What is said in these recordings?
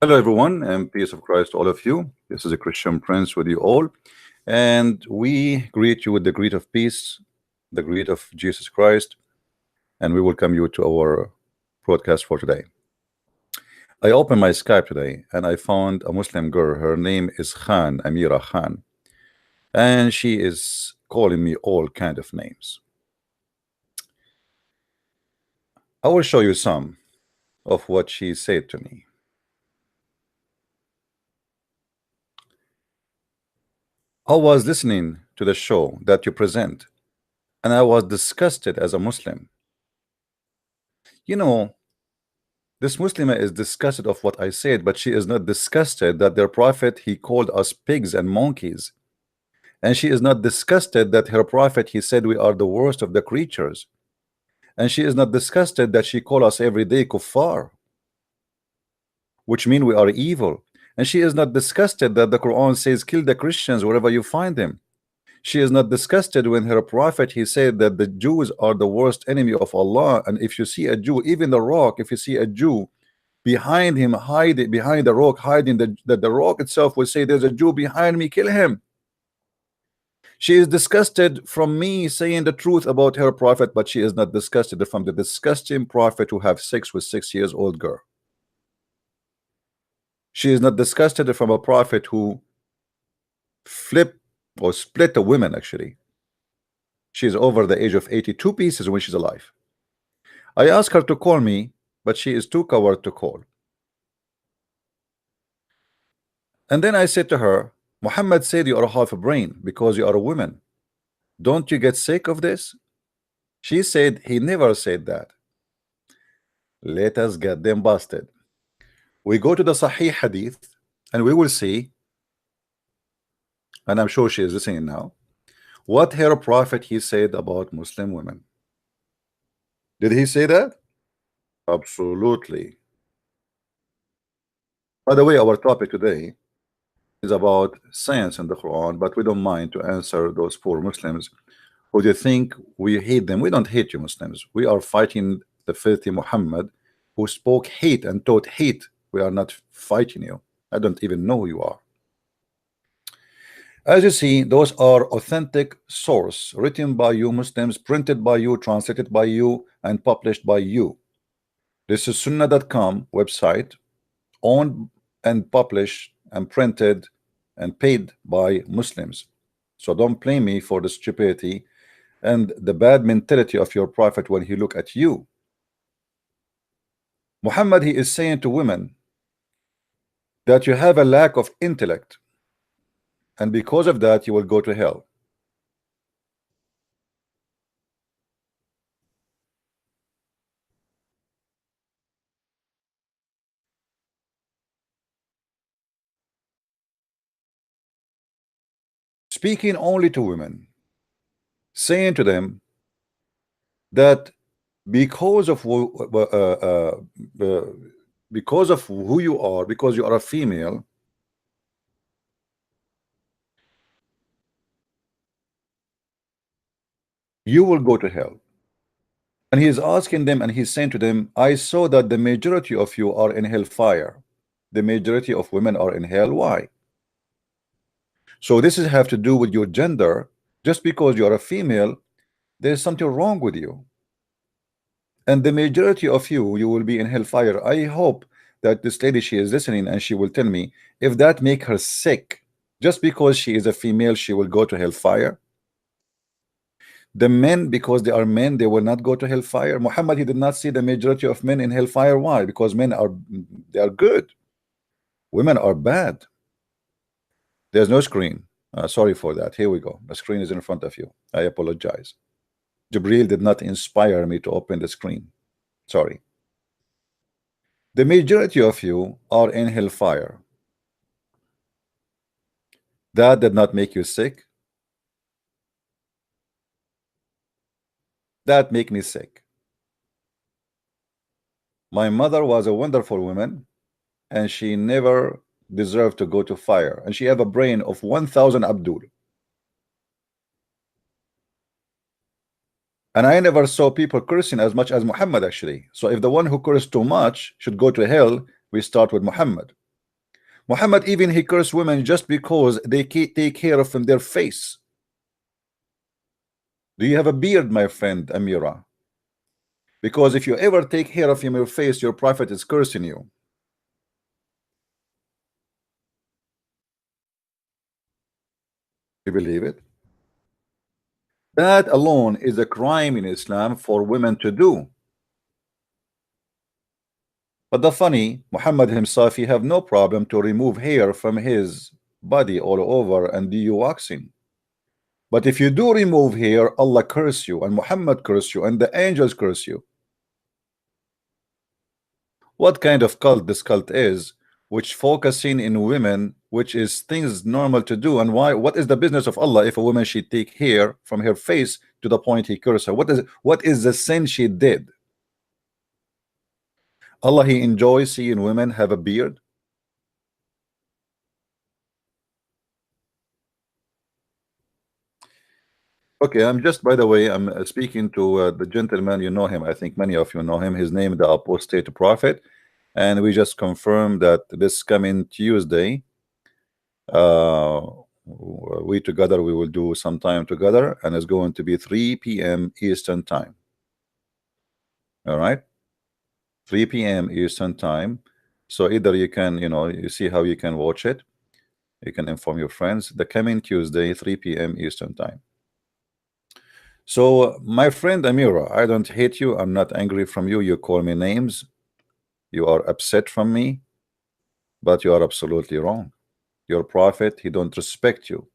Hello, everyone, and peace of Christ to all of you. This is a Christian Prince with you all, and we greet you with the greet of peace, the greet of Jesus Christ, and we welcome you to our broadcast for today. I opened my Skype today and I found a Muslim girl. Her name is Khan, Amira Khan, and she is calling me all kind of names. I will show you some of what she said to me. I was listening to the show that you present, and I was disgusted as a Muslim. You know, this Muslima is disgusted of what I said, but she is not disgusted that their prophet he called us pigs and monkeys. And she is not disgusted that her prophet he said we are the worst of the creatures. And she is not disgusted that she call us every day kuffar, which mean we are evil. And she is not disgusted that the Quran says kill the Christians wherever you find them. She is not disgusted when her prophet he said that the Jews are the worst enemy of Allah, and if you see a Jew, even the rock, if you see a Jew behind him, hide it behind the rock, hiding the rock itself will say there's a Jew behind me, kill him. She is disgusted from me saying the truth about her prophet, but she is not disgusted from the disgusting prophet who have sex with 6 years old girl. She is not disgusted from a prophet who flip or split a woman. Actually, she is over the age of 82 pieces when she's alive. I asked her to call me, but she is too coward to call. And then I said to her, Muhammad said you are half a brain because you are a woman. Don't you get sick of this? She said he never said that. Let us get them busted. We go to the Sahih Hadith and we will see, and I'm sure she is listening now, what her prophet he said about Muslim women. Did he say that? Absolutely. By the way, our topic today is about science in the Quran, but we don't mind to answer those poor Muslims who do you think we hate them. We don't hate you Muslims. We are fighting the filthy Muhammad who spoke hate and taught hate. We are not fighting you. I don't even know who you are. As you see, those are authentic source written by you Muslims, printed by you, translated by you, and published by you. This is Sunnah.com website, owned and published and printed and paid by Muslims. So don't blame me for the stupidity and the bad mentality of your prophet when he look at you. Muhammad he is saying to women that you have a lack of intellect, and because of that you will go to hell. Speaking only to women, saying to them that because of because of who you are, because you are a female, you will go to hell. And he is asking them and he's saying to them, I saw that the majority of you are in hellfire. The majority of women are in hell. Why? So this is have to do with your gender. Just because you are a female, there's something wrong with you. And the majority of you will be in hellfire. I hope that this lady, she is listening and she will tell me if that make her sick. Just because she is a female, she will go to hellfire. The men, because they are men, they will not go to hellfire. Muhammad, he did not see the majority of men in hellfire. Why? Because men are, they are good. Women are bad. There's no screen. Sorry for that. Here we go. The screen is in front of you. I apologize. Jibril did not inspire me to open the screen. Sorry. The majority of you are in hellfire. That did not make you sick. That make me sick. My mother was a wonderful woman, and she never deserved to go to fire. And she have a brain of 1,000 Abdul. And I never saw people cursing as much as Muhammad actually. So if the one who cursed too much should go to hell, we start with Muhammad. Muhammad even he cursed women just because they take care of their face. Do you have a beard, my friend Amira? Because if you ever take care of your face, your prophet is cursing you. You believe it? That alone is a crime in Islam for women to do. But the funny, Muhammad himself, he have no problem to remove hair from his body all over and do waxing. But if you do remove hair, Allah curse you, and Muhammad curse you, and the angels curse you. What kind of cult this cult is, which focusing in women, which is things normal to do? And why? What is the business of Allah if a woman should take hair from her face to the point he curse her? What is the sin she did? Allah, he enjoys seeing women have a beard. Okay, I'm just, by the way, I'm speaking to the gentleman. You know him. I think many of you know him. His name, the Apostate Prophet, and we just confirmed that this coming Tuesday, we together we will do some time together, and it's going to be 3 p.m. Eastern time. All right, 3 p.m. Eastern time. So either you can, you see how you can watch it. You can inform your friends. The coming Tuesday, 3 p.m. Eastern time. So, my friend Amira, I don't hate you. I'm not angry from you. You call me names. You are upset from me, but you are absolutely wrong. Your prophet, he don't respect you.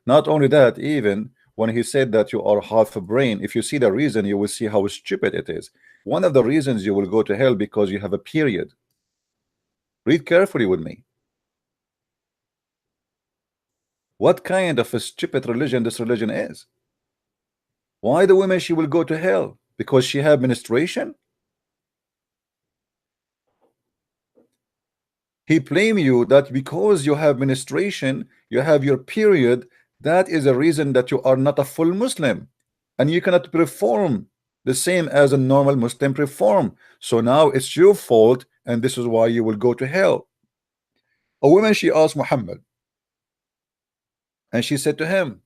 Not only that, even when he said that you are half a brain, if you see the reason, you will see how stupid it is. One of the reasons you will go to hell because you have a period. Read carefully with me. What kind of a stupid religion this religion is? Why the woman she will go to hell? Because she have menstruation? He blame you that because you have menstruation, you have your period, that is a reason that you are not a full Muslim, and you cannot perform the same as a normal Muslim perform. So now it's your fault, and this is why you will go to hell. A woman, she asked Muhammad, and she said to him,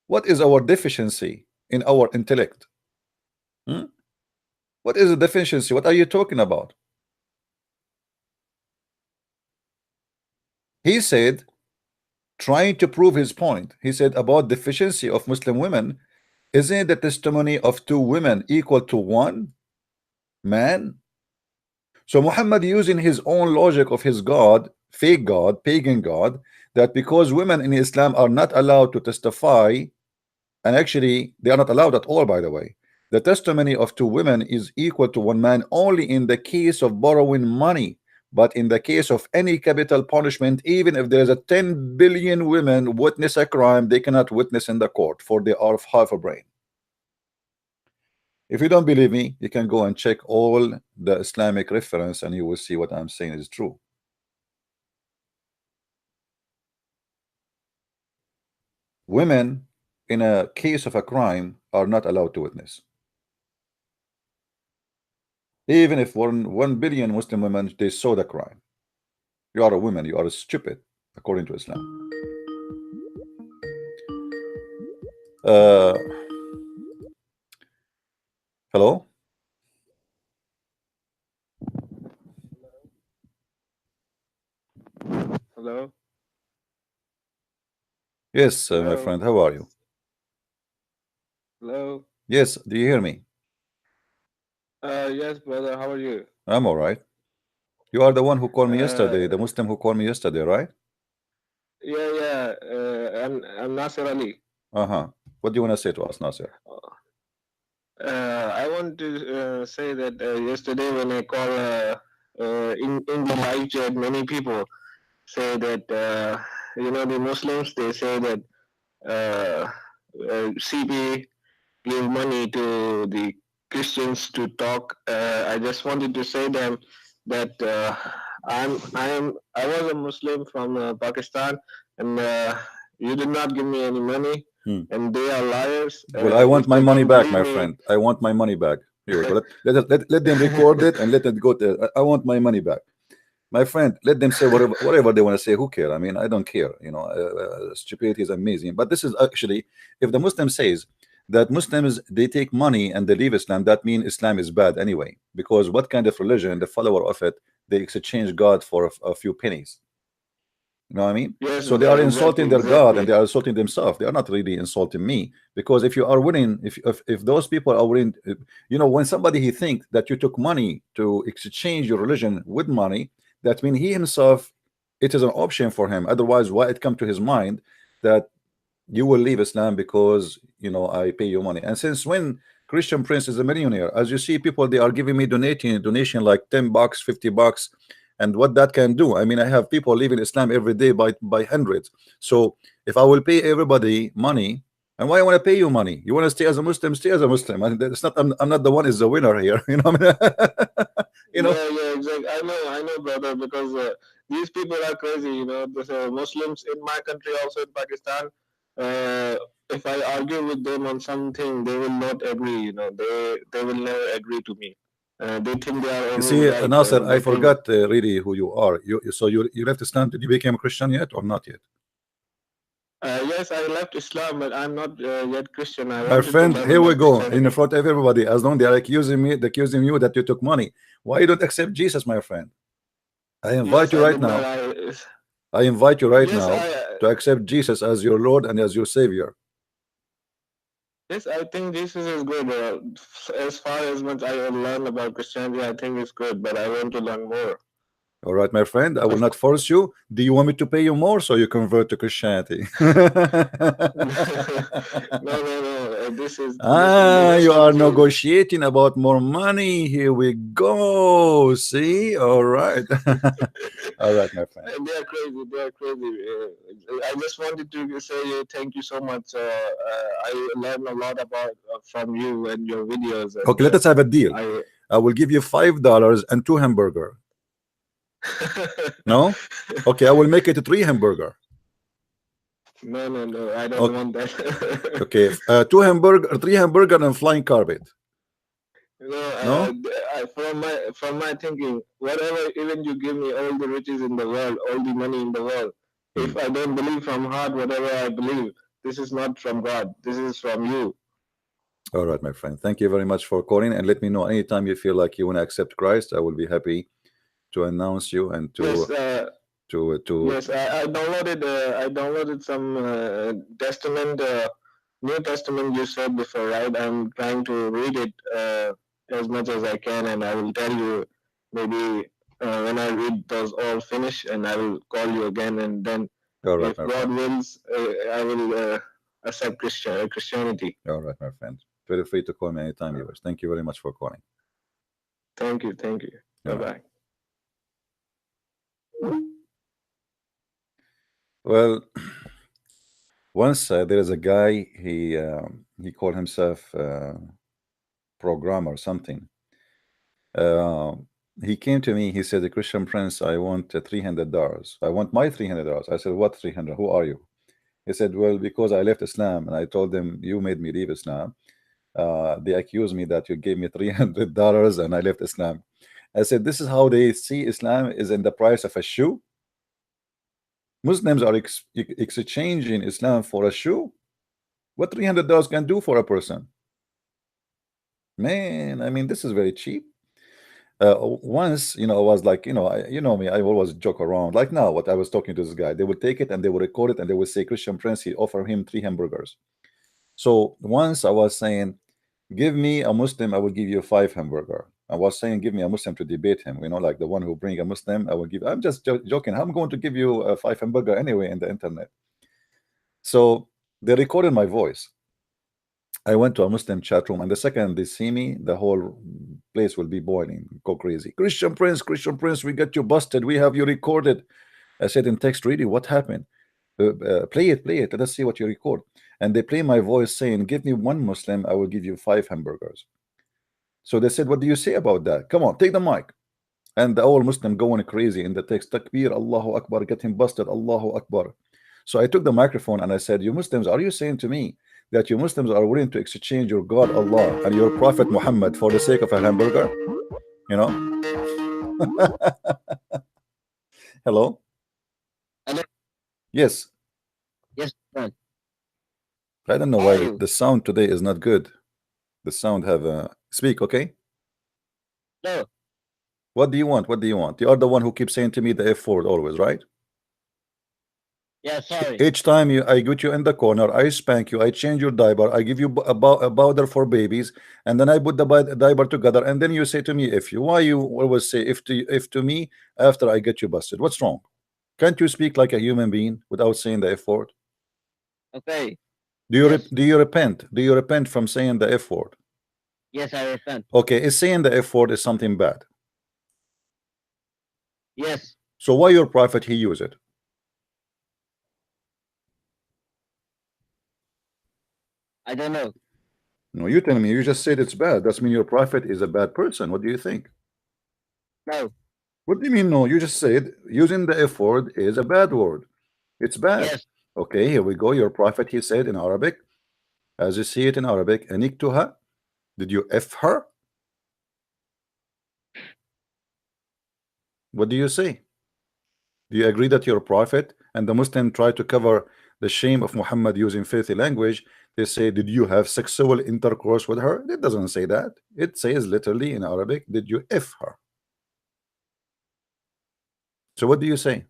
what is our deficiency in our intellect? What is the deficiency? What are you talking about? He said, trying to prove his point, he said about deficiency of Muslim women, isn't the testimony of two women equal to one man? So Muhammad using his own logic of his God, fake God, pagan God, that because women in Islam are not allowed to testify, and actually they are not allowed at all, by the way, the testimony of two women is equal to one man only in the case of borrowing money. But in the case of any capital punishment, even if there is a 10 billion women witness a crime, they cannot witness in the court, for they are half a brain. If you don't believe me, you can go and check all the Islamic reference and you will see what I'm saying is true. Women in a case of a crime are not allowed to witness. Even if 1 billion Muslim women, they saw the crime. You are a woman, you are stupid, according to Islam. Hello? Hello? Yes, my Hello? friend, how are you? Hello? Yes, do you hear me? Yes, brother, how are you? I'm all right. You are the one who called me yesterday, Uh, the Muslim who called me yesterday, right? yeah. I'm Nasir Ali. Uh-huh. What do you want to say to us, Nasir? I want to say that yesterday when I call in the live chat, many people say that the Muslims, they say that uh, CP give money to the Christians to talk. I just wanted to say them that I was a Muslim from Pakistan, and you did not give me any money, and they are liars. Well, I want If my they money don't back, believe my me, friend. I want my money back. Here we go. Let them record it and let it go. I want my money back. My friend, let them say whatever they want to say. Who care? I mean, I don't care. Stupidity is amazing. But this is actually, if the Muslim says that Muslims they take money and they leave Islam, that means Islam is bad anyway. Because what kind of religion, the follower of it, they exchange God for a few pennies. You know what I mean? Yes, So they are exactly, insulting their God and exactly. they are insulting themselves. They are not really insulting me, because if you are willing, if those people are willing, when somebody he think that you took money to exchange your religion with money, that means he himself, it is an option for him. Otherwise, why it come to his mind that you will leave Islam because I pay you money? And since when Christian Prince is a millionaire? As you see, people they are giving me donation like $10, $50, and what that can do. I mean, I have people leaving Islam every day by hundreds. So if I will pay everybody money, and why I want to pay you money? You want to stay as a Muslim, stay as a Muslim. And it's not. I'm not the one is the winner here. You know. What I mean? you know. Yeah, yeah, exactly. I know, brother, because these people are crazy. The Muslims in my country, also in Pakistan. If I argue with them on something, they will not agree. They will never agree to me. They think they are You always see, right. Nasser, I They think, forgot really who you are. So you left Islam. Did you become a Christian yet or not yet? yes, I left Islam, but I'm not yet Christian. I My wanted to friend, learn here we about go in Christianity. front of everybody. As long they are accusing me, accusing you that you took money. Why you don't accept Jesus, my friend? I invite Yes, you I right did not. now. I invite you right Yes, now to accept Jesus as your Lord and as your Savior. yes, I think Jesus is good. As far as much I will learn about Christianity, I think it's good, but I want to learn more. All right, my friend. I will Of not force you. Do you want me to pay you more so you convert to Christianity? no, no, no. This is the Ah, you rest are of the. negotiating about more money. Here we go. See? All right. All right, my friend. They are crazy. They are crazy. I just wanted to say thank you so much. I learned a lot about from you and your videos, and Okay, let us have a deal. I. I will give you $5 and two hamburger. No? Okay, I will make it a three hamburger. No, no, no. I don't Okay, want that. okay. Two hamburger, three hamburger and flying carpet. No? From my thinking, whatever, even you give me all the riches in the world, all the money in the world, Hmm. if I don't believe from heart whatever I believe, this is not from God. This is from you. All right, my friend. Thank you very much for calling, and let me know anytime you feel like you want to accept Christ. I will be happy to announce you and Yes, to yes. I downloaded some Testament, New Testament. You said before, right? I'm trying to read it as much as I can, and I will tell you maybe when I read those all finish, and I will call you again, and then all right, if my God friend. wills, I will accept Christianity. All right, my friend. Feel free to call me anytime you wish. Thank you very much for calling. Thank you, thank you. All Bye right. bye. Well, once there is a guy. He called himself programmer or something. Uh, he came to me. He said, "The Christian Prince, I want $300. I want my $300." I said, "What 300? Who are you?" He said, "Well, because I left Islam," and I told them, "You made me leave Islam." They accused me that you gave me $300 and I left Islam. I said, "This is how they see Islam is in the price of a shoe. Muslims are exchanging Islam for a shoe. What $300 can do for a person? Man, I mean, this is very cheap." Once, I was like, you know me, I always joke around. Like now, what I was talking to this guy, they would take it and they would record it and they would say, "Christian Prince, he offer him three hamburgers." So once I was saying, "Give me a Muslim, I will give you five hamburger." I was saying, "Give me a Muslim to debate him." Like the one who bring a Muslim, I will give. I'm just joking. I'm going to give you a five hamburger anyway in the internet. So they recorded my voice. I went to a Muslim chat room, and the second they see me, the whole place will be boiling, go crazy. Christian Prince, we got you busted. We have you recorded. I said in text, "Really, what happened? Play it, play it. Let us see what you record." And they play my voice saying, "Give me one Muslim, I will give you five hamburgers." So they said, "What do you say about that? Come on, take the mic." And the old Muslim going crazy in the text, "Takbir, Allahu Akbar, get him busted, Allahu Akbar." So I took the microphone and I said, "You Muslims, are you saying to me that you Muslims are willing to exchange your God Allah and your Prophet Muhammad for the sake of a hamburger?" You know? Hello? Hello. Yes. Yes, friend. I don't know How why are you? the sound today is not good. The sound have speak, okay? No. What do you want? What do you want? You are the one who keeps saying to me the F word always, right? Yeah, sorry. Each time I get you in the corner, I spank you, I change your diaper, I give you a powder for babies, and then I put the diaper together, and then you say to me, if you, why you always say if to me after I get you busted? What's wrong? Can't you speak like a human being without saying the F word? Okay. Do you Yes. do you repent? Do you repent from saying the F word? Yes, I repent. Okay, is saying the F word is something bad? Yes. So why your prophet he use it? I don't know. No, you tell me. You just said it's bad. That's mean your prophet is a bad person. What do you think? No. What do you mean no? You just said using the F word is a bad word. It's bad. Yes. Okay, here we go. Your prophet he said in Arabic, as you see it in Arabic, aniktuha. Did you F her? What do you say? Do you agree that your prophet and the Muslim try to cover the shame of Muhammad using filthy language? They say, did you have sexual intercourse with her? It doesn't say that. It says literally in Arabic, did you F her? So what do you say?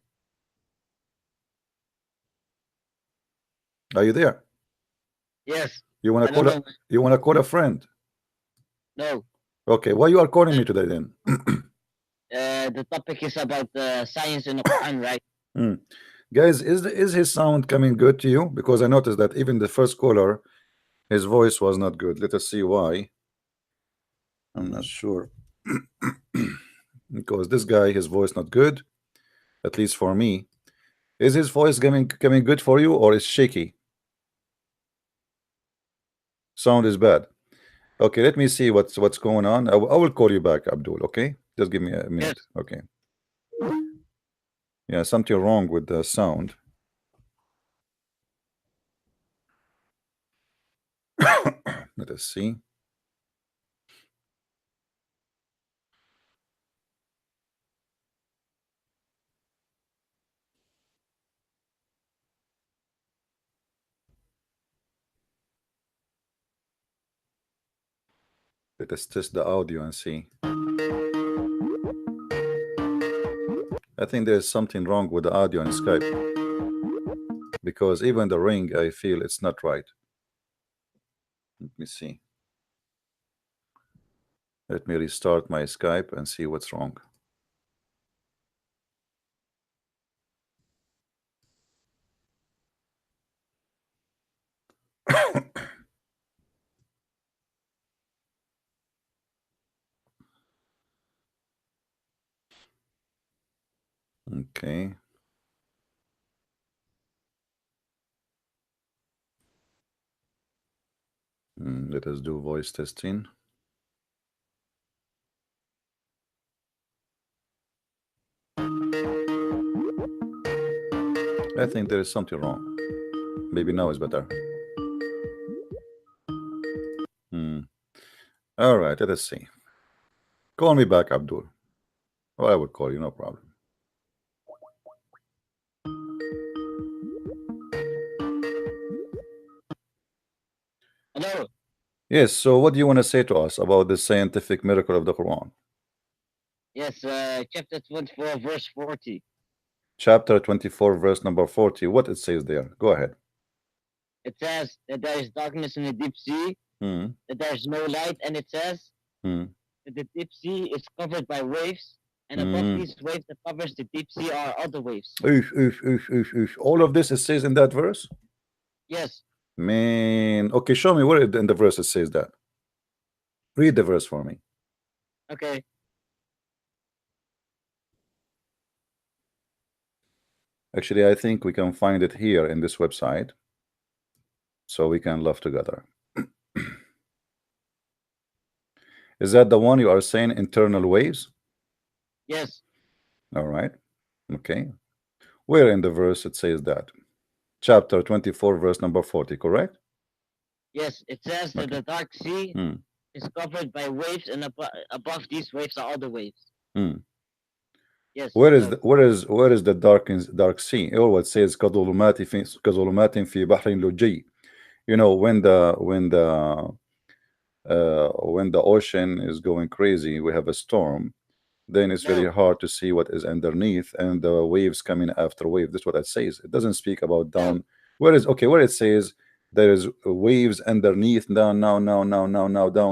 Are you there? Yes. You want I to don't call a know. you want to call a friend? No. Okay, why you are calling me today then? The topic is about science in the Quran, right? Hmm. Guys, is his sound coming good to you? Because I noticed that even the first caller, his voice was not good. Let us see why. I'm not sure. Because this guy, his voice not good, at least for me. Is his voice coming good for you, or is shaky? Sound is bad. Okay, let me see what's going on. I will call you back, Abdul. Okay, just give me a minute. Yes. Okay. Yeah, something wrong with the sound. Let us see. Let us test the audio and see. I think there's something wrong with the audio in Skype because even the ring, I feel it's not right. Let me see. Let me restart my Skype and see what's wrong. Okay. Let us do voice testing. I think there is something wrong. Maybe now is better. All right, let us see. Call me back, Abdul. Or I will call you, no problem. Hello. Yes, so what do you want to say to us about the scientific miracle of the Quran? Yes. Chapter 24, verse 40. Chapter 24, verse number 40. What it says there? Go ahead. It says that there is darkness in the deep sea, Hmm. that there is no light, and it says Hmm. that the deep sea is covered by waves, and above Hmm. these waves that covers the deep sea are other waves. All of this it says in that verse? Yes. Man, okay, show me where in the verse it says that. Read the verse for me. Okay. Actually, I think we can find it here in this website, so we can laugh together. Is that the one you are saying, internal waves? Yes. All right. Okay. Where in the verse it says that? Chapter 24, verse number 40, correct? Yes. It says that Okay. the dark sea Hmm. is covered by waves, and above these waves are other waves. Hmm. Yes. Where is So the dark sea? Or what says كظلمات في بحر لجي. You know, when the ocean is going crazy, we have a storm, then it's very no. hard to see what is underneath, and the waves coming after wave. That's what it says. It doesn't speak about No. down. Where is okay? Where it says there is waves underneath, down, now, down,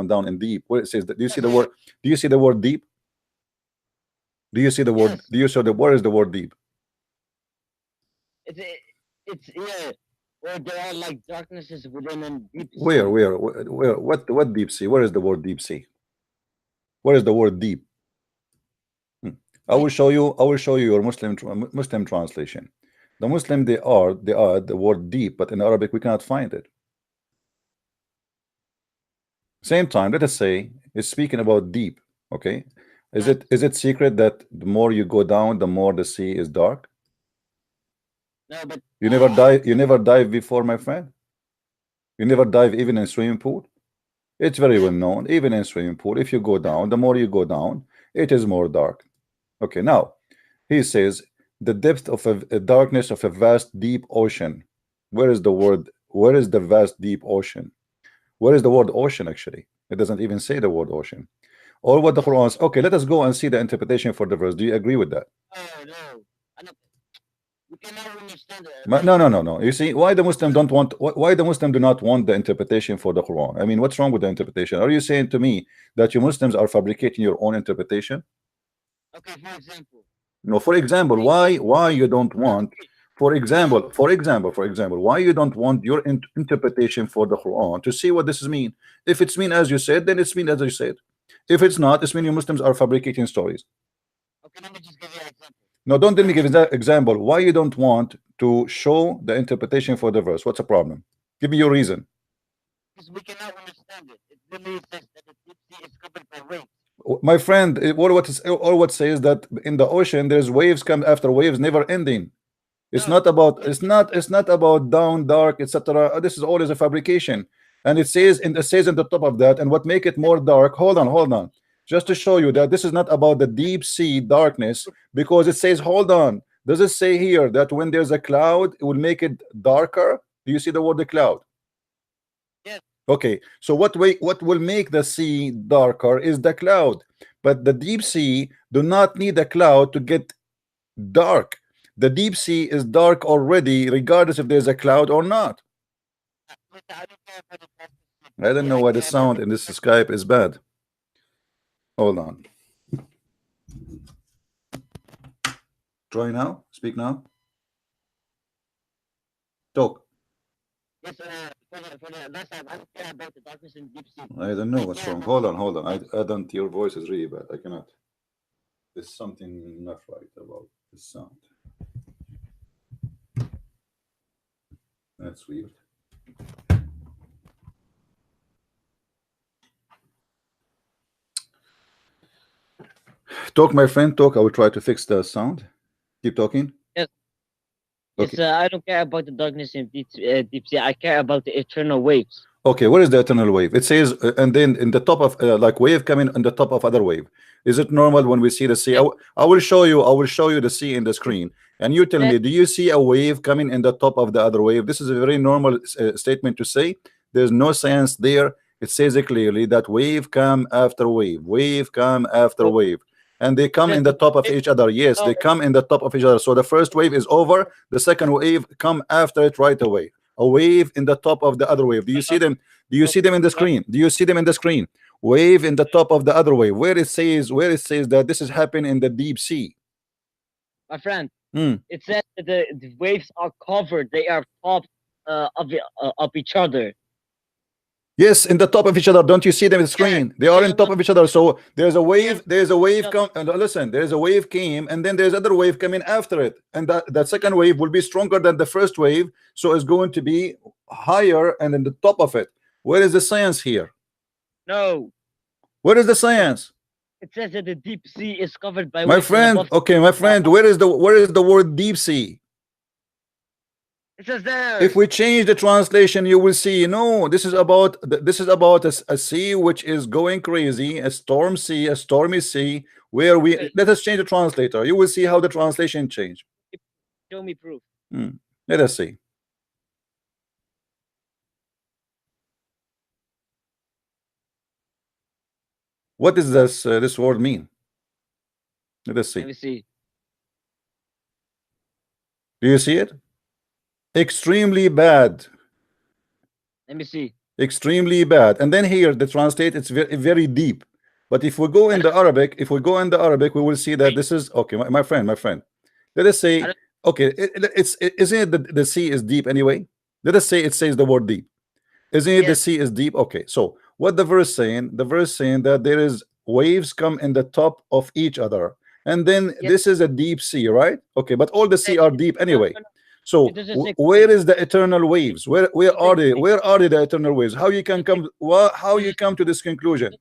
down, and deep. Where it says that? Do you see the Okay. word? Do you see the word deep? Do you see the word? Yes. Do you see the? Where is the word deep? It's it's yeah. Where there are like darknesses within a deep Where, sea. what deep sea? Where is the word deep sea? Where is the word deep? Hmm. I Deep. will show you. I will show you your Muslim translation. The Muslim, they are the word deep, but in Arabic we cannot find it. Same time, let us say it's speaking about deep. Okay, is Yes. it secret that the more you go down, the more the sea is dark? No, but You never dive. You never dive before, my friend. You never dive even in swimming pool. It's very well yes. known. Even in swimming pool, if you go down, the more you go down, it is more dark. Okay, now he says the depth of a darkness of a vast deep ocean. Where is the word? Where is the vast deep ocean? Where is the word ocean actually? It doesn't even say the word ocean. Or what the Quran is. Okay, let us go and see the interpretation for the verse. Do you agree with that? Oh no. I know. We cannot understand it. No, no, no, no. You see, why the Muslim don't want, why the Muslim do not want the interpretation for the Quran? I mean, what's wrong with the interpretation? Are you saying to me that you Muslims are fabricating your own interpretation? Okay, for example. No, for example, Hey, why you don't want, no. for example, why you don't want your interpretation for the Quran to see what this is mean? If it's mean as you said, then it's mean as you said. If it's not, it's mean you Muslims are fabricating stories. Okay, let me just give you an example. No, don't let me Uh, give that example. Why you don't want to show the interpretation for the verse? What's the problem? Give me your reason. because we cannot understand it. It literally says that the deep sea is covered by waves. My friend, all what says that in the ocean there's waves come after waves, never ending. It's No. not about It, it's not about down dark, etc. This is always a fabrication, and it says in the top of that, and what make it more dark. Hold on, just to but show you that this is not about the deep sea darkness, because it says hold on. Does it say here that when there's a cloud, it will make it darker? Do you see the word the cloud? yes. Okay, so what will make the sea darker is the cloud, but the deep sea do not need a cloud to get dark. The deep sea is dark already, regardless if there's a cloud or not. But I don't care about the deep I don't sea. know I why the care about sound in this Skype is bad. Hold on. Try now. Speak now. Talk. yes. For the last time, I don't care about the darkness in deep sea. I don't know I what's care wrong. about Hold on. I don't. Your voice is really bad. I cannot. There's something not right about the sound. That's weird. Talk, my friend. Talk. I will try to fix the sound. Keep talking. yes. Okay. Yes. I don't care about the darkness in deep sea. I care about the eternal waves. Okay, where is the eternal wave? It says, and then in the top of like wave coming on the top of other wave. Is it normal when we see the sea? Yes. I will show you. I will show you the sea in the screen, and you tell Yes. me, do you see a wave coming in the top of the other wave? This is a very normal statement to say. There's no science there. It says it clearly that wave come after wave come after Oh, wave, and they it come says in the that top of the each other. Yes, no, they come in the top of each other. So the first wave is over. The second wave come after it right away. A wave in the top of the other wave. Do you see no, them? Do you no, see them in the no, screen? Do you see them in the screen? Wave in the top of the other wave, where it says that this is happening in the deep sea. my friend. Hmm. It says that the waves are covered. They are top of each other. Yes, in the top of each other. Don't you see them in the Yes. screen? They are They in are top not. of each other. So there's a They are wave. There's a each wave other. come. And listen, there's a wave came, and then there's other wave coming after it, and that second wave will be stronger than the first wave. So it's going to be higher, and in the top of it. Where is the science here? No. Where is the It, science? it says that the deep sea is covered by My waves, and friend, above okay, my friend, where is the word deep sea? It says there. If we change the translation, you will see, no, this is about a sea which is going crazy, a storm sea, a stormy sea, where we Okay. let us change the translator. You will see how the translation change. Show me proof. Let us see. What does this word mean? Let us Let see. me see. Do you see it? Extremely bad. Let me see. Extremely bad. And then here the translate, it's very deep. But if we go in the Arabic, we will see that this is okay. My friend, let us say, okay, isn't it the sea is deep anyway? Let us say it says the word deep. Isn't it the Yes. sea is deep? Okay, so what the verse saying? The verse saying that there is waves come in the top of each other, and then Yes. this is a deep sea, right? Okay, but all the sea are deep No, anyway. no, no. So It doesn't say where coming. is the eternal waves? Where are they? Where are they, the eternal waves? How you can come? How you come to this conclusion?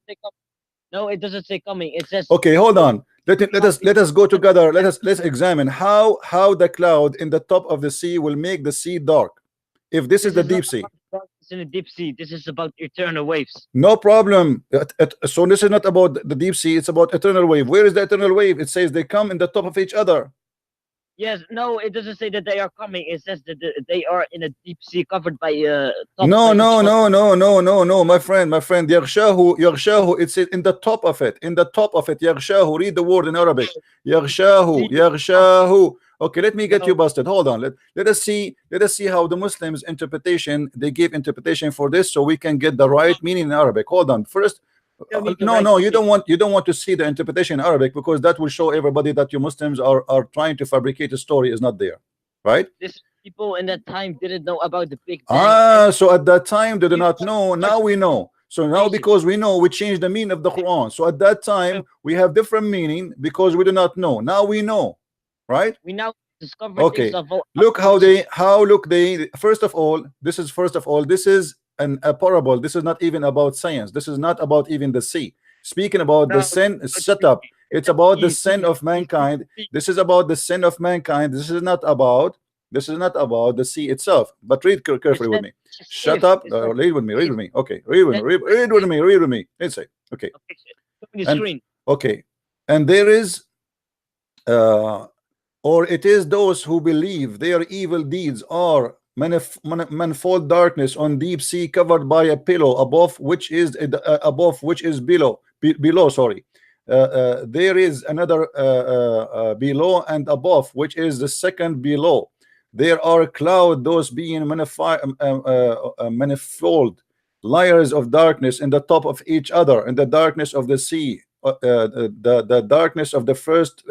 No, it doesn't say coming. It says Okay, hold on. Let us go together. Let's examine how the cloud in the top of the sea will make the sea dark. If this is the not deep sea, about darkness in the deep sea. This is about eternal waves. no problem. So this is not about the deep sea, it's about eternal wave. Where is the eternal wave? It says they come in the top of each other. Yes, no, it doesn't say that they are coming. It says that they are in a deep sea covered by No, by each no, other. no, no, no, no, no, my friend, Yaghshahu, it's in the top of it, Yaghshahu, read the word in Arabic. Yaghshahu. Okay, let me get you busted. Hold on. Let us see how the Muslims interpretation, they give interpretation for this, so we can get the right meaning in Arabic. Hold on. First, no, you don't want to see the interpretation in Arabic, because that will show everybody that you Muslims are trying to fabricate a story is not there, right? This people in that time didn't know about the Big Bang. So at that time they did not know. Now we know. So now, because we know, we change the meaning of the Quran. So at that time we have different meaning because we do not know. Now we know, right? We now discover Okay. things of Look how they first of all, this is a parable. This is not even about science. This is not about even the sea. Speaking about the sin, shut up. It's about the sin of mankind. This is about the sin of mankind. This is not about the sea itself. But read carefully with me. Shut up. Read with me. Okay. Read with me. Let's say. Okay. Okay. And there is or it is those who believe their evil deeds are manifold darkness on deep sea covered by a pillow above which is below, sorry. There is another below and above, which is the second below. There are cloud, those being manifold layers of darkness in the top of each other, in the darkness of the sea, the darkness of the first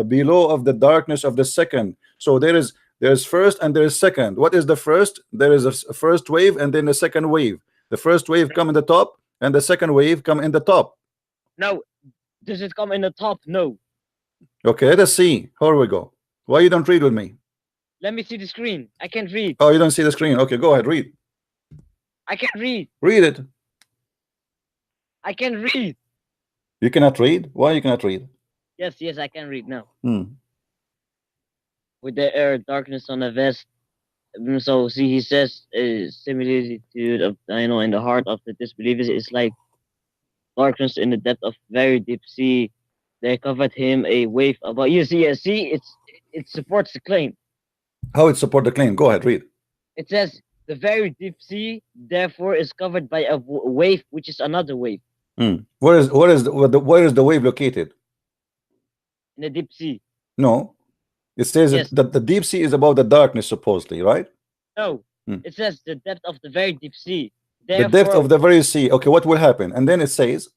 below of the darkness of the second. So there's first and there is second. What is the first? There is a first wave and then a second wave. The first wave come in the top and the second wave come in the top. No, does it come in the top? No. Okay, let us see. Here we go. Why you don't read with me? Let me see the screen. I can't read. Oh, you don't see the screen. Okay, go ahead, read. I can't read. Read it. I can read. You cannot read? Why you cannot read? Yes, I can read now. With the air darkness on the vest. So see, he says similitude of in the heart of the disbelievers is like darkness in the depth of very deep sea. They covered him a wave about you see, it supports the claim. How it support the claim? Go ahead, read. It says the very deep sea therefore is covered by a wave, which is another wave. Where is the wave located? In the deep sea. No, it says that the deep sea is about the darkness, supposedly, right? No, it says the depth of the very deep sea. The depth of the very sea. Okay, what will happen? And then it says,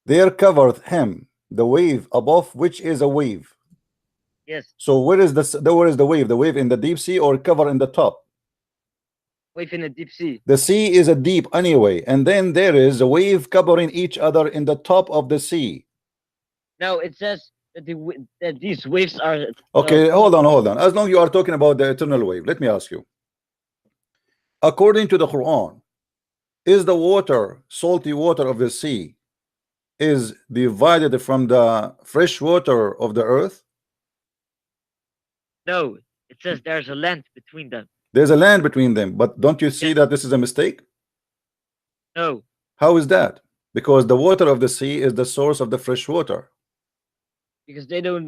there covered him the wave above, which is a wave. Yes. So where is the wave? The wave in the deep sea or cover in the top? Wave in the deep sea. The sea is a deep anyway, and then there is a wave covering each other in the top of the sea. No, it says that these waves are okay. Hold on. As long as you are talking about the eternal wave, let me ask you. According to the Quran, is the water, salty water of the sea, is divided from the fresh water of the earth? No, It says there's a land between them. There's a land between them, but don't you see Yes. that this is a mistake? No, How is that? Because the water of the sea is the source of the fresh water. because they don't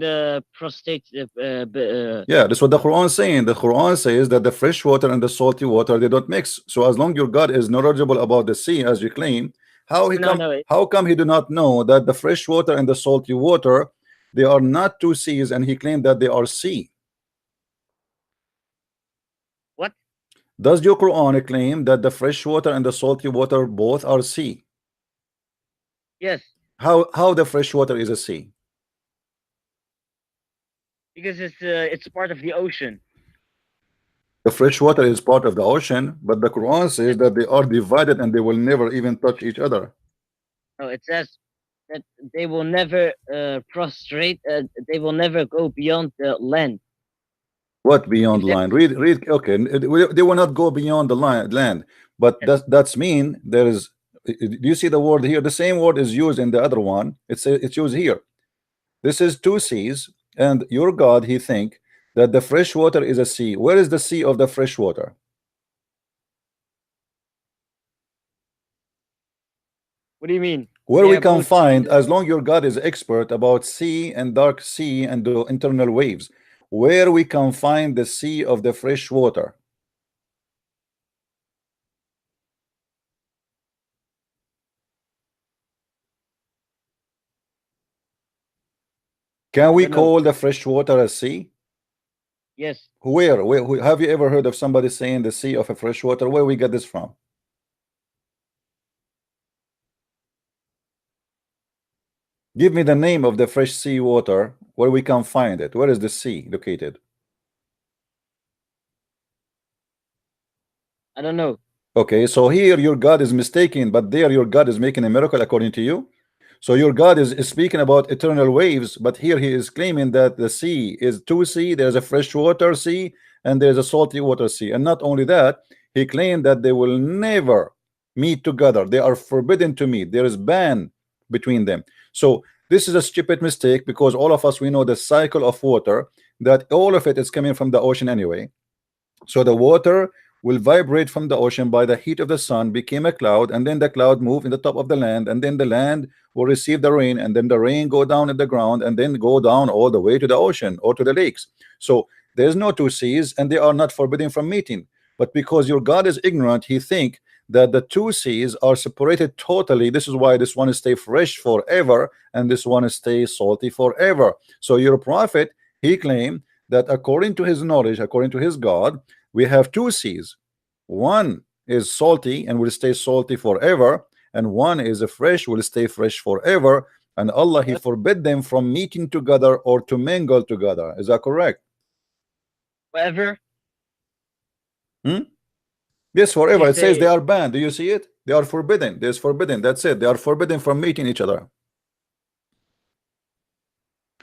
prostate. Yeah, that's what the Quran is saying. The Quran says that the fresh water and the salty water, they don't mix. So as long your God is knowledgeable about the sea, as you claim, No. how come he do not know that the fresh water and the salty water, they are not two seas, and he claimed that they are sea? What? Does your Quran claim that the fresh water and the salty water both are sea? Yes, How the fresh water is a sea? because it's part of the ocean. The fresh water is part of the ocean, but the Quran says that they are divided and they will never even touch each other. No, it says that they will never prostrate. They will never go beyond the land. What beyond If they- line? Read. Okay, they will not go beyond the land, but Yes. that's mean there is. Do you see the word here? The same word is used in the other one. It's used here. This is two seas, and your God, he think that the fresh water is a sea. Where is the sea of the fresh water? What do you mean? Where They we are can both- find, as long your God is expert about sea and dark sea and the internal waves, where we can find the sea of the fresh water? Can we I know. call the fresh water a sea? Yes, Where? Have you ever heard of somebody saying the sea of a fresh water? Where we get this from? Give me the name of the fresh sea water where we can find it. Where is the sea located? I don't know. Okay, so here your God is mistaken, but there your God is making a miracle according to you. So your God is speaking about eternal waves, but here he is claiming that the sea is two sea. There's a freshwater sea and there's a salty water sea. And not only that, he claimed that they will never meet together. They are forbidden to meet. There is ban between them. So this is a stupid mistake, because all of us, we know the cycle of water, that all of it is coming from the ocean anyway. So the water will vibrate from the ocean by the heat of the sun, became a cloud, and then the cloud move in the top of the land, and then the land will receive the rain, and then the rain go down at the ground, and then go down all the way to the ocean or to the lakes. So there's no two seas, and they are not forbidden from meeting. But because your God is ignorant, he think that the two seas are separated totally. This is why this one is stay fresh forever and this one is stay salty forever. So your prophet, he claimed that according to his knowledge, according to his God, we have two seas. One is salty and will stay salty forever, and one is a fresh, will stay fresh forever. And Allah, he forbid them from meeting together or to mingle together. Is that correct? Whatever. Yes, forever. He It says say- they are banned. Do you see it? They are forbidden. There's forbidden. That's it. They are forbidden from meeting each other.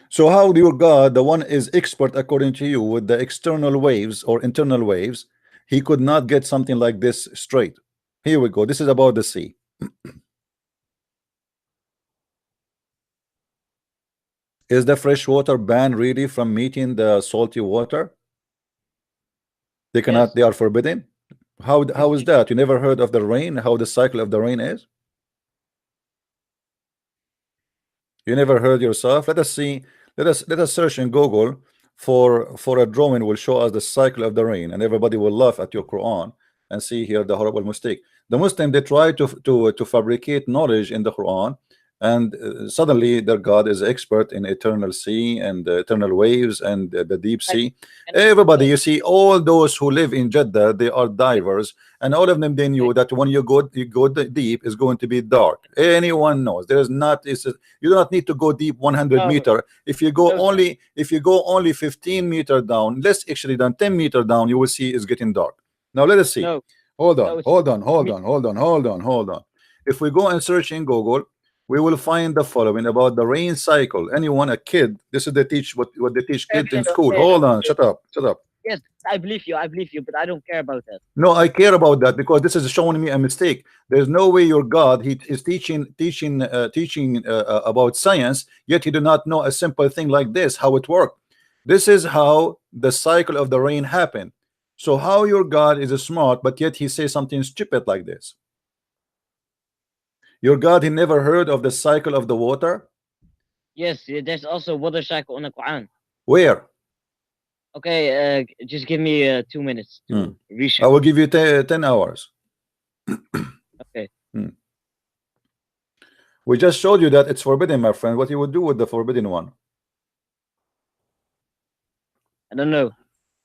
So how do your God, the one is expert according to you with the external waves or internal waves, he could not get something like this straight? Here we go. This is about the sea. Is the fresh water banned really from meeting the salty water? They cannot, Yes. they are forbidden. How is that? You never heard of the rain, how the cycle of the rain is? You never heard yourself? Let us see. Let us search in Google for a drawing will show us the cycle of the rain, and everybody will laugh at your Quran and see here the horrible mistake. The Muslim, they try to fabricate knowledge in the Quran, and suddenly their God is expert in eternal sea and eternal waves and the deep sea. Everybody, you see, all those who live in Jeddah, they are divers, and all of them, they knew that when you go deep, is going to be dark. Anyone knows. There is not. You do not need to go deep 100 No. meter. If you go No, only 15 meter down, less actually than 10 meter down, you will see it's getting dark. Now let us see. No. Hold No, on, it's- hold on, hold on, hold on, hold on, hold on. If we go and search in Google, we will find the following about the rain cycle. Anyone, a kid, this is what they teach kids in Okay, school. okay, Hold on, okay. shut up, shut up. Yes, I believe you, but I don't care about that. No, I care about that because this is showing me a mistake. There's no way your God, he is teaching about science, yet he do not know a simple thing like this, how it works. This is how the cycle of the rain happened. So how your God is smart, but yet he says something stupid like this? Your God, he never heard of the cycle of the water? Yes, there's also water cycle in the Quran. Where? Okay, just give me 2 minutes to I research. will give you 10 hours. Okay. We just showed you that it's forbidden, my friend. What you would do with the forbidden one? I don't know.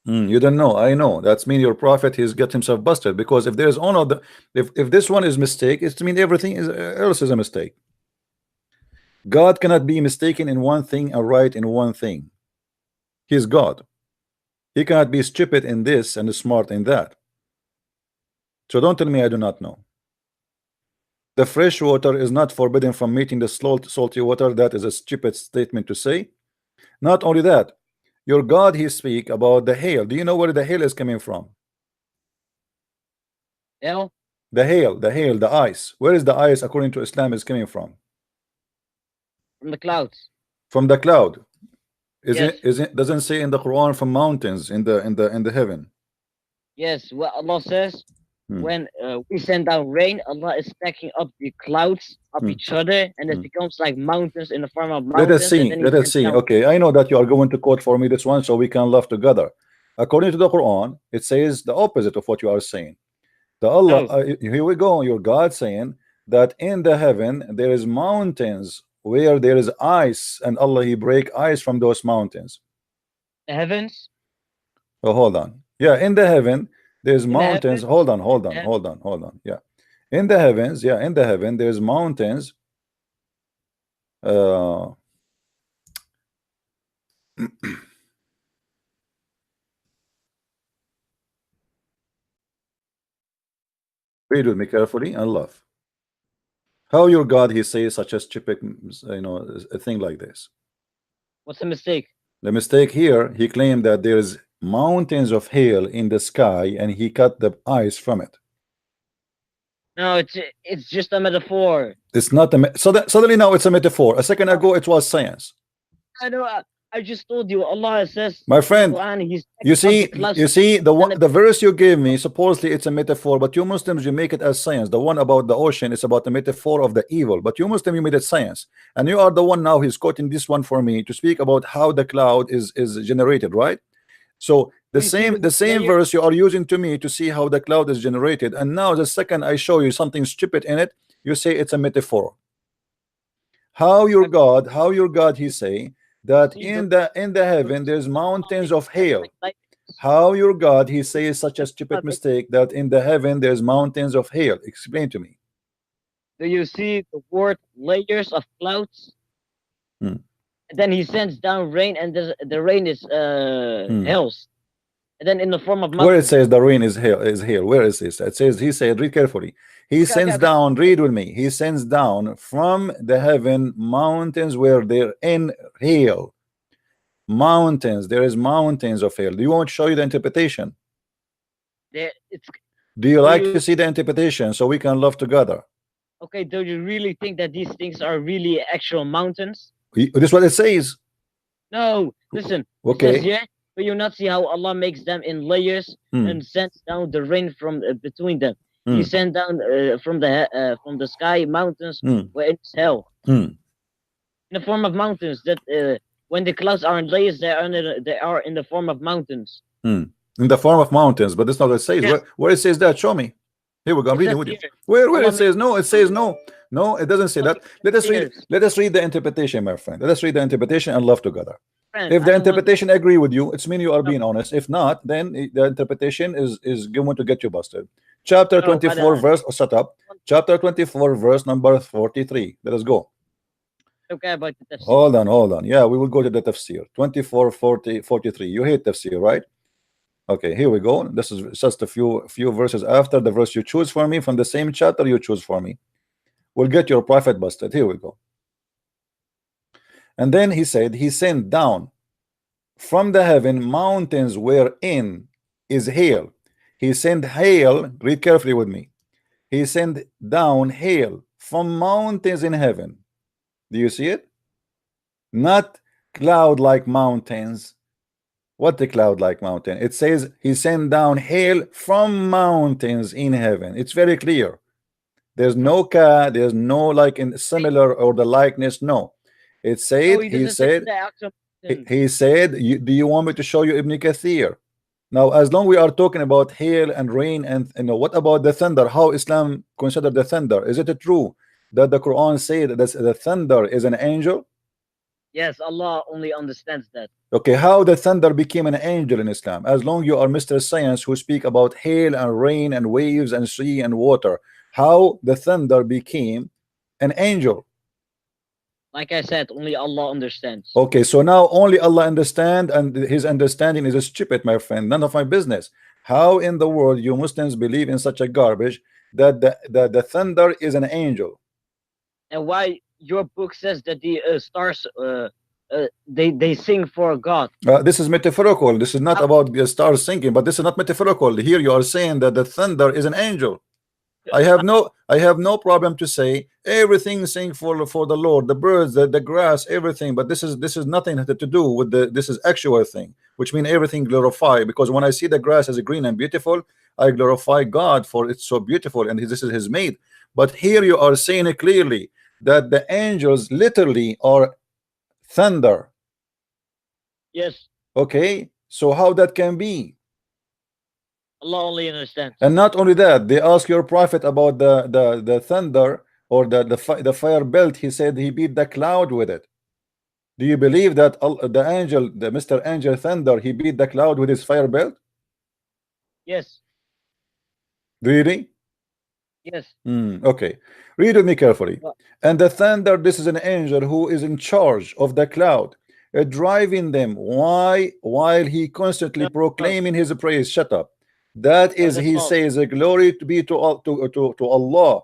You don't know. I know. That's mean your prophet he's got himself busted, because if there's one of the if this one is mistake, it's to mean everything is else is a mistake. God cannot be mistaken in one thing and right in one thing. He's God. He cannot be stupid in this and smart in that. So don't tell me I do not know. The fresh water is not forbidden from meeting the salty water. That is a stupid statement to say. Not only that, your God he speak about the hail. Do you know where the hail is coming from? Hell? The hail, the ice. Where is the ice according to Islam is coming from? From the clouds. From the cloud. Yes. Isn't doesn't say in the Quran from mountains in the heaven. Yes, what Allah says, Hmm. when we send down rain, Allah is stacking up the clouds up Hmm. each other, and it Hmm. becomes like mountains in the form of Let mountains. us see. And then he Let us sends see. down- Okay, I know that you are going to quote for me this one so we can laugh together. According to the Quran, it says the opposite of what you are saying. The Allah, No. here we go. Your God saying that in the heaven there is mountains where there is ice, and Allah he break ice from those mountains. The heavens. Oh, hold on. Yeah, in the heaven there's In the mountains. heavens, Hold on. heaven. Hold on. Yeah, in the heavens. Yeah, in the heaven there's mountains. Read with me carefully and laugh. How your God he says such a stupid, a thing like this? What's the mistake? The mistake here, he claimed that there's mountains of hail in the sky and he cut the ice from it. No, it's just a metaphor. It's not suddenly now it's a metaphor. A second ago it was science. I know. I just told you. Allah says, My friend, in the Quran, He's you see clouds. the verse you gave me, supposedly it's a metaphor, but you Muslims you make it as science. The one about the ocean is about the metaphor of the evil, but you Muslim you made it science, and you are the one now he's quoting this one for me to speak about how the cloud is generated, right? So the same verse you are using to me to see how the cloud is generated, and now the second I show you something stupid in it, you say it's a metaphor. How your God he say that in the heaven there's mountains of hail. How your God he says such a stupid mistake that in the heaven there's mountains of hail? Explain to me. Do you see the word layers of clouds? Hmm. And then he sends down rain, and the rain is hails. And then in the form of mountains. Where it says the rain is hail, where is this? It says, he said, read carefully. He sends down, read with me. He sends down from the heaven mountains where they're in hail. Mountains, there is mountains of hail. Do you want to show you the interpretation? Do you like to see the interpretation so we can love together? Okay, do you really think that these things are really actual mountains? This is what it says. No, listen. Okay. It says here, but you not see how Allah makes them in layers and sends down the rain from between them. He sent down from the sky mountains where it's hell. In the form of mountains. That when the clouds are in layers, they are in the form of mountains. In the form of mountains, but that's not what it says. Yes. Where it says that? Show me. Here we go. I'm reading with you. Where it says no, it says no. No, it doesn't say that. Let us read the interpretation, my friend. Let us read the interpretation and love together. If the interpretation agree with you, it's mean you are being honest. If not, then the interpretation is going to get you busted. Chapter 24 verse shut up. Chapter 24 verse number 43. Let us go. Okay, about the tafsir. Hold on. Yeah, we will go to the tafsir. 24, 40, 43. You hate tafsir, right? Okay, here we go. This is just a few verses after the verse you choose for me from the same chapter you choose for me. We'll get your prophet busted. Here we go. And then he said, he sent down from the heaven mountains wherein is hail. He sent hail, read carefully with me. He sent down hail from mountains in heaven. Do you see it? Not cloud like mountains, What the cloud like mountain? It says he sent down hail from mountains in heaven. It's very clear. There's no ka, there's no like in similar or the likeness. No, it No, said he he doesn't say said the actual he, mountain. he said do you want me to show you Ibn Kathir? Now, as long we are talking about hail and rain and what about the thunder? How Islam consider the thunder? Is it true that the Quran said that the thunder is an angel? Yes, Allah only understands that. Okay, how the thunder became an angel in Islam? As long you are Mr. Science who speak about hail and rain and waves and sea and water, how the thunder became an angel? Like I said, only Allah understands. Okay, so now only Allah understand, and his understanding is stupid, my friend. None of my business. How in the world you Muslims believe in such a garbage that the thunder is an angel? And why your book says that the stars they sing for God. This is metaphorical. This is not about the stars sinking, but this is not metaphorical. Here you are saying that the thunder is an angel. I have no problem to say everything sing for the Lord, the birds, the grass, everything. But this is nothing to do with this is actual thing, which means everything glorify. Because when I see the grass as green and beautiful, I glorify God for it's so beautiful and this is His made. But here you are saying it clearly that the angels literally are thunder. Yes. Okay, so how that can be? Allah only understands. And not only that, they ask your prophet about the thunder or the fire belt. He said he beat the cloud with it. Do you believe that the angel, the Mr. Angel Thunder, he beat the cloud with his fire belt? Yes. Really? Yes. Okay, read with me carefully. And the thunder, this is an angel who is in charge of the cloud, driving them. Why? While he constantly proclaiming his praise. Shut up. That is, he says, glory to be to Allah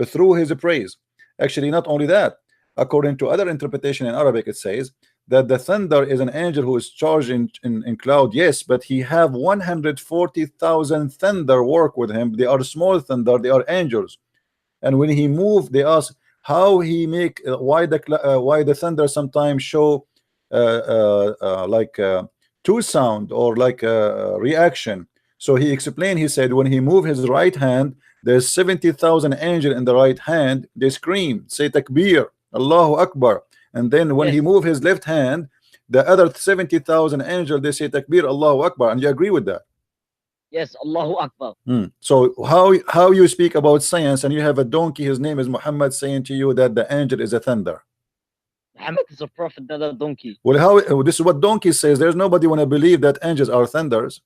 through his praise. Actually, not only that, according to other interpretation in Arabic, it says that the thunder is an angel who is charged in cloud. Yes, but he have 140,000 thunder work with him. They are small thunder, they are angels. And when he moved, they ask how he make why the thunder sometimes show like two sound or like a reaction. So he explained, he said when he moved his right hand, there's 70,000 angels in the right hand. They scream, say takbir, Allahu Akbar. And then when he moved his left hand, the other 70,000 angels, they say takbir, Allahu Akbar. And you agree with that? Yes, Allahu Akbar. So how you speak about science and you have a donkey, his name is Muhammad, saying to you that the angel is a thunder? Muhammad is a prophet, not a donkey. Well, how this is what donkey says. There's nobody want to believe that angels are thunders.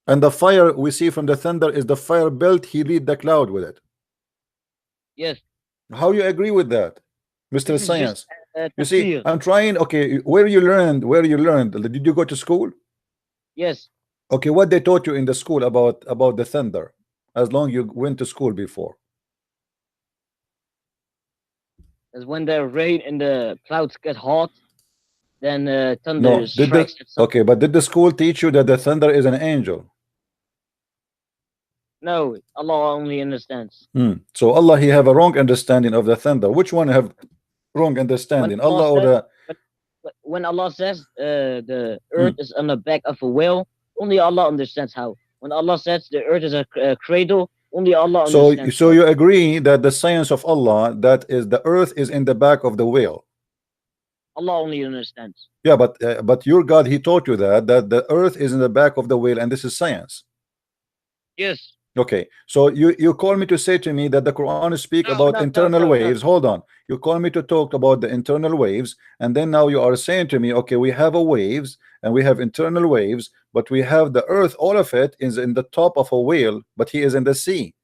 And the fire we see from the thunder is the fire belt. He lead the cloud with it. Yes. How you agree with that, Mr. Science? Just, you see, I'm trying. Okay, where you learned? Did you go to school? Yes. Okay, what they taught you in the school about the thunder? As long you went to school before. As when the rain and the clouds get hot, then thunder No, strikes. Okay, but did the school teach you that the thunder is an angel? No, Allah only understands. So Allah, he have a wrong understanding of the thunder. Which one have wrong understanding? When Allah says the earth is on the back of a whale, only Allah understands how. When Allah says the earth is a cradle, only Allah understands. So you agree that the science of Allah, that is the earth is in the back of the whale? Allah only understands. Yeah, but your God, he taught you that the earth is in the back of the whale, and this is science. Yes. Okay, so you call me to say to me that the Quran speak about internal waves. Hold on, you call me to talk about the internal waves, and then now you are saying to me, okay, we have a waves and we have internal waves, but we have the earth, all of it is in the top of a whale, but he is in the sea.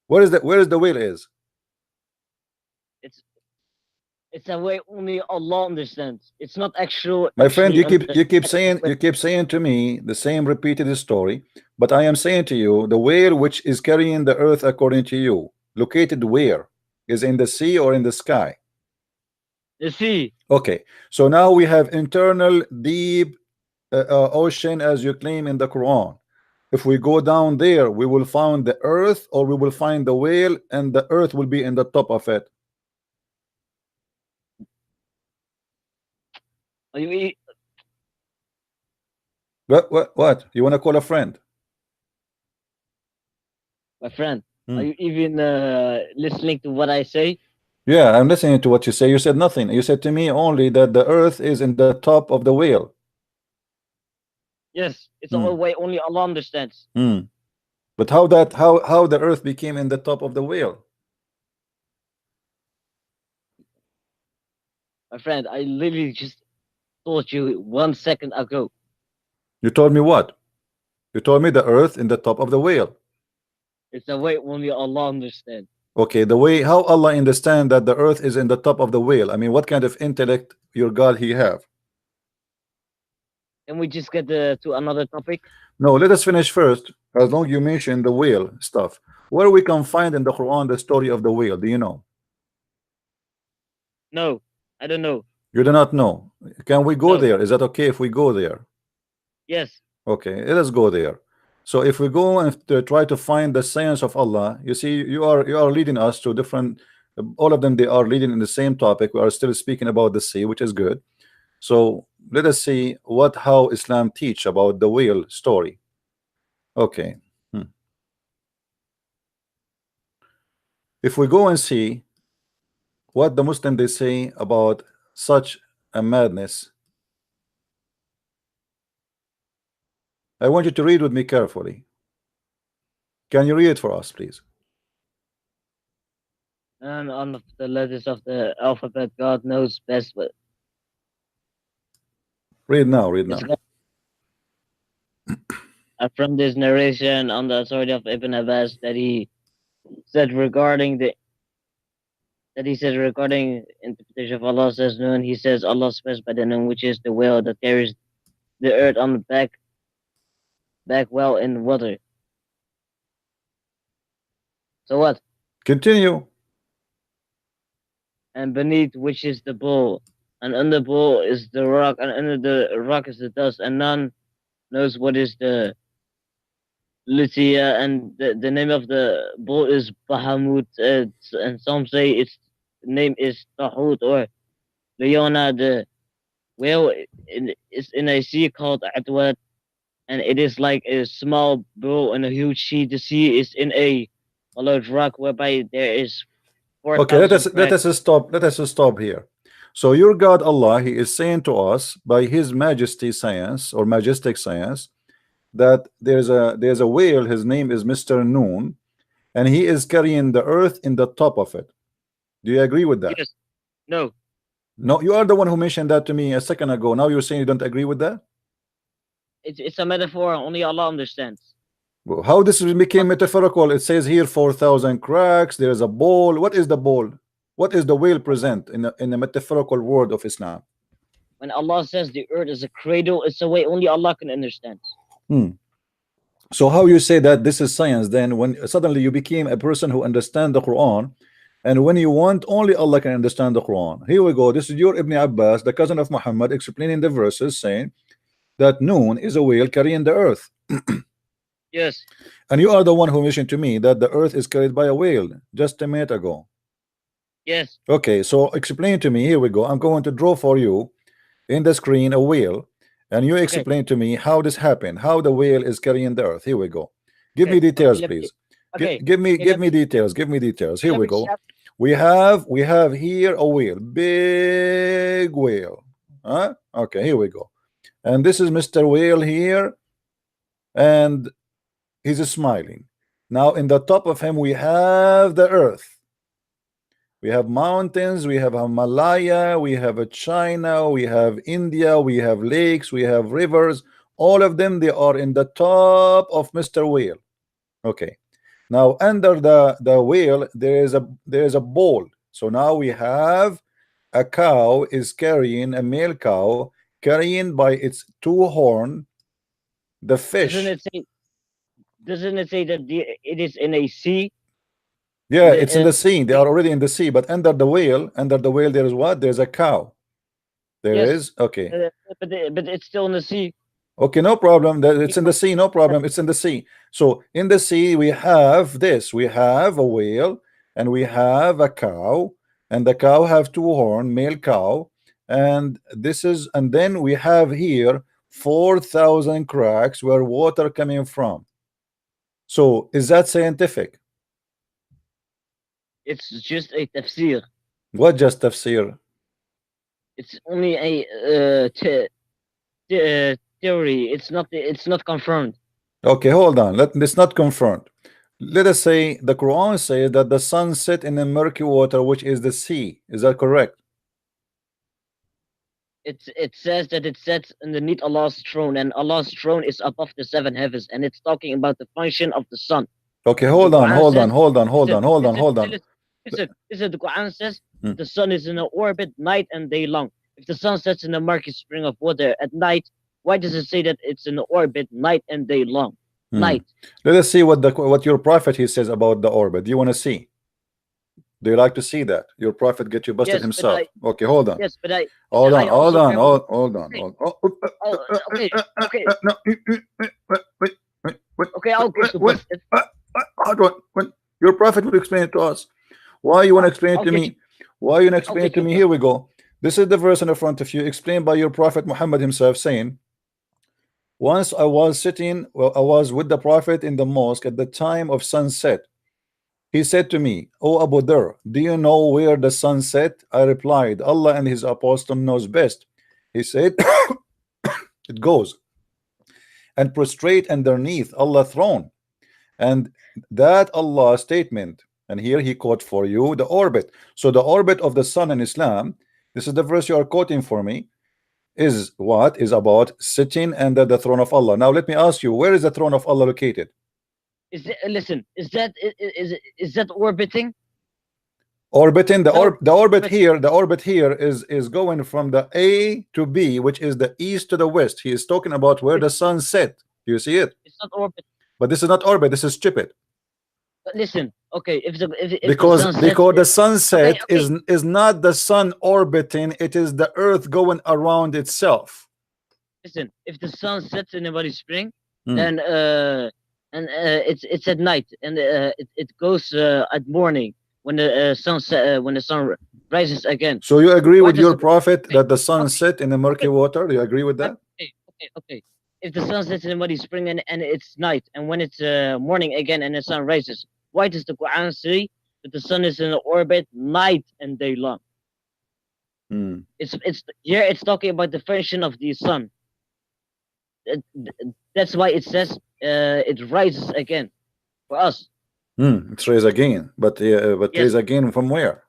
Where is the whale is? It's a way only Allah understands. It's not actual. My friend, you keep saying to me the same repeated story, but I am saying to you the whale which is carrying the earth according to you, located where? Is in the sea or in the sky? The sea. Okay, so now we have internal deep ocean as you claim in the Quran. If we go down there, we will find the earth, or we will find the whale, and the earth will be in the top of it. Are you, What? You want to call a friend? my friend? Are Hmm. you even listening to what I say? Yeah, I'm listening to what you say. You said nothing. You said to me only that the earth is in the top of the wheel. Yes, it's Hmm. all way only Allah understands. Hmm. But how the earth became in the top of the wheel? My friend, I literally just told you 1 second ago. You told me what? You told me the earth in the top of the wheel. It's a way only Allah understands. Okay, the way how Allah understand that the earth is in the top of the wheel. I mean, what kind of intellect your God he have? Can we just get to another topic? No, let us finish first. As long you mention the wheel stuff, where we can find in the Quran the story of the wheel? Do you know? No, I don't know. You do not know. Can we go No. there? Is that okay if we go there? Yes. Okay, let us go there. So if we go and try to find the science of Allah, you see, you are leading us to different. All of them they are leading in the same topic. We are still speaking about the sea, which is good. So let us see what how Islam teach about the whale story. Okay. Hmm. If we go and see what the Muslim they say about such a madness, I want you to read with me carefully. Can you read it for us, please? And on the letters of the alphabet, God knows best. But Read now, read it's now. from this narration on the authority of Ibn Abbas that he said regarding interpretation of Allah says noon. He says Allah swears by the noon, which is the whale that carries the earth on the back well in water. So what? Continue. And beneath which is the bull, and under the bull is the rock, and under the rock is the dust, and none knows what is the Lucia, and the name of the bull is Bahamut, and some say its name is Tahut or Leona. The whale is in a sea called Atwat, and it is like a small bull in a huge sea. The sea is in a large rock whereby there is Okay, let us 4,000 let cracks. us stop. Let us stop here. So your God Allah, He is saying to us by His Majesty science or majestic science that there's a whale. His name is Mr. Noon, and he is carrying the earth in the top of it. Do you agree with that? Yes. No. No, you are the one who mentioned that to me a second ago. Now you're saying you don't agree with that? It's a metaphor. Only Allah understands. Well, how this became But metaphorical? It says here 4,000 cracks. There is a bowl. What is the bowl? What is the whale present in the metaphorical word of Islam? when Allah says the earth is a cradle, it's a way only Allah can understand. Hmm. So how you say that this is science then when suddenly you became a person who understand the Quran, and when you want only Allah can understand the Quran? Here we go. This is your Ibn Abbas, the cousin of Muhammad, explaining the verses saying that Noon is a whale carrying the earth. Yes. And you are the one who mentioned to me that the earth is carried by a whale just a minute ago. Yes. Okay, so explain to me. Here we go. I'm going to draw for you in the screen a whale, and you Okay. explain to me how this happened, how the whale is carrying the earth. Here we go. Give me Okay. details, Let me. please. Okay. Give me Okay, let me. details. Give me details. Here Let we me go. start. We have here a whale, big whale. Huh? Okay, here we go. And this is Mr. Whale here, and he's smiling. Now in the top of him we have the earth. We have mountains, we have Himalaya, we have China, we have India, we have lakes, we have rivers. All of them, they are in the top of Mr. Whale. Okay. Now under the whale, there is a bowl. So now we have a cow is carrying a male cow carrying by its two horn the Doesn't fish. it say? Doesn't it say that it is in a sea? Yeah, it's in The the sea. They are already in the sea, but under the whale, there is what? There's a cow. There yes. is okay. But it's still in the sea. Okay, no problem. It's in the sea, no problem. It's in the sea. So in the sea, we have this. We have a whale and we have a cow, and the cow have two horn, male cow, and this is, and then we have here 4,000 cracks where water coming from. So is that scientific? It's just a tafsir. What just tafsir? It's only a theory. It's not confirmed. Okay, hold on. It's not confirmed. Let us say the Quran says that the sun set in the murky water, which is the sea. Is that correct? It says that it sets underneath Allah's throne, and Allah's throne is above the seven heavens, and it's talking about the function of the sun. Okay, The hold on, Quran hold says, on, hold on, hold listen, on, hold on, listen, hold on. listen, the Quran says Hmm. the sun is in an orbit night and day long. If the sun sets in a murky spring of water at night, why does it say that it's in orbit night and day long? Hmm. Night. Let us see what your prophet he says about the orbit. Do you want to see? Do you like to see that your prophet get you busted Yes, but himself? I Okay, hold on. yes, but I Hold I on, hold also on, have hold on, okay, hold on. oh, okay, okay, No, okay, I'll get you busted. hold on. When your prophet will explain it to us. Why you want to explain it I'll to get me? Why you want to explain I'll it get to you me? Here we go. This is the verse in the front of you, explained by your prophet Muhammad himself, saying, once I was sitting, well, I was with the prophet in the mosque at the time of sunset. He said to me, "O Abu Dhar, do you know where the sun set?" I replied, "Allah and his apostle knows best." He said, "It goes and prostrate underneath Allah's throne." And that Allah statement, and here he quote for you the orbit. So the orbit of the sun in Islam, this is the verse you are quoting for me, is what is about sitting under the throne of Allah. Now let me ask you, where is the throne of Allah located? listen, is that orbiting? Orbiting the No, the orbit but here, the orbit here is going from the A to B, which is the east to the west. He is talking about where the sun set. Do you see it? it's not orbit. But this is not orbit, this is stupid. But listen, okay, if the Because sun sets, the sunset okay, is not the sun orbiting, it is the earth going around itself. listen, if the sun sets in a body spring, Hmm. then it's at night, and it goes at morning when the when the sun rises again. So you agree Why with does your it? prophet Okay, that the sun okay, set in the murky okay, water? Do you agree with that? okay. If the sun sets in a body spring and it's night, and when it's morning again and the sun rises, why does the Quran say that the sun is in orbit night and day long? Hmm. It's here. It's talking about the function of the sun. That's why it says it rises again for us. It's raised again, but Yes, raise again from where?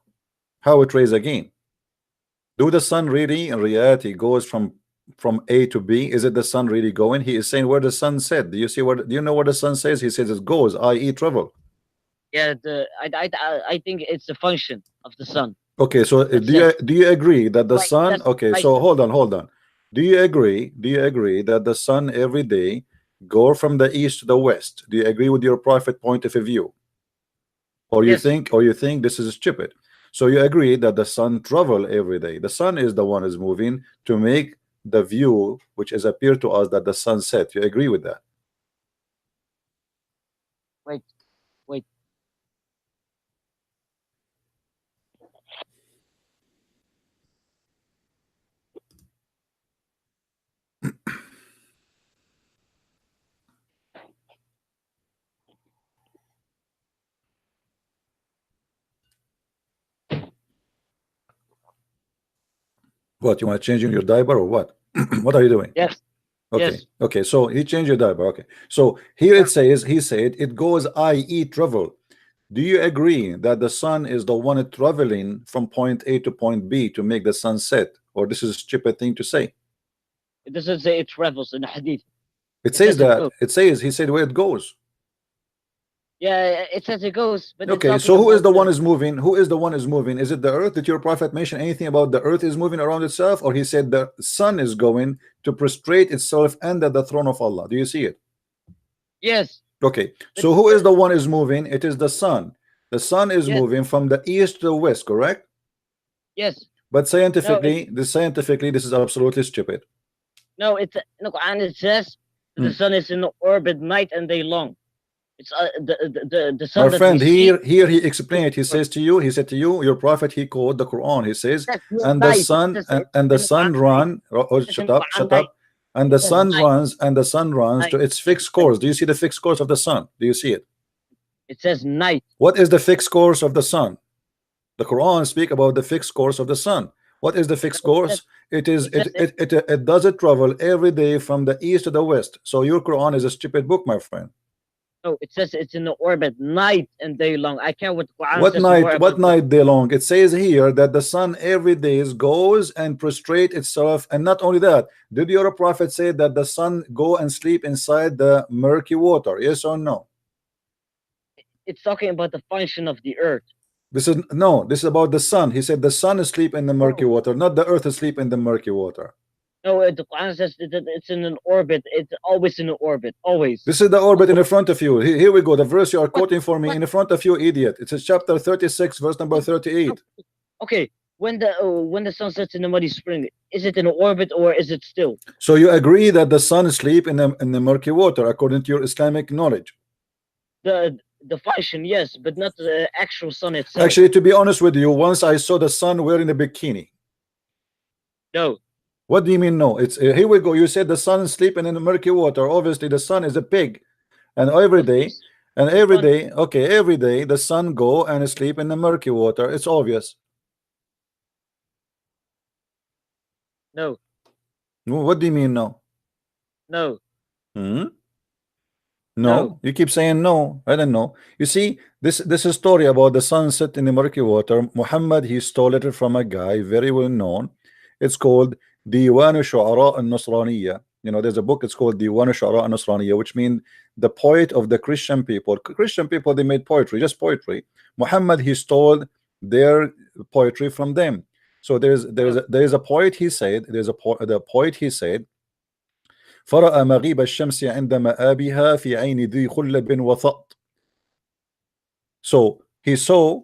How it raise again? Do the sun really in reality goes from A to B? Is it the sun really going? He is saying where the sun set. Do you see what? Do you know what the sun says? He says it goes, i.e. travel. yeah. I think it's the function of the sun Okay, so that says do you agree that the like sun? that's Okay, right. so hold on. Do you agree that the sun every day go from the east to the west? Do you agree with your prophet point of view? Or you Yes, think this is stupid? So you agree that the sun travel every day. The sun is the one is moving to make the view which is appear to us that the sun set. You agree with that? wait, wait. What, you want to change your diaper or what? What are you doing? Yes, Okay, yes. okay. So he changed your diaper. Okay. So here it says, he said it goes, i.e. travel. Do you agree that the sun is the one traveling from point A to point B to make the sun set? Or this is a stupid thing to say? It doesn't say it travels in the hadith. It It says says it that. goes. It says, he said where it goes. Yeah, it says it goes, but it's Okay, talking so who is about the one is moving? Who is the one is moving? Is it the earth? Did your prophet mention anything about the earth is moving around itself? Or he said the sun is going to prostrate itself under the throne of Allah? Do you see it? yes, Okay, but so who is the one is moving? It is the sun. The sun is yes, moving from the east to the west, correct? yes. But No, scientifically, this is absolutely stupid. no. It's in the Quran. It says that the Hmm. sun is in orbit night and day long. It's the My sun that we friend, see. here he explained. He says to you, he said to you, your prophet, he quote the Quran. He says, That's not and the night. sun It says and in the the Quran sun night. run. Oh, It's in shut the up, Quran shut night. up. And It the says sun night. runs, and the sun runs to Night. its fixed course. Do you see the fixed course of the sun? Do you see it? It says night. What is the fixed course of the sun? The Quran speak about the fixed course of the sun. What is the fixed No, course? It is it says it does it travel every day from the east to the west. So your Quran is a stupid book, my friend. no. It says it's in the orbit night and day long. I care what the Quran What says more night? What about the night day long? It says here that the sun every day goes and prostrate itself, and not only that. Did your prophet say that the sun go and sleep inside the murky water? Yes or no? It's talking about the function of the earth. This is no. This is about the sun. He said the sun is asleep in the murky No. water, not the earth asleep in the murky water. No, the Quran says that it's in an orbit. It's always in an orbit. Always. This is the orbit in the front of you. Here we go. The verse you are quoting for me What? in the front of you, idiot. It's chapter 36, verse number 38. Okay. When the sun sets in the muddy spring, is it in an orbit or is it still? So you agree that the sun sleep in the murky water according to your Islamic knowledge? The function, yes, but not the actual sun itself. Actually, to be honest with you, once I saw the sun wearing a bikini. No. What do you mean no? It's here we go. You said the sun is sleeping in the murky water. Obviously, the sun is a pig, and every Of day, course. and every Sun- day, okay, every day the sun go and sleep in the murky water. It's obvious. No. What do you mean no? No. Hmm? No. No, you keep saying no. I don't know. You see, this is a story about the sunset in the murky water. Muhammad, he stole it from a guy very well known. It's called Diwan Shu'ara al-Nasraniyya. You know, there's a book. It's called Diwan Shu'ara al-Nasraniyya, which means the poet of the Christian people. Christian people, they made poetry, just poetry. Muhammad, he stole their poetry from them. So there is a poet. He said, the poet. He said, فرأى مغيب الشمس عند مآبها في عين ذي خلب وثأط. So he saw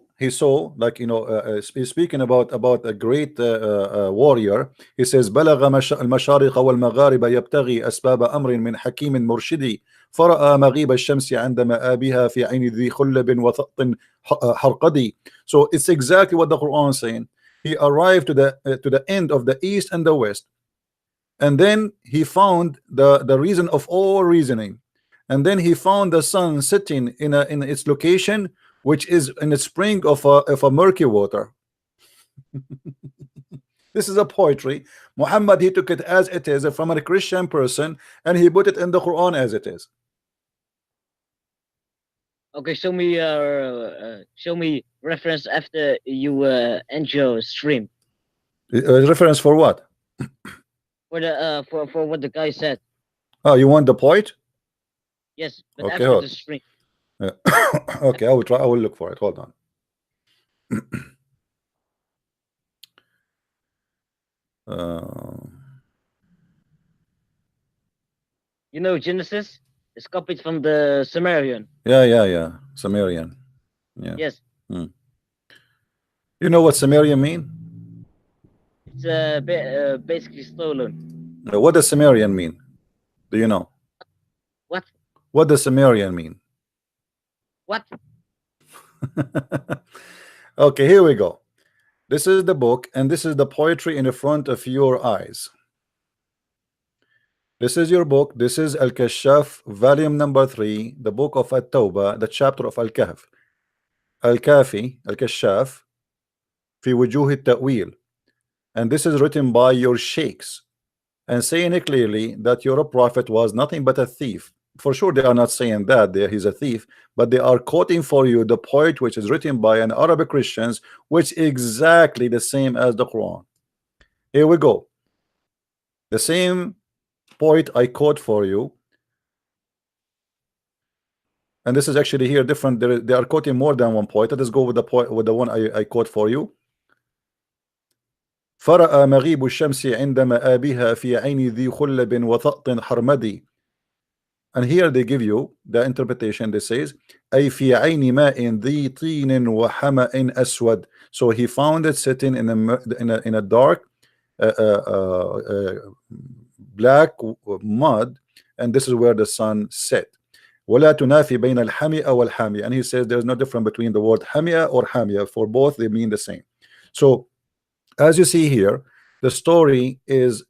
like, you know, speaking about a great warrior. He says بلغ المشارق والمغارب يبتغي أسباب أمر من حكيم مرشدي فرأى مغيب الشمس عند مآبها في عين ذي خلب وثأط حرقدي. So it's exactly what the Quran is saying. He arrived to the end of the east and the west, and then he found the reason of all reasoning, and then he found the sun sitting in its location, which is in a spring of a murky water. This is a poetry. Muhammad, he took it as it is from a Christian person, and he put it in the Quran as it is. Okay, show me reference after you end your stream Reference for what? for the for what the guy said. Oh, you want the poet? Yes, but Okay, after hold. the stream. Okay, I will try. I will look for it. Hold on. You know, Genesis is copied from the Sumerian. Yeah. Sumerian. Yeah. Yes, You know what Sumerian mean? it's basically stolen. What does Sumerian mean? Do you know? What? What does Sumerian mean? What? Okay, here we go. This is the book, and this is the poetry in the front of your eyes. This is your book. This is Al-Kashaf, volume number 3, the book of At-Tawbah, the chapter of Al-Kahf. Al-Kafi, Al-Kashaf, fi wujuh at-ta'wil. And this is written by your sheikhs, and saying it clearly that your prophet was nothing but a thief. For sure, they are not saying that he's a thief, but they are quoting for you the poet which is written by an Arabic Christians, which is exactly the same as the Quran. Here we go. The same poet I quote for you, and this is actually here different. They are quoting more than one poet. Let us go with the poet, with the one I quote for you. فرأى مغيب الشمس عند مآبها في عين ذي خلب وثأط حرمدي. And here they give you the interpretation. They says أي في عين ماء ذي طين وحمأ أسود. So he found it sitting in a dark black mud, and this is where the sun set. ولا تنافي بين الحمئة والحامية, and he says there's no difference between the word حمئة or حامية. For both they mean the same. So as you see here, the story is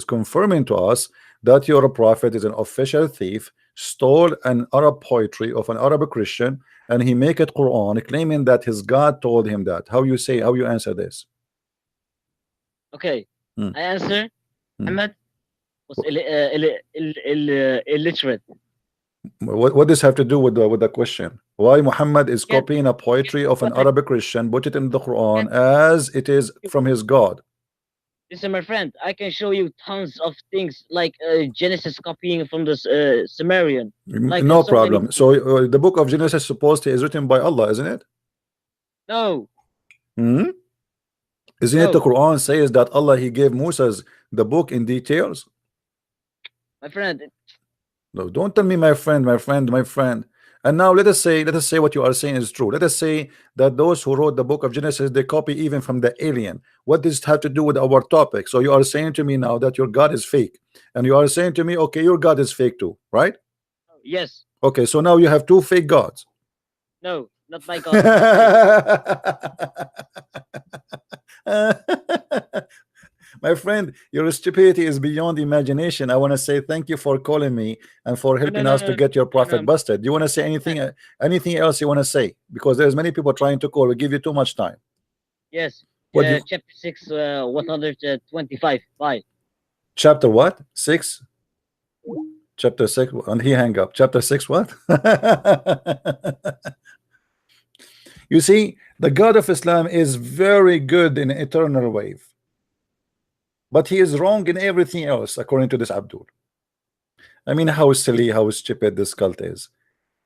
confirming to us that your prophet is an official thief, stole an Arab poetry of an Arab Christian, and he make it Quran, claiming that his God told him that. How you answer this? Okay, Hmm. I answer. Hmm. Muhammad was illiterate. What does have to do with the question? Why Muhammad is Get, copying a poetry of an what I Arabic Christian, put it in the Quran get. as it is from his God? Listen, my friend, I can show you tons of things like Genesis copying from the Sumerian, like No so many problem. things. So the book of Genesis supposedly is written by Allah, isn't it? No, Hmm? Isn't it the no, Quran says that Allah he gave Moses the book in details? my friend. No, don't tell me my friend, my friend, my friend. And now let us say what you are saying is true. Let us say that those who wrote the book of Genesis they copy even from the alien. What does it have to do with our topic? So you are saying to me now that your God is fake, and you are saying to me, okay, your God is fake too, right? Yes, Okay, so now you have two fake gods. no, not my God is not fake. My friend, your stupidity is beyond imagination. I want to say thank you for calling me and for No, no, helping no, us no, to get your no, prophet no. busted. Do you want to say anything else you want to say? Because there's many people trying to call. We give you too much time. Yes, What do you, chapter 6, 125. Bye. chapter what? 6? Chapter 6, and he hang up. Chapter 6 what? You see, the God of Islam is very good in eternal wave, but he is wrong in everything else according to this Abdul. I mean, how silly, how stupid this cult is.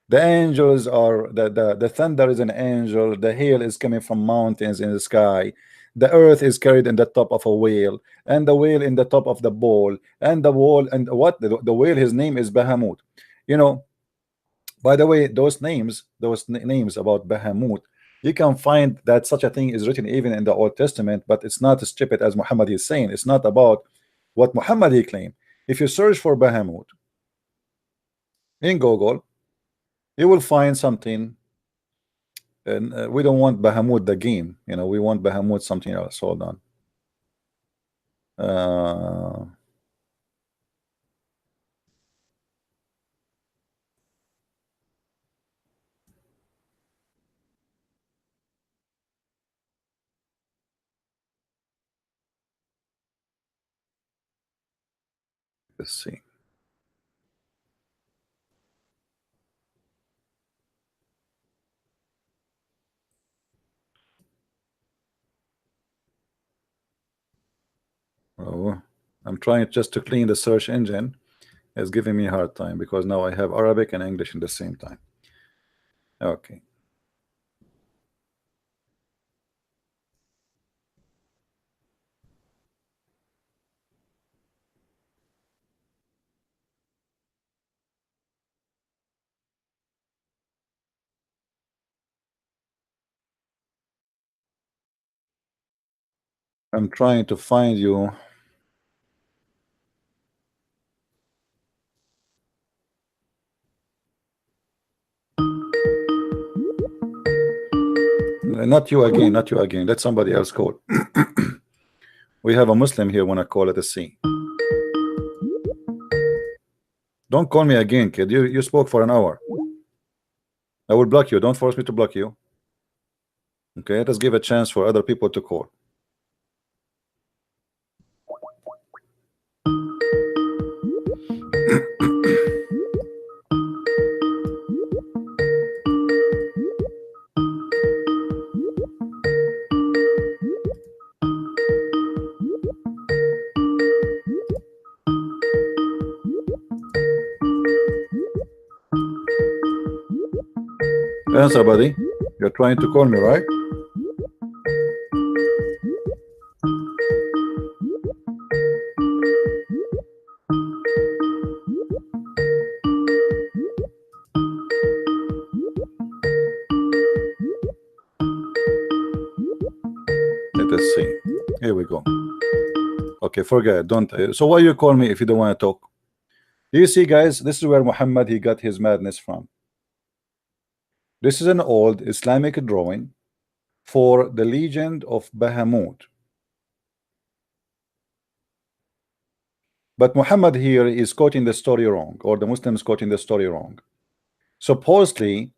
The angels are the thunder is an angel, the hail is coming from mountains in the sky, the earth is carried in the top of a whale, and the whale in the top of the bowl, and the wall, and what the whale, his name is Bahamut. You know, by the way, those names about Bahamut, you can find that such a thing is written even in the Old Testament, but it's not as stupid as Muhammad is saying. It's not about what Muhammad he claimed. If you search for Bahamut in Google, you will find something. And we don't want Bahamut the game, we want Bahamut something else. Hold on. Uh, let's see. Oh, I'm trying just to clean the search engine. It's giving me a hard time because now I have Arabic and English in the same time. Okay. I'm trying to find you. Not you again, not you again. Let somebody else call. We have a Muslim here when I call it a C. Don't call me again, kid. You spoke for an hour. I will block you. Don't force me to block you. Okay, let us give a chance for other people to call. Answer, buddy. You're trying to call me, right? Let us see. Here we go. Okay, forget it. Don't. So why you call me if you don't want to talk? You see, guys, this is where Muhammad he got his madness from. This is an old Islamic drawing for the legend of Bahamut. But Muhammad here is quoting the story wrong, or the Muslims quoting the story wrong. Supposedly,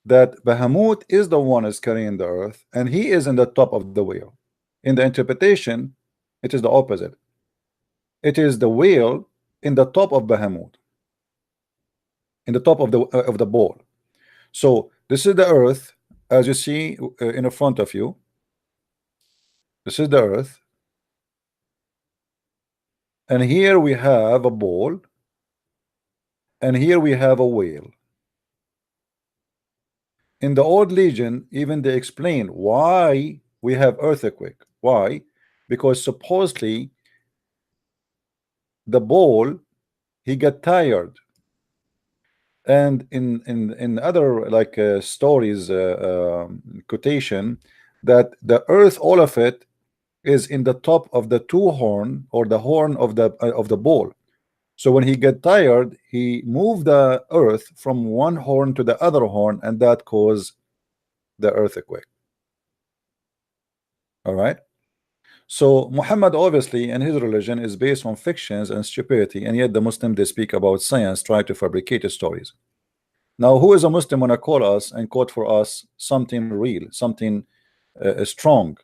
that Bahamut is the one is carrying the earth, and he is in the top of the wheel. In the interpretation, it is the opposite. It is the whale in the top of Bahamut, in the top of the ball. So this is the earth, as you see in front of you. This is the earth, and here we have a ball, and here we have a whale. In the old legend, even they explain why we have earthquake. Why? Because supposedly the ball he got tired, and in other like stories quotation, that the earth, all of it, is in the top of the two horn, or the horn of the ball. So when he get tired, he moved the earth from one horn to the other horn, and that caused the earthquake. All right. So Muhammad obviously and his religion is based on fictions and stupidity, and yet the Muslim they speak about science, try to fabricate stories. Now, who is a Muslim wanna call us and quote for us something real, something strong?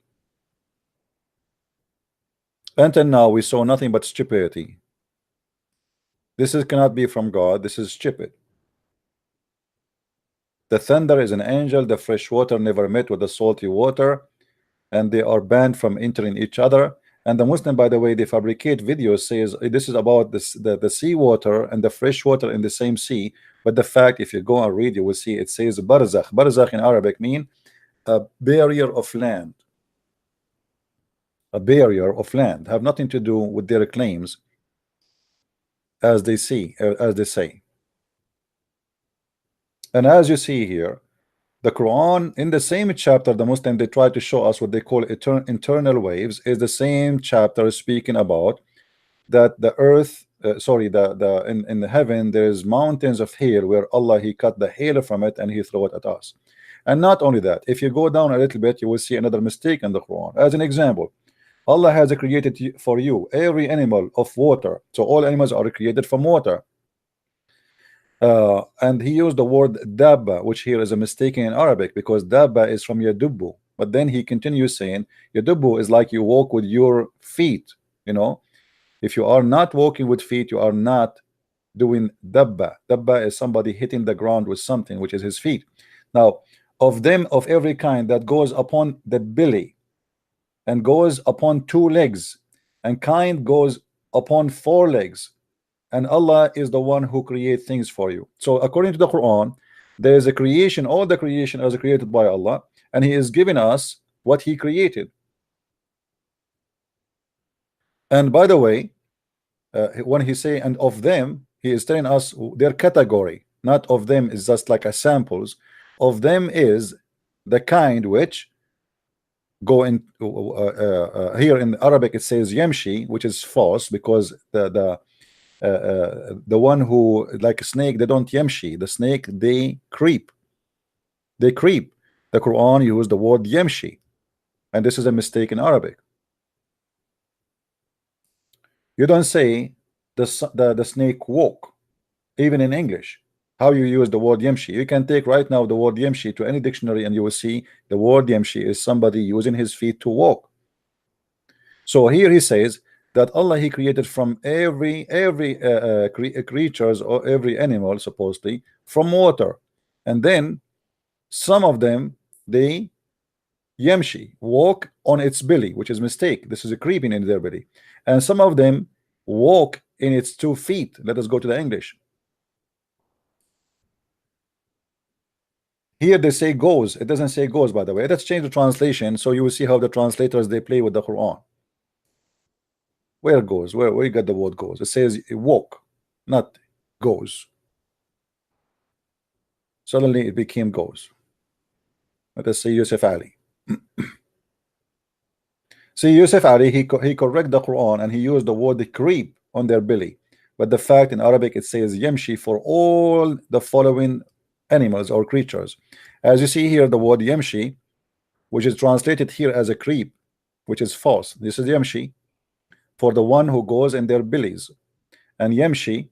Until now, we saw nothing but stupidity. This cannot be from God. This is stupid. The thunder is an angel. The fresh water never met with the salty water, and they are banned from entering each other. And the Muslim, by the way, they fabricate videos, says this is about the sea water and the fresh water in the same sea. But the fact, if you go and read, you will see it says barzakh. Barzakh in Arabic mean a barrier of land. A barrier of land, have nothing to do with their claims, as they say. And as you see here, the Quran, in the same chapter, the Muslim they try to show us what they call internal waves, is the same chapter speaking about that the earth, in the heaven there is mountains of hail, where Allah he cut the hail from it and he throw it at us. And not only that, if you go down a little bit, you will see another mistake in the Quran. As an example, Allah has created for you every animal of water, so all animals are created from water. And he used the word dabba, which here is a mistake in Arabic, because dabba is from yadubbu. But then he continues saying yadubbu is like you walk with your feet. You know, if you are not walking with feet, you are not doing dabba. Dabba is somebody hitting the ground with something, which is his feet. Now, of them of every kind that goes upon the belly and goes upon two legs, and kind goes upon four legs, and Allah is the one who creates things for you. So according to the Quran, there is a creation, all the creation is created by Allah, and he is giving us what he created. And by the way, when he say and of them, he is telling us their category. Not of them is just like a samples. Of them is the kind which go in here in Arabic it says yamshi, which is false, because the one who like a snake, they don't yamshi. The snake, they creep. They creep. The Quran used the word yamshi, and this is a mistake in Arabic. You don't say the snake walk, even in English. How you use the word yamshi? You can take right now the word yamshi to any dictionary, and you will see the word yamshi is somebody using his feet to walk. So here he says that Allah he created from every creatures or every animal supposedly from water, and then some of them they yamshi, walk on its belly, which is mistake. This is a creeping in their belly, and some of them walk in its 2 feet. Let us go to the English. Here they say goes. It doesn't say goes, by the way. Let's change the translation so you will see how the translators they play with the Quran. Where goes? Where you got the word goes? It says walk, not goes. Suddenly it became goes. Let us say Yusuf Ali. See, Yusuf Ali, he correct the Quran and he used the word creep on their belly. but the fact in Arabic it says yamshi for all the following animals or creatures. As you see here, the word yamshi, which is translated here as a creep, which is false. This is yamshi for the one who goes in their bellies, and yamshi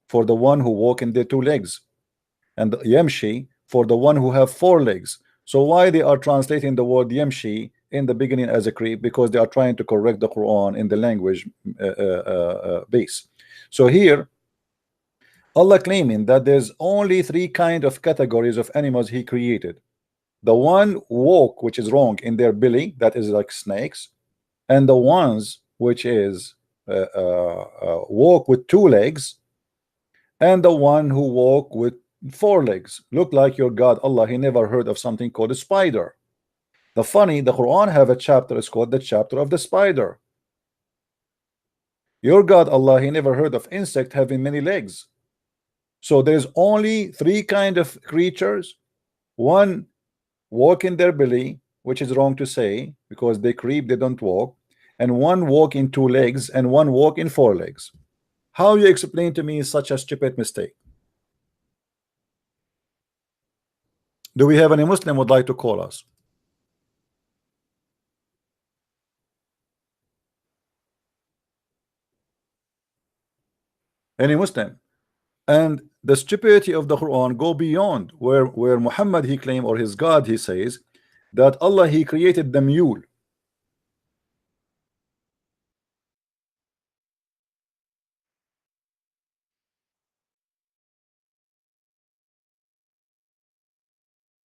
for the one who walk in their two legs, and yamshi for the one who have four legs. So why they are translating the word yamshi in the beginning as a creep? Because they are trying to correct the Quran in the language base. So here Allah claiming that there's only three kind of categories of animals he created. The one walk, which is wrong, in their belly, that is like snakes, and the ones which is walk with two legs, and the one who walk with four legs. Look like your God Allah, he never heard of something called a spider. The Quran have a chapter, it's called the chapter of the spider. Your God Allah, he never heard of insect having many legs. So there's only three kind of creatures. One walk in their belly, which is wrong to say because they creep, they don't walk, and one walk in two legs, and one walk in four legs. How you explain to me such a stupid mistake? Do we have any Muslim would like to call us? Any Muslim? And the stupidity of the Quran go beyond where Muhammad he claim, or his God he says that Allah he created the mule.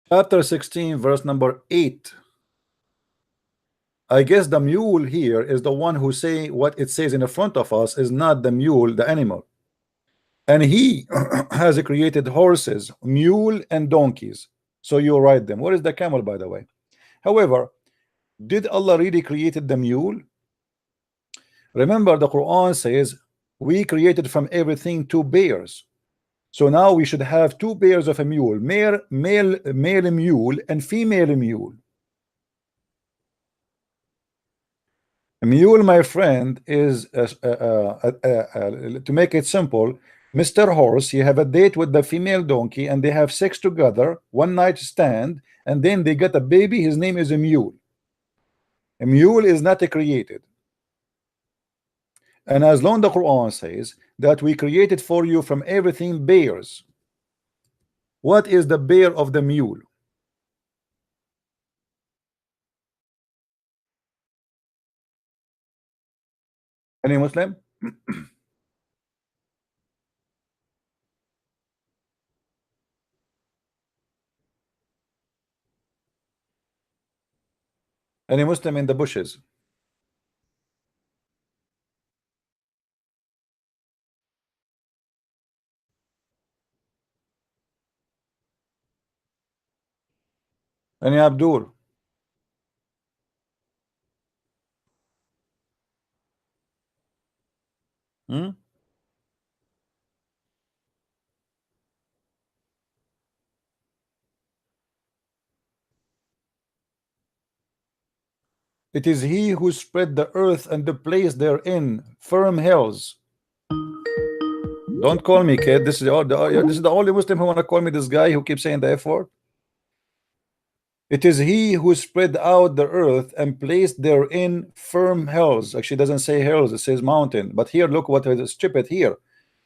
Chapter 16 verse number 8. I guess the mule here is the one who say what it says in the front of us is not the mule, the animal. And he has created horses, mule, and donkeys. So you ride them. Where is the camel, by the way? However, did Allah really created the mule? Remember, the Quran says we created from everything two pairs. So now we should have two pairs of a mule, male mule and female mule. A mule, my friend, is to make it simple, Mr. Horse, he have a date with the female donkey and they have sex together, one night stand, and then they get a baby. His name is a mule. A mule is not created. And as long the Quran says that we created for you from everything bears. What is the bear of the mule? Any Muslim? Any Muslim in the bushes? Any Abdul? Hmm? It is he who spread the earth and the place therein, firm hills. Don't call me kid. This is the only Muslim who want to call me this guy who keeps saying the F word. It is he who spread out the earth and placed therein firm hills. Actually, it doesn't say hills, it says mountain. But here, look what is stupid here.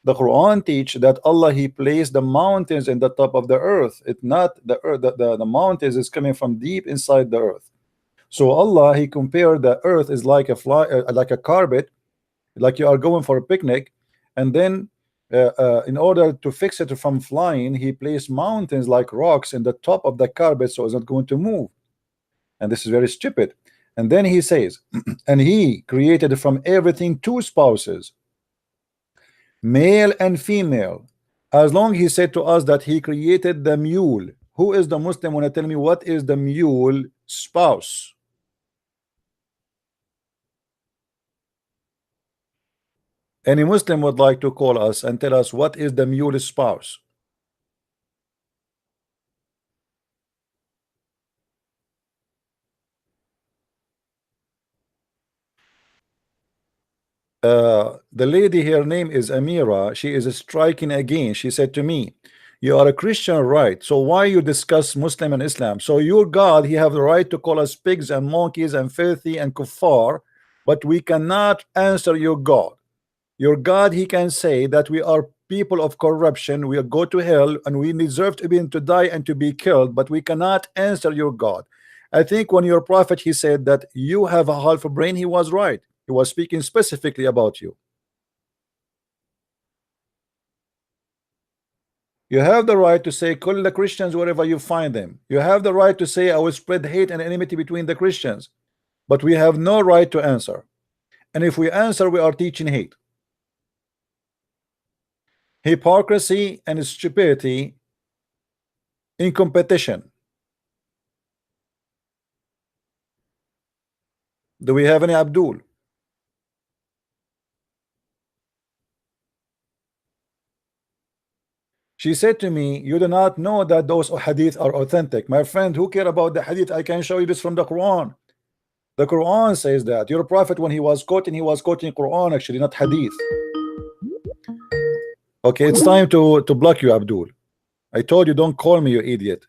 The Quran teach that Allah he placed the mountains in the top of the earth. It's not the earth. The mountains is coming from deep inside the earth. So Allah he compared the earth is like a like a carpet, like you are going for a picnic, and then in order to fix it from flying, he placed mountains like rocks in the top of the carpet so it's not going to move. And this is very stupid. And then he says, and he created from everything two spouses, male and female. As long he said to us that he created the mule. Who is the Muslim want to tell me what is the mule spouse? Any Muslim would like to call us and tell us what is the mule spouse? The lady, her name is Amira. She is striking again. She said to me, "You are a Christian, right? So why you discuss Muslim and Islam? So your God, he have the right to call us pigs and monkeys and filthy and kuffar, but we cannot answer your God. Your God, he can say that we are people of corruption, we go to hell, and we deserve to die and to be killed, but we cannot answer your God." I think when your prophet, he said that you have a half a brain, he was right. He was speaking specifically about you. You have the right to say kill the Christians wherever you find them. You have the right to say I will spread hate and enmity between the Christians, but we have no right to answer. And if we answer, we are teaching hate. Hypocrisy and stupidity in competition. Do we have any Abdul? She said to me, "You do not know that those hadith are authentic." My friend, who care about the hadith? I can show you this from the Quran. The Quran says that your prophet, when he was quoting Quran, actually, not hadith. Okay, it's time to block you, Abdul. I told you, don't call me, you idiot.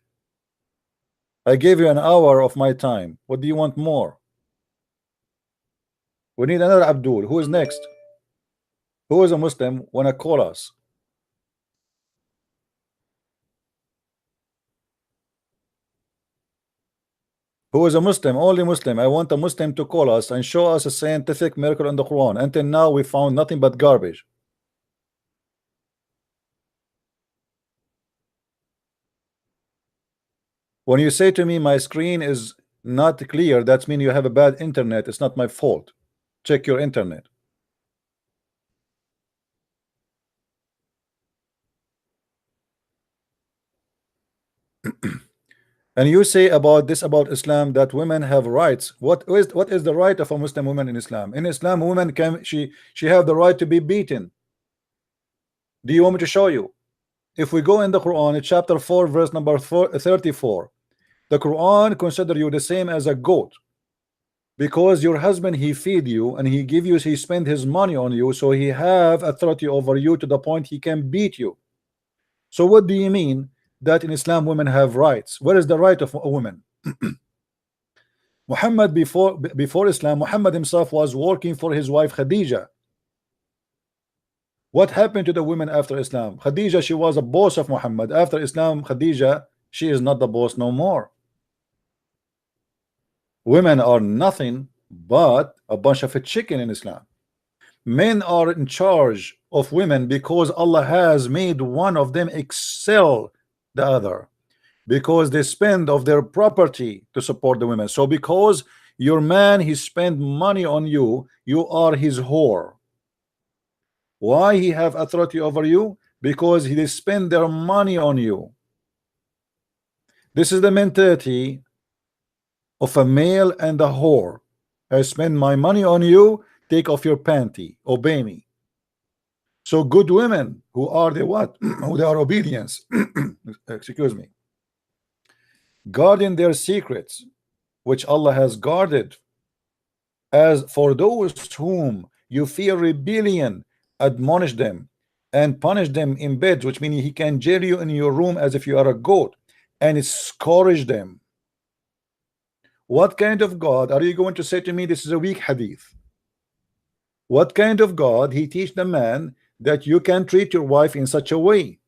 I gave you an hour of my time. What do you want more? We need another Abdul. Who is next? Who is a Muslim wanna call us? Who is a Muslim? Only Muslim. I want a Muslim to call us and show us a scientific miracle in the Quran. Until now, we found nothing but garbage. When you say to me my screen is not clear, that means you have a bad internet. It's not my fault. Check your internet. And you say about this, about Islam, that women have rights. What is the right of a Muslim woman in Islam? In Islam, women can she have the right to be beaten. Do you want me to show you? If we go in the Quran, chapter 4, verse number 34, the Quran consider you the same as a goat, because your husband, he feed you and he spend his money on you, so he have authority over you to the point he can beat you. So what do you mean that in Islam women have rights? Where is the right of a woman? Muhammad, before Islam, Muhammad himself was working for his wife Khadija. What happened to the women after Islam? Khadija, she was a boss of Muhammad. After Islam, Khadija, she is not the boss no more. Women are nothing but a bunch of a chicken in Islam. Men are in charge of women because Allah has made one of them excel the other, because they spend of their property to support the women. So because your man, he spend money on you, you are his whore. Why he have authority over you? Because they spend their money on you. This is the mentality of a male and a whore. I spend my money on you, take off your panty, obey me. So good women, who are the what? Who they are obedience. Excuse me. Guarding their secrets, which Allah has guarded. As for those whom you fear rebellion, admonish them and punish them in bed, which means he can jail you in your room as if you are a goat, and scourge them. What kind of God are you going to say to me this is a weak hadith? What kind of God he teach the man that you can treat your wife in such a way?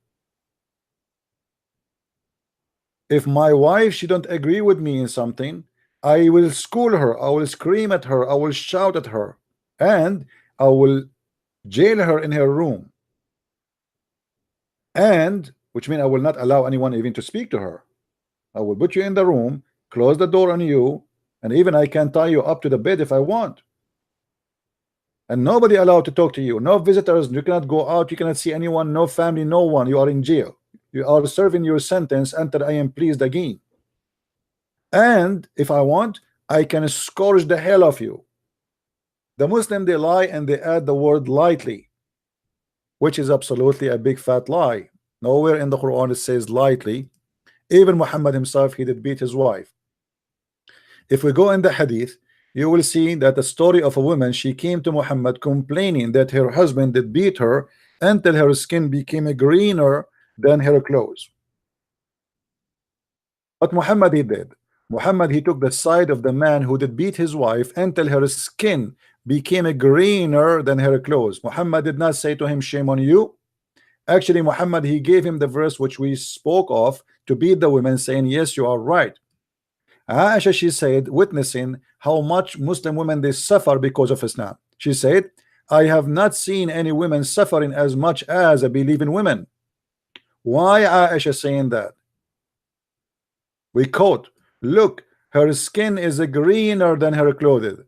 If my wife, she don't agree with me in something, I will school her, I will scream at her, I will shout at her, and I will jail her in her room, and which means I will not allow anyone even to speak to her. I will put you in the room, close the door on you, and even I can tie you up to the bed if I want, and nobody allowed to talk to you. No visitors, you cannot go out, you cannot see anyone, no family, no one. You are in jail. You are serving your sentence until I am pleased again. And if I want, I can scourge the hell of you. The Muslim, they lie and they add the word lightly, which is absolutely a big fat lie. Nowhere in the Quran it says lightly. Even Muhammad himself, he did beat his wife. If we go in the hadith, you will see that the story of a woman, she came to Muhammad complaining that her husband did beat her until her skin became greener than her clothes. But Muhammad, he did. Muhammad, he took the side of the man who did beat his wife until her skin became greener than her clothes. Muhammad did not say to him, shame on you. Actually, Muhammad, he gave him the verse which we spoke of to beat the women, saying, yes, you are right. Aisha, she said, witnessing how much Muslim women they suffer because of Islam. She said, I have not seen any women suffering as much as I believe in women. Why Aisha saying that? We quote, look, her skin is greener than her clothes.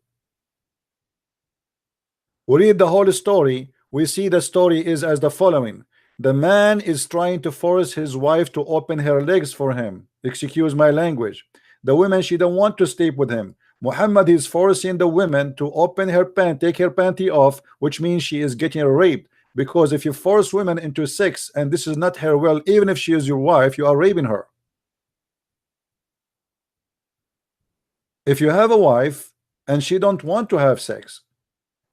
We read the whole story. We see the story is as the following. The man is trying to force his wife to open her legs for him. Excuse my language. The woman, she don't want to sleep with him. Muhammad is forcing the woman to open her pant, take her panty off, which means she is getting raped. Because if you force women into sex and this is not her will, even if she is your wife, you are raping her. If you have a wife and she don't want to have sex,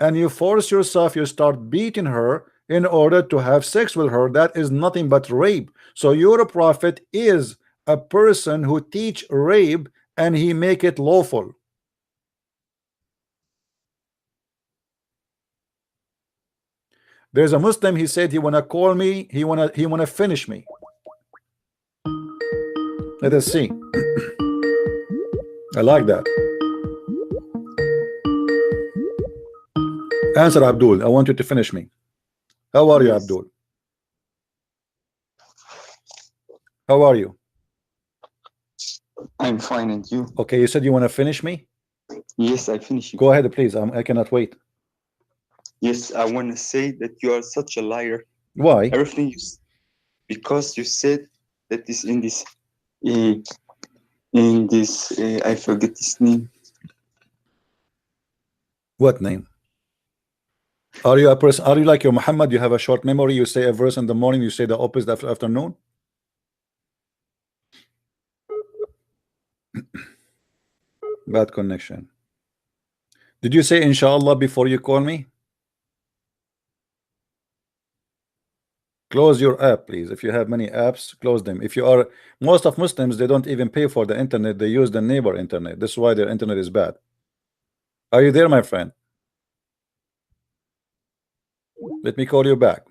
and you force yourself, you start beating her in order to have sex with her, that is nothing but rape. So your prophet is a person who teach rape and he make it lawful. There's a Muslim, he said he wanna call me, he wanna finish me. Let us see. I like that. Answer, Abdul. I want you to finish me. How are you, Yes. Abdul? How are you? I'm fine, and you? Okay, you said you want to finish me. Yes, I finish you. Go ahead, please. I cannot wait. Yes, I want to say that you are such a liar. Why? Everything because you said that is in this I forget his name. What name? Are you a person? Are you like your Muhammad? You have a short memory. You say a verse in the morning, you say the opposite after afternoon. Bad connection. Did you say inshallah before you call me? Close your app, please. If you have many apps, close them. If you are, most of Muslims, they don't even pay for the internet. They use the neighbor internet. This is why their internet is bad. Are you there, my friend? Let me call you back.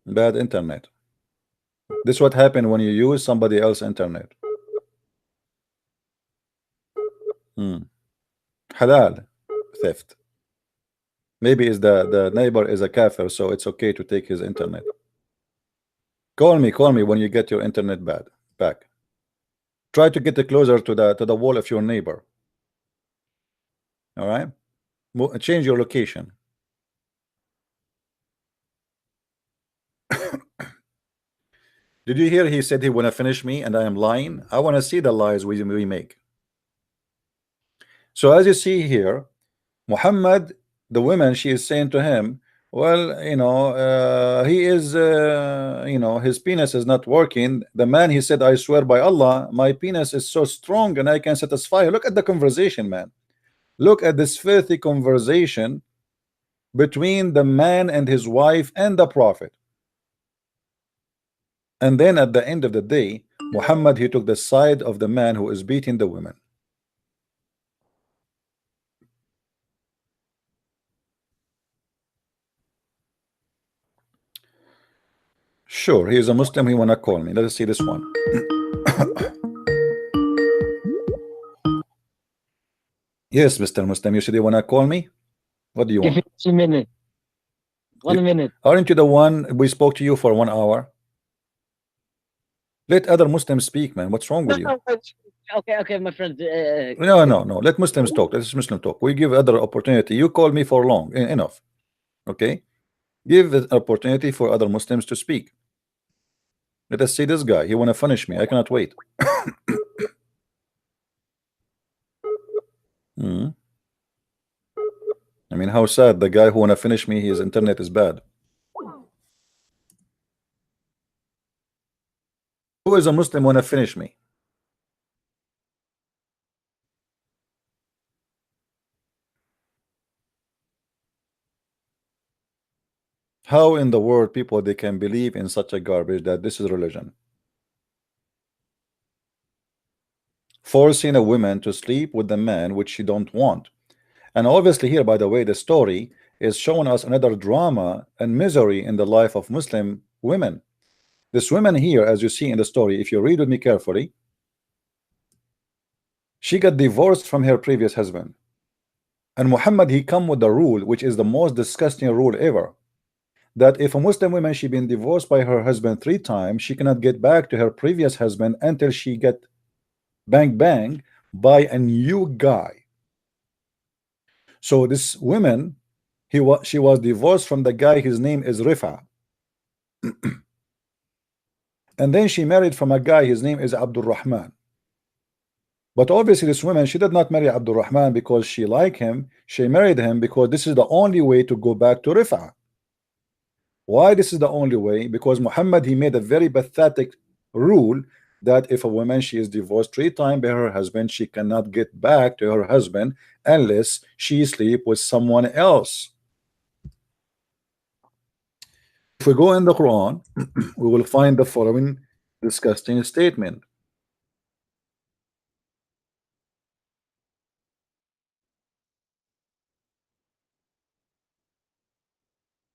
Bad internet. This is what happened when you use somebody else's internet. Halal theft. Maybe is the neighbor is a kafir, so it's okay to take his internet. Call me when you get your internet back. Try to get it closer to the wall of your neighbor. All right, change your location. Did you hear he said he want to finish me and I am lying? I want to see the lies we make. So as you see here, Muhammad, the woman, she is saying to him, well, you know, he is, you know, his penis is not working. The man, he said, I swear by Allah, my penis is so strong and I can satisfy. Look at the conversation, man. Look at this filthy conversation between the man and his wife and the prophet. And then at the end of the day, Muhammad, he took the side of the man who is beating the women. Sure, he is a Muslim, he wanna call me. Let us see this one. Yes, Mr. Muslim, you said you wanna call me? What do you Give want? it a minute. 1 minute. Aren't you the one we spoke to you for 1 hour? Let other Muslims speak, man. What's wrong with you? Okay, my friend. No. Let Muslims talk. Let Muslim talk. We give other opportunity. You called me for long. Enough. Okay? Give the opportunity for other Muslims to speak. Let us see this guy. He wanna finish me. I cannot wait. I mean, how sad. The guy who wanna finish me, his internet is bad. Who is a Muslim wanna finish me? How in the world people they can believe in such a garbage that this is religion? Forcing a woman to sleep with the man which she don't want. And obviously here, by the way, the story is showing us another drama and misery in the life of Muslim women. This woman here, as you see in the story, if you read with me carefully, she got divorced from her previous husband. And Muhammad, he come with the rule, which is the most disgusting rule ever, that if a Muslim woman she been divorced by her husband 3 times, she cannot get back to her previous husband until she get bang bang by a new guy. So this woman, she was divorced from the guy, his name is Rifa. And then she married from a guy, his name is Abdul Rahman. But obviously this woman, she did not marry Abdul Rahman because she liked him. She married him because this is the only way to go back to Rifa. Why this is the only way? Because Muhammad, he made a very pathetic rule that if a woman she is divorced 3 times by her husband, she cannot get back to her husband unless she sleep with someone else. If we go in the Quran, we will find the following disgusting statement.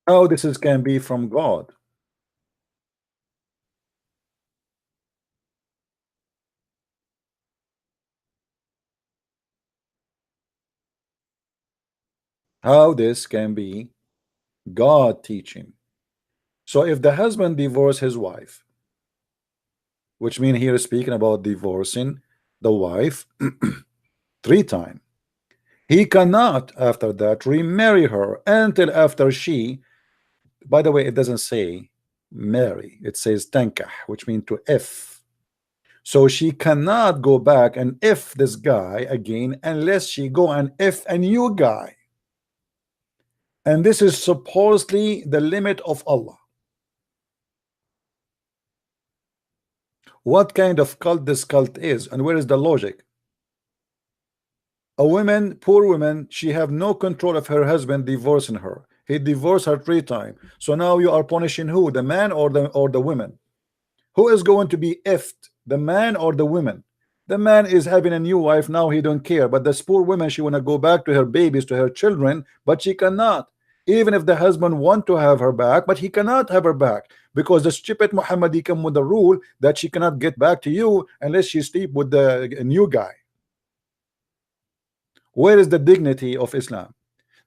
How this is can be from God. How this can be God teaching. So if the husband divorce his wife, which means here speaking about divorcing the wife 3 times, he cannot after that remarry her until after she, by the way, it doesn't say marry, it says tankah, which means to if. So she cannot go back and if this guy again unless she go and if a new guy. And this is supposedly the limit of Allah. What kind of cult this cult is, and where is the logic? A woman, poor woman, she have no control of her husband divorcing her. He divorced her 3 times. So now you are punishing who? The man or the woman? Who is going to be effed? The man or the woman? The man is having a new wife now, he don't care. But this poor woman, she wanna go back to her babies, to her children, but she cannot. Even if the husband want to have her back, but he cannot have her back because the stupid Muhammad come with the rule that she cannot get back to you unless she sleep with the new guy. Where is the dignity of Islam?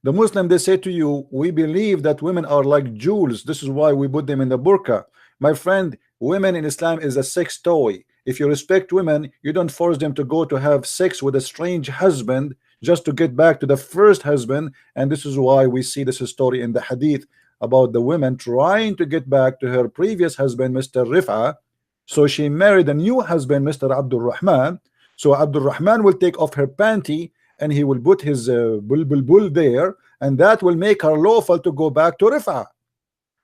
The Muslim, they say to you, we believe that women are like jewels. This is why we put them in the burqa. My friend, women in Islam is a sex toy. If you respect women, you don't force them to go to have sex with a strange husband just to get back to the first husband. And this is why we see this story in the hadith about the women trying to get back to her previous husband, Mr. Rifa. So she married a new husband, Mr. Abdul Rahman. So Abdul Rahman will take off her panty and he will put his bull there, and that will make her lawful to go back to Rifa.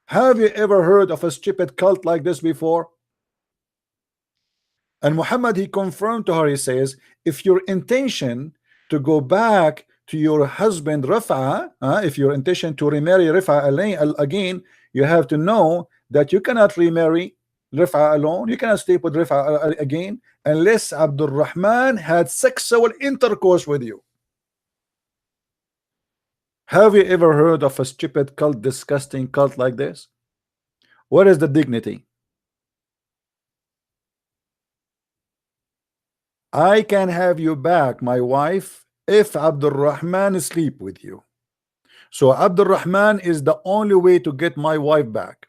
Have you ever heard of a stupid cult like this before? And Muhammad, he confirmed to her, he says, if your intention to go back to your husband Rifa, if your intention to remarry Rifa again, you have to know that you cannot remarry Rifa alone, you cannot sleep with Rifa again unless Abdul Rahman had sexual intercourse with you. Have you ever heard of a stupid cult, disgusting cult like this? What is the dignity? I can have you back, my wife, if Abdul Rahman sleep with you. So Abdul Rahman is the only way to get my wife back.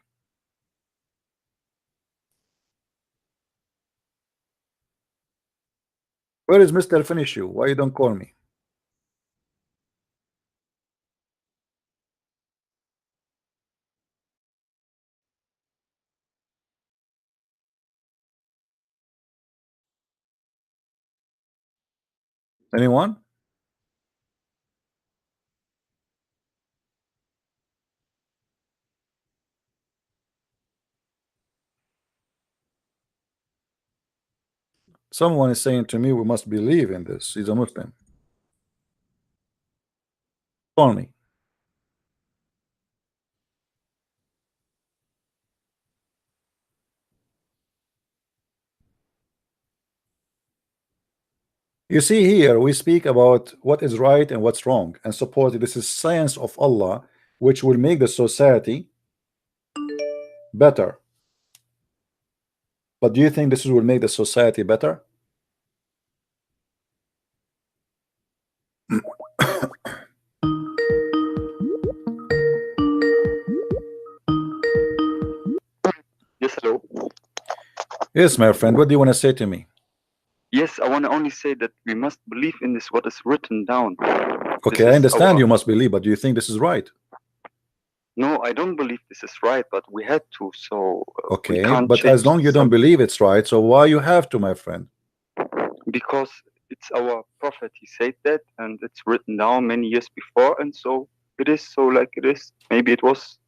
Where is Mr. Finish You? Why you don't call me? Anyone? Someone is saying to me we must believe in this. He's a Muslim. Call me. You see, here we speak about what is right and what's wrong, and suppose this is science of Allah, which will make the society better. But do you think this will make the society better? Yes, hello. Yes, my friend. What do you want to say to me? Yes, I want to only say that we must believe in this, what is written down. Okay, I understand you must believe, but do you think this is right? No, I don't believe this is right, but we had to, so we Okay, can't but as change long you don't some- believe it's right, so why you have to, my friend? because it's our prophet. He said that, and it's written down many years before, and so it is. So like it is. Maybe it was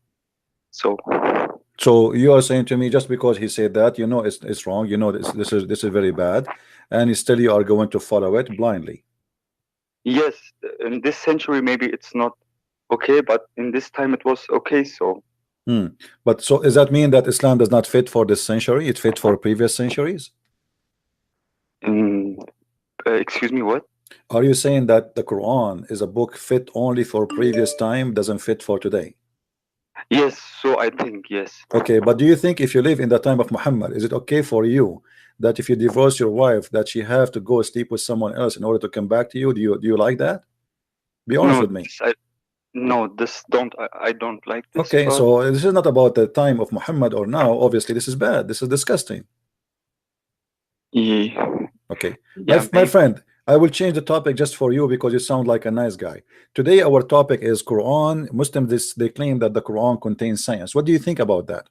so. So you are saying to me just because he said that, you know it's wrong, you know this is very bad, and still you are going to follow it blindly. Yes, in this century maybe it's not okay, but in this time it was okay. So But so does that mean that Islam does not fit for this century? It fit for previous centuries? excuse me, what? Are you saying that the Quran is a book fit only for previous time, doesn't fit for today? Yes, so I think yes. Okay, but do you think if you live in the time of Muhammad, is it okay for you that if you divorce your wife, that she have to go sleep with someone else in order to come back to you? Do you like that? Be honest No, with me. I don't like this. Okay, but- so this is not about the time of Muhammad or now. Obviously, this is bad. This is disgusting. yeah, Okay, yeah, my maybe. friend, I will change the topic just for you because you sound like a nice guy. Today, our topic is Quran. Muslims, they claim that the Quran contains science. What do you think about that?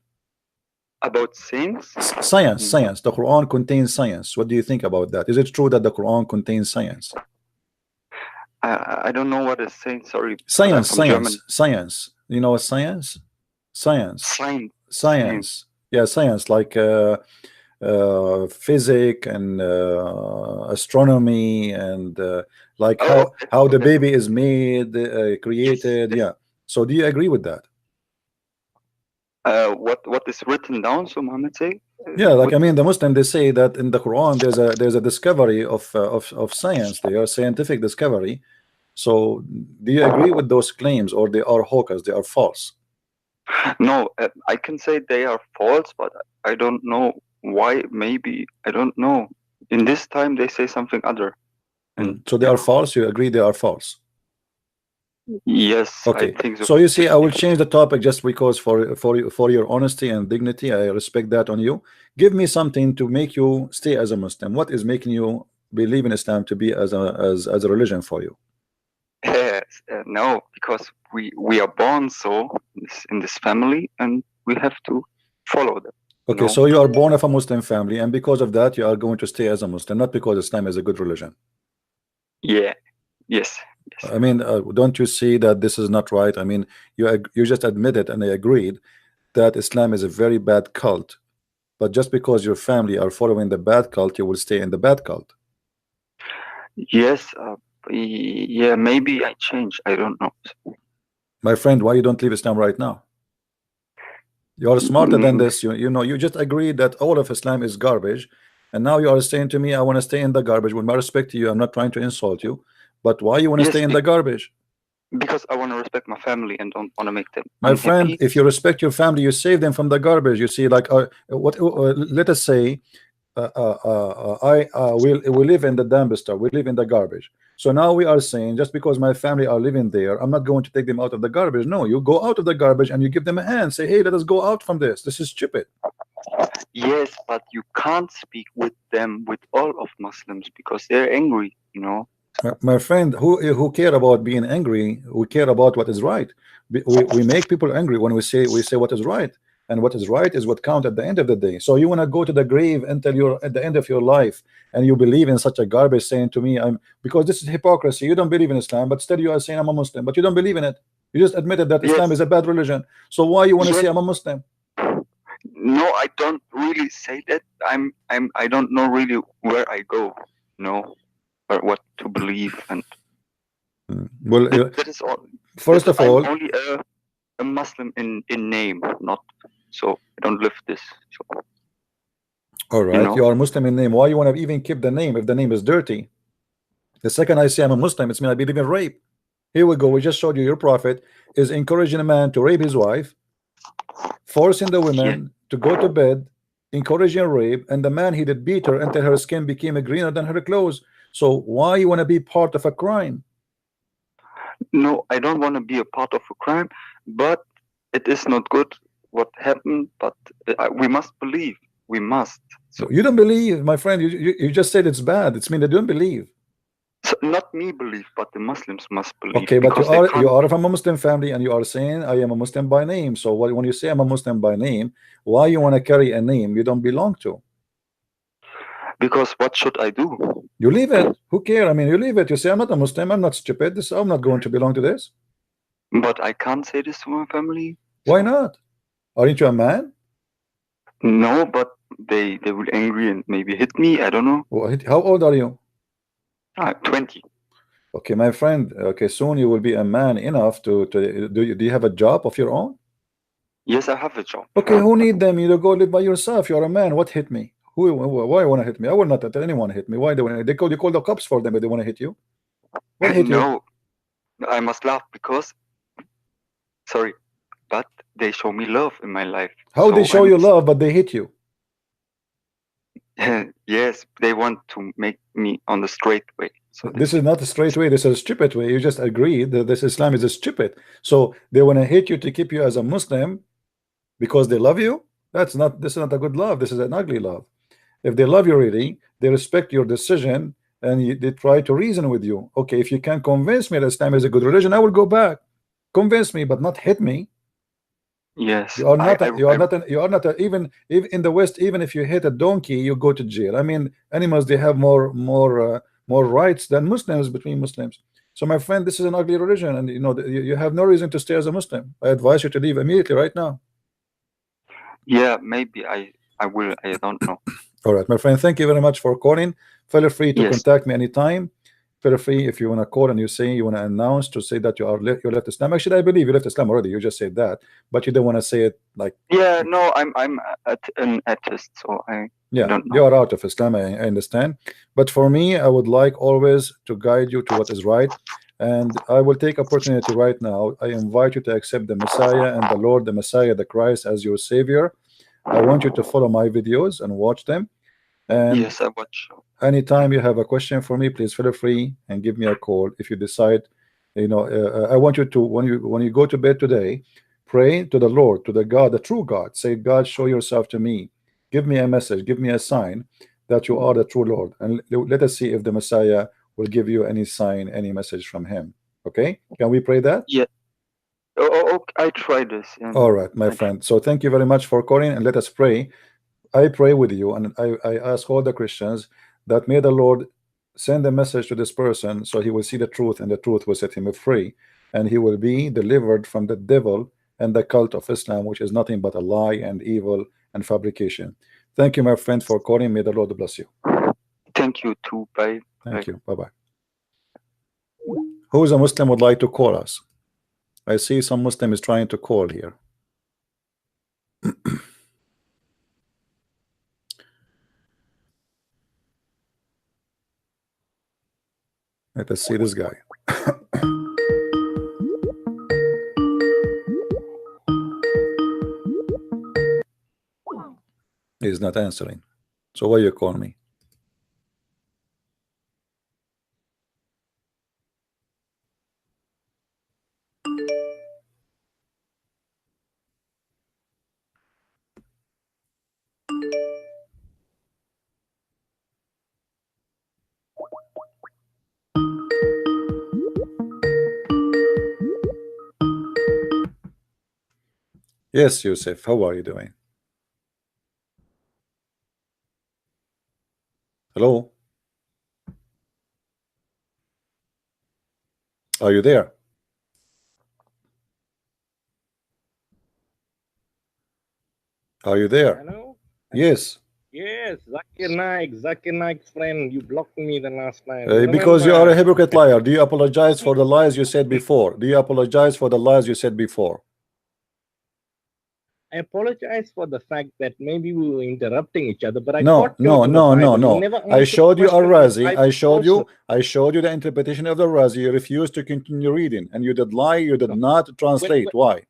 About saints? Science. The Quran contains science. What do you think about that? Is it true that the Quran contains science? I don't know what is saint. Sorry, but I'm Science, from Germany. science. You know what science? Science. Science. Yeah, science like physics and astronomy and like Oh, how the okay. baby is made, created. Yes. Yeah. So do you agree with that? What is written down? So Muhammad say? Yeah, like I mean, the Muslim, they say that in the Quran there's a discovery of science. They are scientific discovery. So do you agree with those claims, or they are hoax? They are false? No, I can say they are false, but I don't know why. Maybe I don't know. In this time, they say something other. And So they are false. You agree they are false? yes, Okay. I think so. So you see, I will change the topic just because for your honesty and dignity, I respect that on you. Give me something to make you stay as a Muslim. What is making you believe in Islam to be as a religion for you? Yes, no, because we are born so in this family, and we have to follow them. Okay, so you are born of a Muslim family, and because of that, you are going to stay as a Muslim, not because Islam is a good religion. Yeah. Yes. I mean, don't you see that this is not right? I mean, you just admitted, and I agreed that Islam is a very bad cult. But just because your family are following the bad cult, you will stay in the bad cult. Yes. Yeah. Maybe I change. I don't know. My friend, why you don't leave Islam right now? You are smarter than this. You know, you just agreed that all of Islam is garbage, and now you are saying to me, I want to stay in the garbage. With my respect to you, I'm not trying to insult you, but why you want to Yes, stay in the garbage? Because I want to respect my family and don't want to make them My unhappy. friend, if you respect your family, you save them from the garbage. You see, like let us say we live in the dumpster, we live in the garbage. So now we are saying just because my family are living there, I'm not going to take them out of the garbage. No, you go out of the garbage and you give them a hand. Say, hey, let us go out from this. This is stupid. Yes, but you can't speak with them, with all of Muslims, because they're angry, you know. My friend, who care about being angry? We care about what is right. We make people angry when we say what is right, and what is right is what count at the end of the day. So you want to go to the grave until you're at the end of your life, and you believe in such a garbage, saying to me, because this is hypocrisy. You don't believe in Islam, but still you are saying I'm a Muslim, but you don't believe in it. You just admitted that Islam is a bad religion. So why you want to say I'm a Muslim? No, I don't really say that. I don't know really where I go, or what to believe, and Well, that is all. first of I'm all, only a Muslim in name, not so I don't live this. So, all you right, know, you are Muslim in name. Why you want to even keep the name if the name is dirty? The second I say I'm a Muslim, it's mean I believe in rape. Here we go. We just showed you your prophet is encouraging a man to rape his wife, forcing the yeah. women to go to bed, encouraging rape, and the man he did beat her until her skin became greener than her clothes. So why you want to be part of a crime? No, I don't want to be a part of a crime, but it is not good what happened. But we must believe. We must. So, You don't believe, my friend. You just said it's bad. It's mean they don't believe. so not me believe, but the Muslims must believe. Okay, but because they you can't. are from a Muslim family, and you are saying I am a Muslim by name. So when you say I'm a Muslim by name, why you want to carry a name you don't belong to? Because what should I do? You leave it. Who care? I mean, you leave it. You say I'm not a Muslim. I'm not stupid. I'm not going to belong to this. But I can't say this to my family. Why not? Aren't you a man? No, but they will angry and maybe hit me. I don't know. How old are you? 20. Okay, my friend. Okay, soon you will be a man enough to do you have a job of your own? Yes, I have a job. Okay, who need them? You go live by yourself. You're a man. What hit me? Why want to hit me? I will not let anyone hit me. Why they call the cops for them if they want to hit you? What hit you? No, I must laugh because, sorry, but they show me love in my life. How So they show you love, but they hit you? Yes, they want to make me on the straight way. So This is not a straight way. This is a stupid way. You just agreed that this Islam is a stupid. So they want to hit you to keep you as a Muslim because they love you. This is not a good love. This is an ugly love. If they love you really, they respect your decision and they try to reason with you. Okay, if you can convince me that Islam is a good religion, I will go back. Convince me, but not hit me. yes, You are not. You are not. Even in the West, even if you hit a donkey, you go to jail. I mean, animals they have more rights than Muslims between Muslims. So, my friend, this is an ugly religion, and you have no reason to stay as a Muslim. I advise you to leave immediately right now. yeah, maybe I will. I don't know. All right, my friend. Thank you very much for calling. Feel free to Yes. contact me anytime. Feel free if you want to call and you say you want to announce to say that you left Islam. Actually, I believe you left Islam already. You just said that, but you don't want to say it like. Yeah, no, I'm an atheist, so I Yeah, don't know. you are out of Islam. I understand, but for me, I would like always to guide you to what is right, and I will take opportunity right now. I invite you to accept the Messiah and the Lord, the Messiah, the Christ as your Savior. I want you to follow my videos and watch them. And Yes, I watch. anytime you have a question for me, please feel free and give me a call. If you decide, I want you to when you go to bed today, pray to the Lord, to the God, the true God. Say, God, show yourself to me. Give me a message. Give me a sign that you are the true Lord, and let us see if the Messiah will give you any sign, any message from Him. Okay? Can we pray that? Yeah. I try this. All right, my friend. So thank you very much for calling, and let us pray. I pray with you, and I ask all the Christians that may the Lord send a message to this person so he will see the truth, and the truth will set him free, and he will be delivered from the devil and the cult of Islam, which is nothing but a lie and evil and fabrication. Thank you, my friend, for calling. May the Lord bless you. Thank you too. Bye. Thank you. Bye-bye. Who is a Muslim would like to call us? I see some Muslim is trying to call here. Let us see this guy. He's not answering. So why you call me? Yes, Yusuf, how are you doing? Hello? Are you there? Are you there? Hello? Yes. Yes, Zakir Naik's friend. You blocked me the last time. Because you are a Remember? hypocrite liar. Do you apologize for the lies you said before? Do you apologize for the lies you said before? I apologize for the fact that maybe we were interrupting each other, but I No, quoted no, from the no, no, Bible. You no. never I answered showed the you a question from Razi. Bible I showed you. also. I showed you the interpretation of the Razi. You refused to continue reading, and you did lie. You did No. not translate. Why?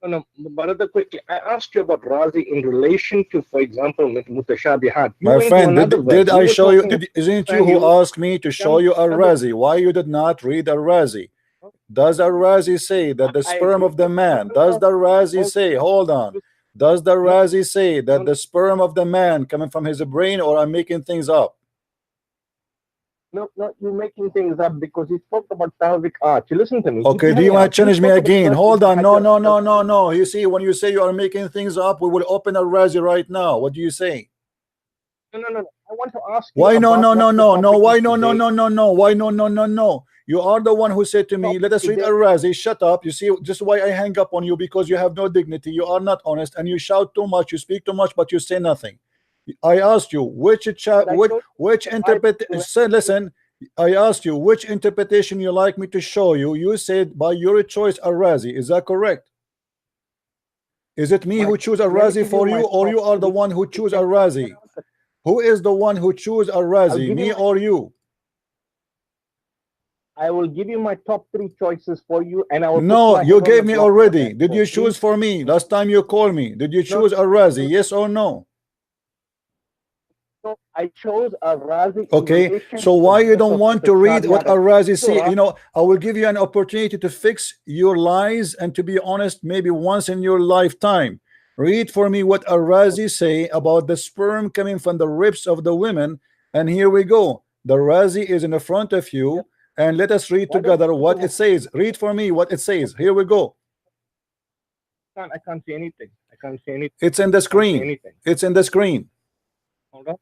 No, brother, quickly. I asked you about Razi in relation to, for example, Mutashabihat. You My went to friend, another verse. did You I were show you? talking Isn't about you who Samuel. asked me to show you a Razi? Why you did not read a Razi? Does a Razi say that the I sperm agree. of the man? Does the Razi say? Hold on. Does the Razi say that the sperm of the man coming from his brain, or I'm making things up? No, you're making things up because he spoke about pelvic arch. You listen to me. Okay, do you want to challenge me again? Hold on. No. You see, when you say you are making things up, we will open a Razi right now. What do you say? No. I want to ask you. Why no? Why No. You are the one who said to me, let us read a Razi. Shut up. You see, just why I hang up on you, because you have no dignity. You are not honest, and you shout too much. You speak too much, but you say nothing. I asked you which interpretation. Listen, I asked you which interpretation you like me to show you. You said by your choice a Razi. Is that correct? Is it me who choose a Razi for you, or you are the one who choose a Razi? Who is the one who choose a Razi, me or you? I will give you my top 3 choices for you, and I will. No, you gave me already. Did you choose for me last time you called me? Did you choose a Razi? Yes or no? So I chose a Razi. Okay, so why you don't want to read what a Razi say? You know, I will give you an opportunity to fix your lies and to be honest, maybe once in your lifetime. Read for me what a Razi say about the sperm coming from the ribs of the women. And here we go. The Razi is in the front of you, and let us read together what it says. Read for me what it says. Here we go. I can't see anything. It's in the screen. It's in the screen. Hold on.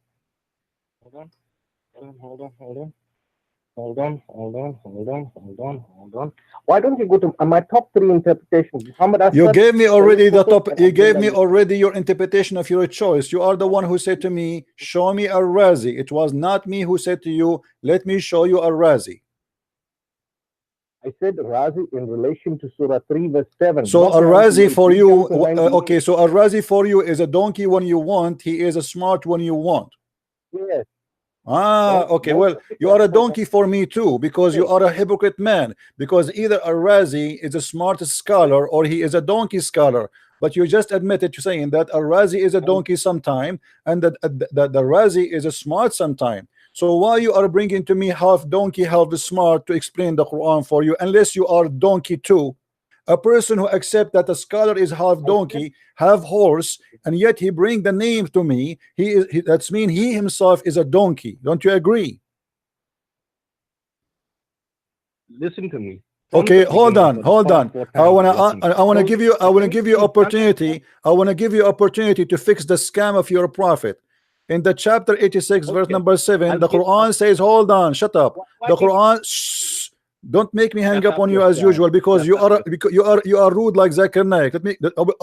Why don't you go to my top 3 interpretations? Muhammad Asad, you gave me already the top. You gave me already your interpretation of your choice. You are the one who said to me, show me a Razi. It was not me who said to you, let me show you a Razi. I said Razi in relation to Surah 3 verse 7. So a Razi for you, okay, so a Razi for you is a donkey when you want, he is a smart when you want. Yes. Okay, well, you are a donkey for me too, because you are a hypocrite man, because either a Razi is a smart scholar or he is a donkey scholar, but you just admitted to saying that a Razi is a donkey sometime and that the Razi is a smart sometime. So why you are bringing to me half donkey, half smart to explain the Quran for you, unless you are donkey too? A person who accepts that a scholar is half donkey, half horse, and yet he bring the name to me, that's mean he himself is a donkey. Don't you agree? Listen to me. Okay, hold on. I wanna give you opportunity. I wanna give you opportunity to fix the scam of your prophet. In the chapter 86, verse number 7, the Quran says, hold on, shut up. The Quran, don't make me hang up on you as usual, because you are rude like Zakir Naik. I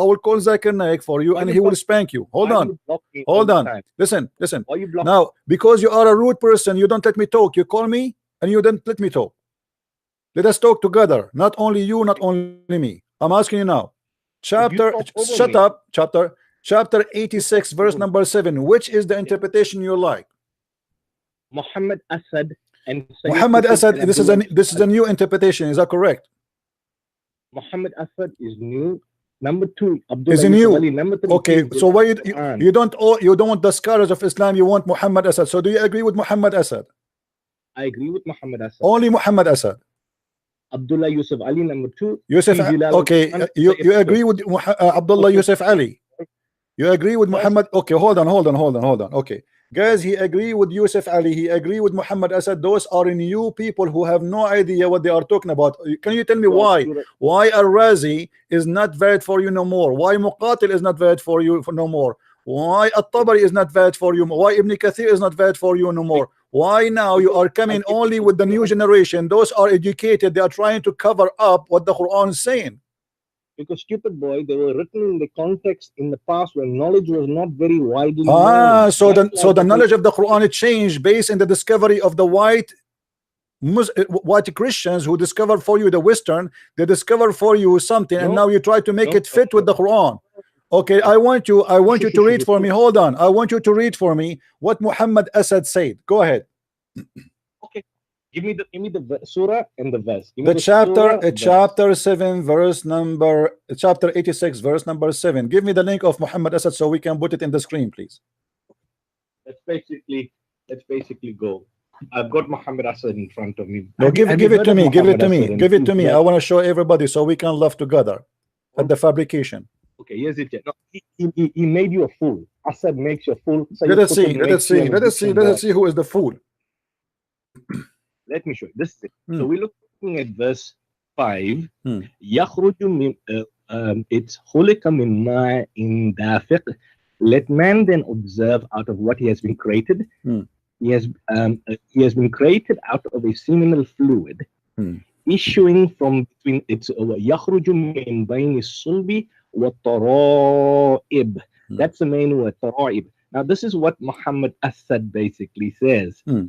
will call Zakir Naik for you, and he will spank you. Hold on. Listen. Now, because you are a rude person, you don't let me talk. You call me and you don't let me talk. Let us talk together. Not only you, not only me. I'm asking you now. Chapter 86, verse number 7. Which is the interpretation you like? Muhammad Asad. Muhammad Asad, this is a new interpretation. Is that correct? Muhammad Asad is new. Number 2, Abdullah is new. Ali. Number 3, okay, so why you don't want the scholars of Islam, you want Muhammad Asad. So do you agree with Muhammad Asad? I agree with Muhammad Asad. Only Muhammad Asad. Abdullah Yusuf Ali, number 2. Yusuf, okay, you agree with Abdullah Yusuf Ali? You agree with Muhammad? Okay, hold on. Okay, guys, he agree with Yusuf Ali. He agree with Muhammad Asad. Those are new people who have no idea what they are talking about. Can you tell me why a Razi is not valid for you no more? Why Muqatil is not valid for you no more? Why At-Tabari is not valid for you? Why Ibn Kathir is not valid for you no more? Why now you are coming only with the new generation? Those are educated. They are trying to cover up what the Quran is saying. Because stupid boy, they were written in the context in the past when knowledge was not very widely Ah, known. so That's the why they- knowledge of the Quran changed based in the discovery of the white Christians who discover for you the Western. They discover for you something, and No, now you try to make no, it fit with the Quran. Okay, I want you to read for me. Hold on, I want you to read for me what Muhammad Asad said. Go ahead. Okay, give me the surah and the verse. Give me The chapter, surah, verse. chapter 7, verse number, chapter 86, verse number 7. Give me the link of Muhammad Asad so we can put it in the screen, please. Let's basically go. I've got Muhammad Asad in front of me. No, give it to me. Give it to me. Give it to me. I want. want to show everybody so we can laugh together at the fabrication. Okay, here's it. No, he made you a fool. Asad makes you a fool. Let us see. Let us see. Let us see. Let us see who is the fool. Let me show you. This is it. Hmm. So we're looking at verse 5. Hmm. يخرج من it's خلق من ماء دافق. Let man then observe out of what he has been created. Hmm. He has been created out of a seminal fluid Hmm. issuing from between it's يخرج من بين الصلب والترائب. Hmm. That's the main word, ترائب. Now this is what Muhammad Asad basically says. Hmm.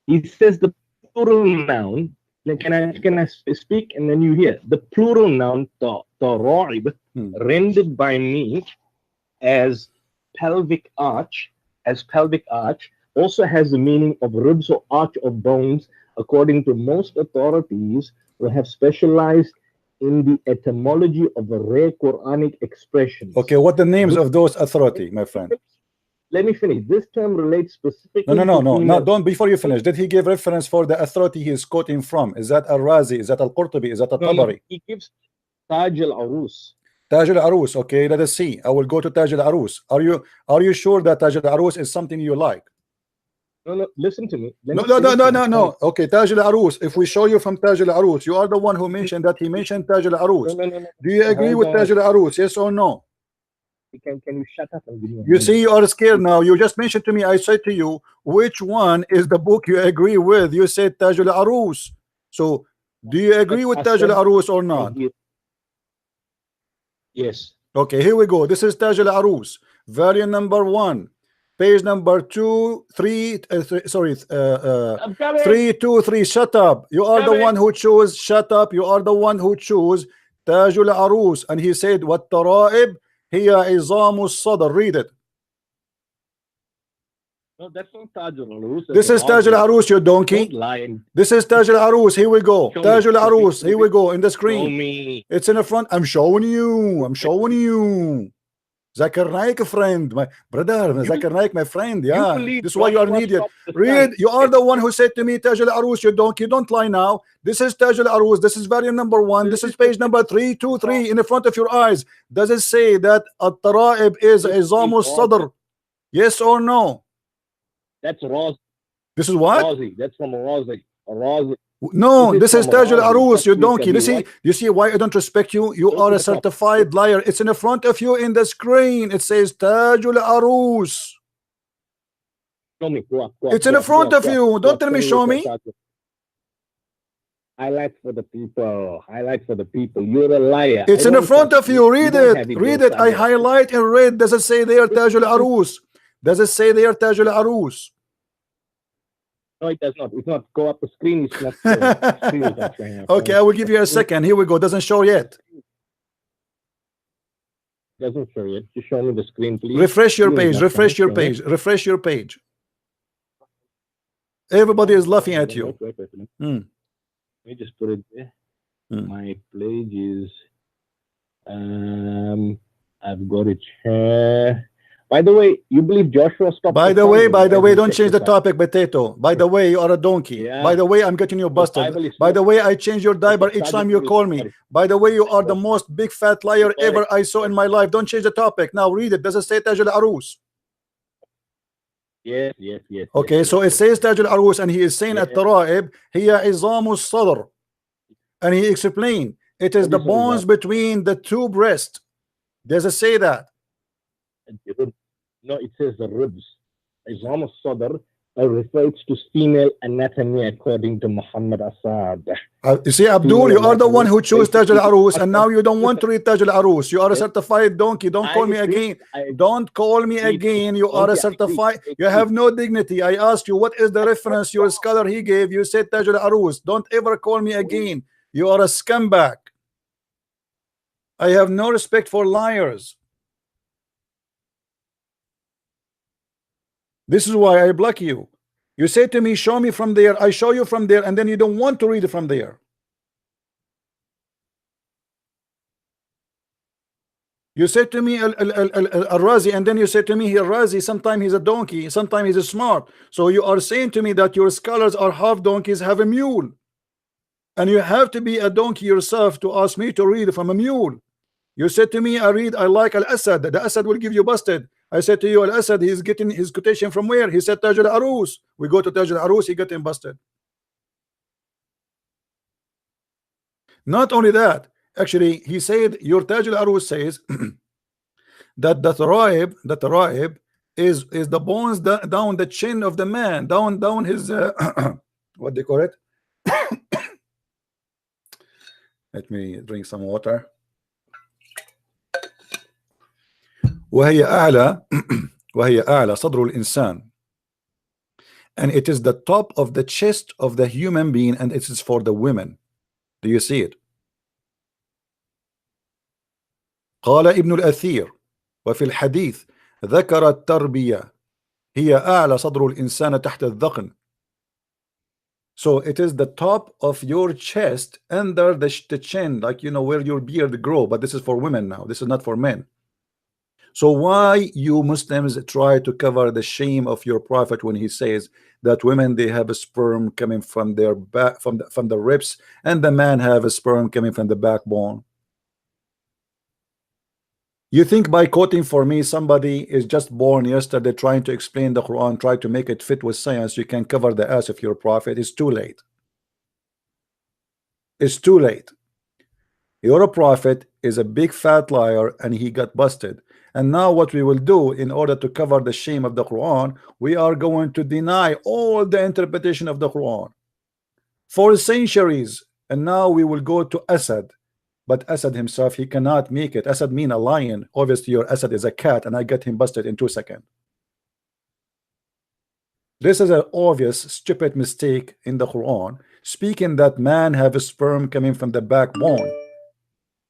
He says the plural noun. Can I speak and then you hear the plural noun ترائب rendered by me as pelvic arch, also has the meaning of ribs or arch of bones, according to most authorities who have specialized in the etymology of the rare Quranic expressions. Okay, what the names of those authority, my friend? Let me finish. This term relates specifically. No. Don't. Before you finish, did he give reference for the authority he is quoting from? Is that Al-Razi? Is that Al-Qurtubi? Is that Al-Tabari? He gives Taj al-Arus. Taj al-Arus. Okay, let us see. I will go to Taj al-Arus. Are you sure that Taj al-Arus is something you like? No, listen to me. No. Okay, Taj al-Arus. If we show you from Taj al-Arus, you are the one who mentioned that he mentioned Taj al-Arus. No. Do you agree with Taj al-Arus? Yes or no? Can you shut up and give me a You see, you are scared now. You just mentioned to me, I said to you, which one is the book you agree with? You said Taj al-Arus. So, do you agree with Taj al-Arus or not? Yes. Okay, here we go. This is Taj al-Arus, volume number 1, page number 2, 3, 323. Shut up. You are the one who chose. Shut up. You are the one who chose Taj al-Arus. And he said, what tara'ib hiya izamu sadr. Read it. No, that's not Taj al-Arus. This is Taj al-Arus, you donkey. This is Taj al-Arus. Here we go. Taj al-Arus. Here we go in the screen. It's in the front. I'm showing you. Zakir Naik, friend, my brother. Zakir Naik, my friend. Yeah, this is why you are an idiot. Read. You are the one who said to me, Taj al-Arus, you donkey. Don't lie now. This is Taj al-Arus. This is volume number 1. This is page number 323 in the front of your eyes. Does it say that at-tara'ib is izamu sadr? Yes or no? That's Razi. This is what? Razi. That's from Razi. No, this is Taj al-Arus, you donkey. You see why I don't respect you? You are a certified liar. It's in the front of you in the screen. It says Taj al-Arus. Show me. It's in the front of you. Don't tell me show me. Highlight for the people. You're a liar. It's in the front of you. Read it. Read it. I highlight in red. Does it say there Taj al-Arus? Does it say there Taj al-Arus? No, it does not. It's not. Go up the screen. It's not. Okay, I will give you a second. Here we go. Doesn't show yet. Doesn't show yet. Just show me the screen, please. Refresh your page. Refresh your page. Refresh your page. Everybody is laughing at you. Wait. Let me just put it there. My page is. I've got it here. By the way, you believe Joshua stopped? By the way, don't change the topic, Potato. By the way, you are a donkey. Yeah. By the way, I'm getting you busted. By the way, I change your diaper each time you call me. By the way, you are the most big fat liar ever I saw in my life. Don't change the topic. Now read it. Does it say Taj al-Arus? Yes. Okay, so it says Taj al-Arus, and he is saying at Tara'ib, hiya izamu sadr. And he explained, it is the bones between the two breasts. Does it say that? No, it says the ribs. Izamu sadr refers to female anatomy according to Muhammad Assad. You see, Abdul, you are the one who chose Taj al-Arus, and now you don't want to read Taj al-Arus. You are a certified donkey. Don't call me again. Don't call me again. You are a certified. You have no dignity. I asked you, what is the reference your scholar he gave? You said Taj al-Arus. Don't ever call me again. You are a scumbag. I have no respect for liars. This is why I block you. You say to me, show me from there. I show you from there, and then you don't want to read it from there. You say to me Al-Razi, and then you say to me Al-Razi, sometimes he's a donkey, sometimes he's smart. So you are saying to me that your scholars are half donkeys, have a mule. And you have to be a donkey yourself to ask me to read from a mule. You said to me, I like Al-Asad. The Asad will give you busted. I said to you, Al-Asad, he's getting his quotation from where? He said Taj al-Arus. We go to Taj al-Arus, he got him busted. Not only that, actually, he said, your Taj al-Arus says that the Raib is the bones down the chin of the man, down his what they call it. Let me drink some water. وهي أعلى صدر الإنسان, and it is the top of the chest of the human being, and it is for the women. Do you see it? قال ابن الأثير وفي الحديث ذكر التربية هي أعلى صدر الإنسان تحت الذقن. So it is the top of your chest under the chin, like you know where your beard grow, but this is for women now. This is not for men. So why you Muslims try to cover the shame of your prophet when he says that women, they have a sperm coming from their back, from the ribs, and the man have a sperm coming from the backbone? You think by quoting for me somebody is just born yesterday trying to explain the Quran, try to make it fit with science, you can cover the ass of your prophet? It's too late. It's too late. Your prophet is a big fat liar, and he got busted. And now what we will do in order to cover the shame of the Quran, we are going to deny all the interpretation of the Quran for centuries. And now we will go to Asad. But Asad himself, he cannot make it. Asad mean a lion. Obviously your Asad is a cat, and I got him busted in 2 seconds. This is an obvious stupid mistake in the Quran, speaking that man have a sperm coming from the backbone.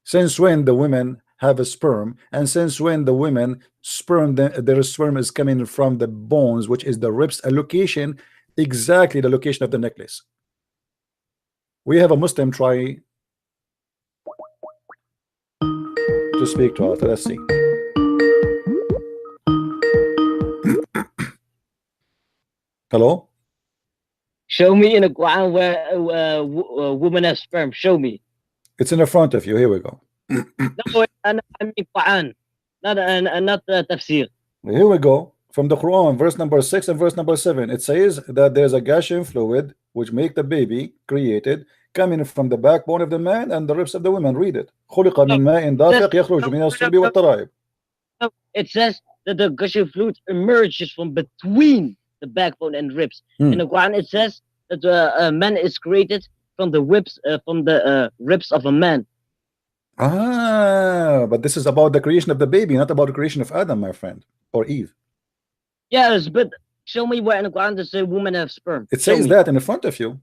Since when the women have a sperm, and since when the women sperm, their sperm is coming from the bones, which is the ribs, a location, exactly the location of the necklace. We have a Muslim try to speak to us. Let's see. Hello? Show me in the Quran where women have sperm. Show me. It's in the front of you. Here we go. No, I mean Quran, not tafsir. Here we go. From the Quran, verse number 6 and verse number 7. It says that there's a gashing fluid which make the baby created coming from the backbone of the man and the ribs of the women. Read it. It says that the gushing fluid emerges from between the backbone and ribs. In the Quran, it says that a man is created from the ribs of a man. But this is about the creation of the baby, not about the creation of Adam, my friend, or Eve. Yes, but show me where in the Quran does say women have sperm. It says that in the front of you.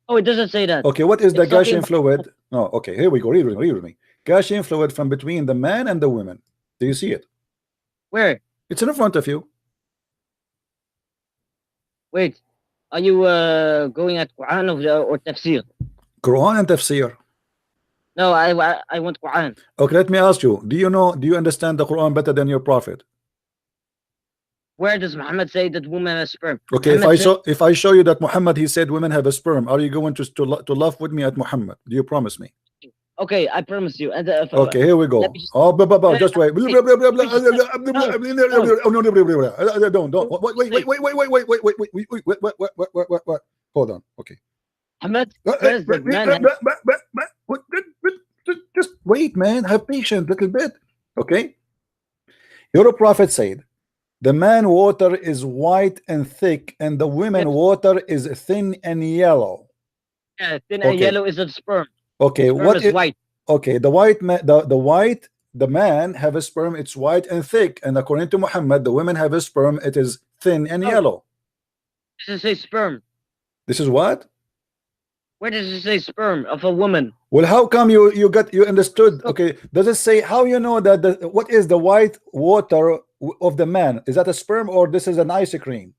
Oh, it doesn't say that. Okay, what is the gushing fluid? No, okay, here we go. Read with me. Gushing fluid from between the man and the woman. Do you see it? Where? It's in the front of you. Wait, are you going at Quran or tafsir? Quran and tafsir. No, I want Quran. Okay, let me ask you. Do you understand the Quran better than your prophet? Where does Muhammad say that women have sperm? Okay, if I show you that Muhammad, he said women have a sperm, are you going to laugh with me at Muhammad? Do you promise me? Okay, I promise you. Okay, here we go. Just wait. Don't. Wait. Hold on. Okay. Muhammad just wait, man. Have patience a little bit. Okay. Your prophet said The man water is white and thick, and the women Yes. water is thin and yellow. Yeah, thin and Okay. yellow is a sperm. Okay, Sperm what is is white. okay? The white man, the man have a sperm. It's white and thick, and according to Muhammad, the women have a sperm. It is thin and Oh. yellow. Does it say sperm? This is what? Where does it say sperm of a woman? Well, how come you understood? Okay, does it say how you know that what is the white water of the man? Is that a sperm or this is an ice cream?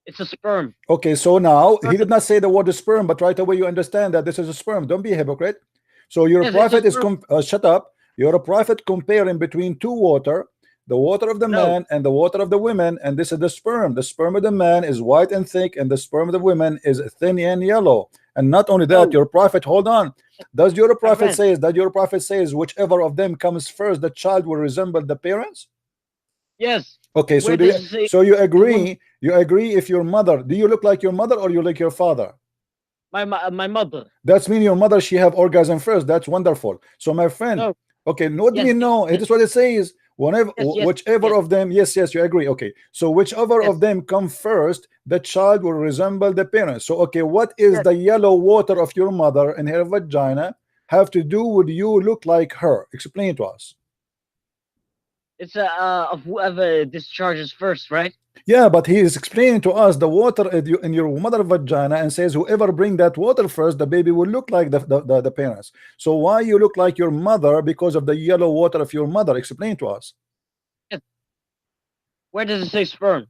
It's a sperm. Okay, so now he did not say the word sperm, but right away you understand that this is a sperm. Don't be a hypocrite. So your Yes, it's a prophet is sperm. shut up. You're a prophet comparing between two water, the water of the No. man and the water of the women, and this is the sperm. The sperm of the man is white and thick, and the sperm of the women is thin and yellow. And not only that, No. your prophet, hold on. Does your prophet friend. says whichever of them comes first, the child will resemble the parents? Yes. Okay, so Where do you, does it say so you agree? You agree if your mother, do you look like your mother or you like your father? my mother? That's mean your mother she have orgasm first. That's wonderful. So my friend, No. okay, what do Yes, you know? yes. It is what it says. Whenever Yes, whichever yes. of them, yes, you agree. Okay, so whichever Yes. of them come first, the child will resemble the parents. So okay, what is Yes. the yellow water of your mother in her vagina have to do with you look like her? Explain it to us. It's of whoever discharges first, right? Yeah, but he is explaining to us the water in your mother vagina and says whoever bring that water first, the baby will look like the parents. So why you look like your mother because of the yellow water of your mother? Explain to us. Where does it say sperm?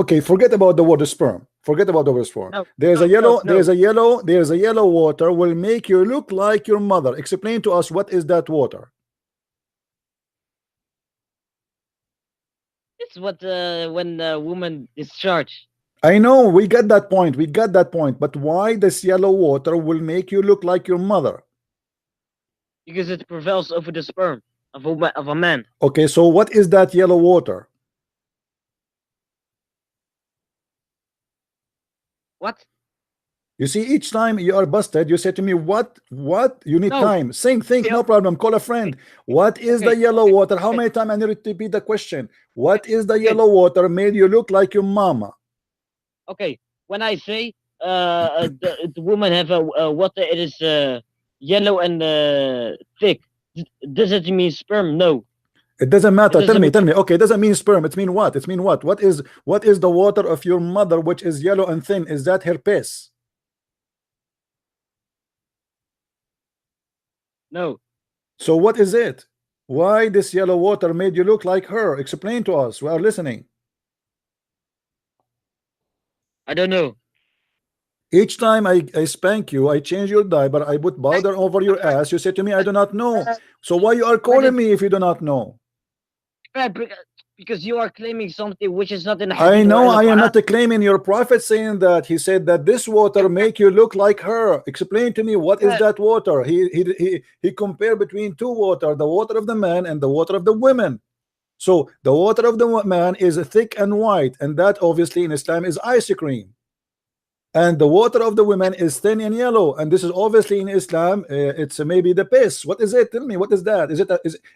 Okay, forget about the word sperm. Forget about the word sperm. No, There's no, a yellow, no, no. there's a yellow water will make you look like your mother. Explain to us what is that water? It's what when the woman discharge. I know we got that point. We got that point. But why this yellow water will make you look like your mother? Because it prevails over the sperm of a man. Okay, so what is that yellow water? What? You see, each time you are busted, you say to me, what? You need No. time. Think, no problem. Call a friend. What is the Okay, yellow okay, water? How okay. many times I need to repeat the question? What is the Okay. yellow water made you look like your mama? Okay, when I say the woman have a water, it is yellow and thick. Does it mean sperm? No. It doesn't matter. It doesn't Tell me. Okay, it doesn't mean sperm. It mean what? It mean what? What is the water of your mother which is yellow and thin? Is that her piss? No. So what is it? Why this yellow water made you look like her? Explain to us. We are listening. I don't know. Each time I spank you, I change your diaper, I put powder over your ass. You say to me, I do not know. So why you are calling me if you do not know? Because you are claiming something which is not in the I hadith or know in the I am Quran. not claiming. Your prophet saying that he said that this water make you look like her. Explain to me what is that water? He compared between two water, the water of the man and the water of the women. So the water of the man is thick and white, and that obviously in Islam is ice cream. And the water of the women is thin and yellow, and this is obviously in Islam. It's maybe the piss. What is it? Tell me, what is that? Is it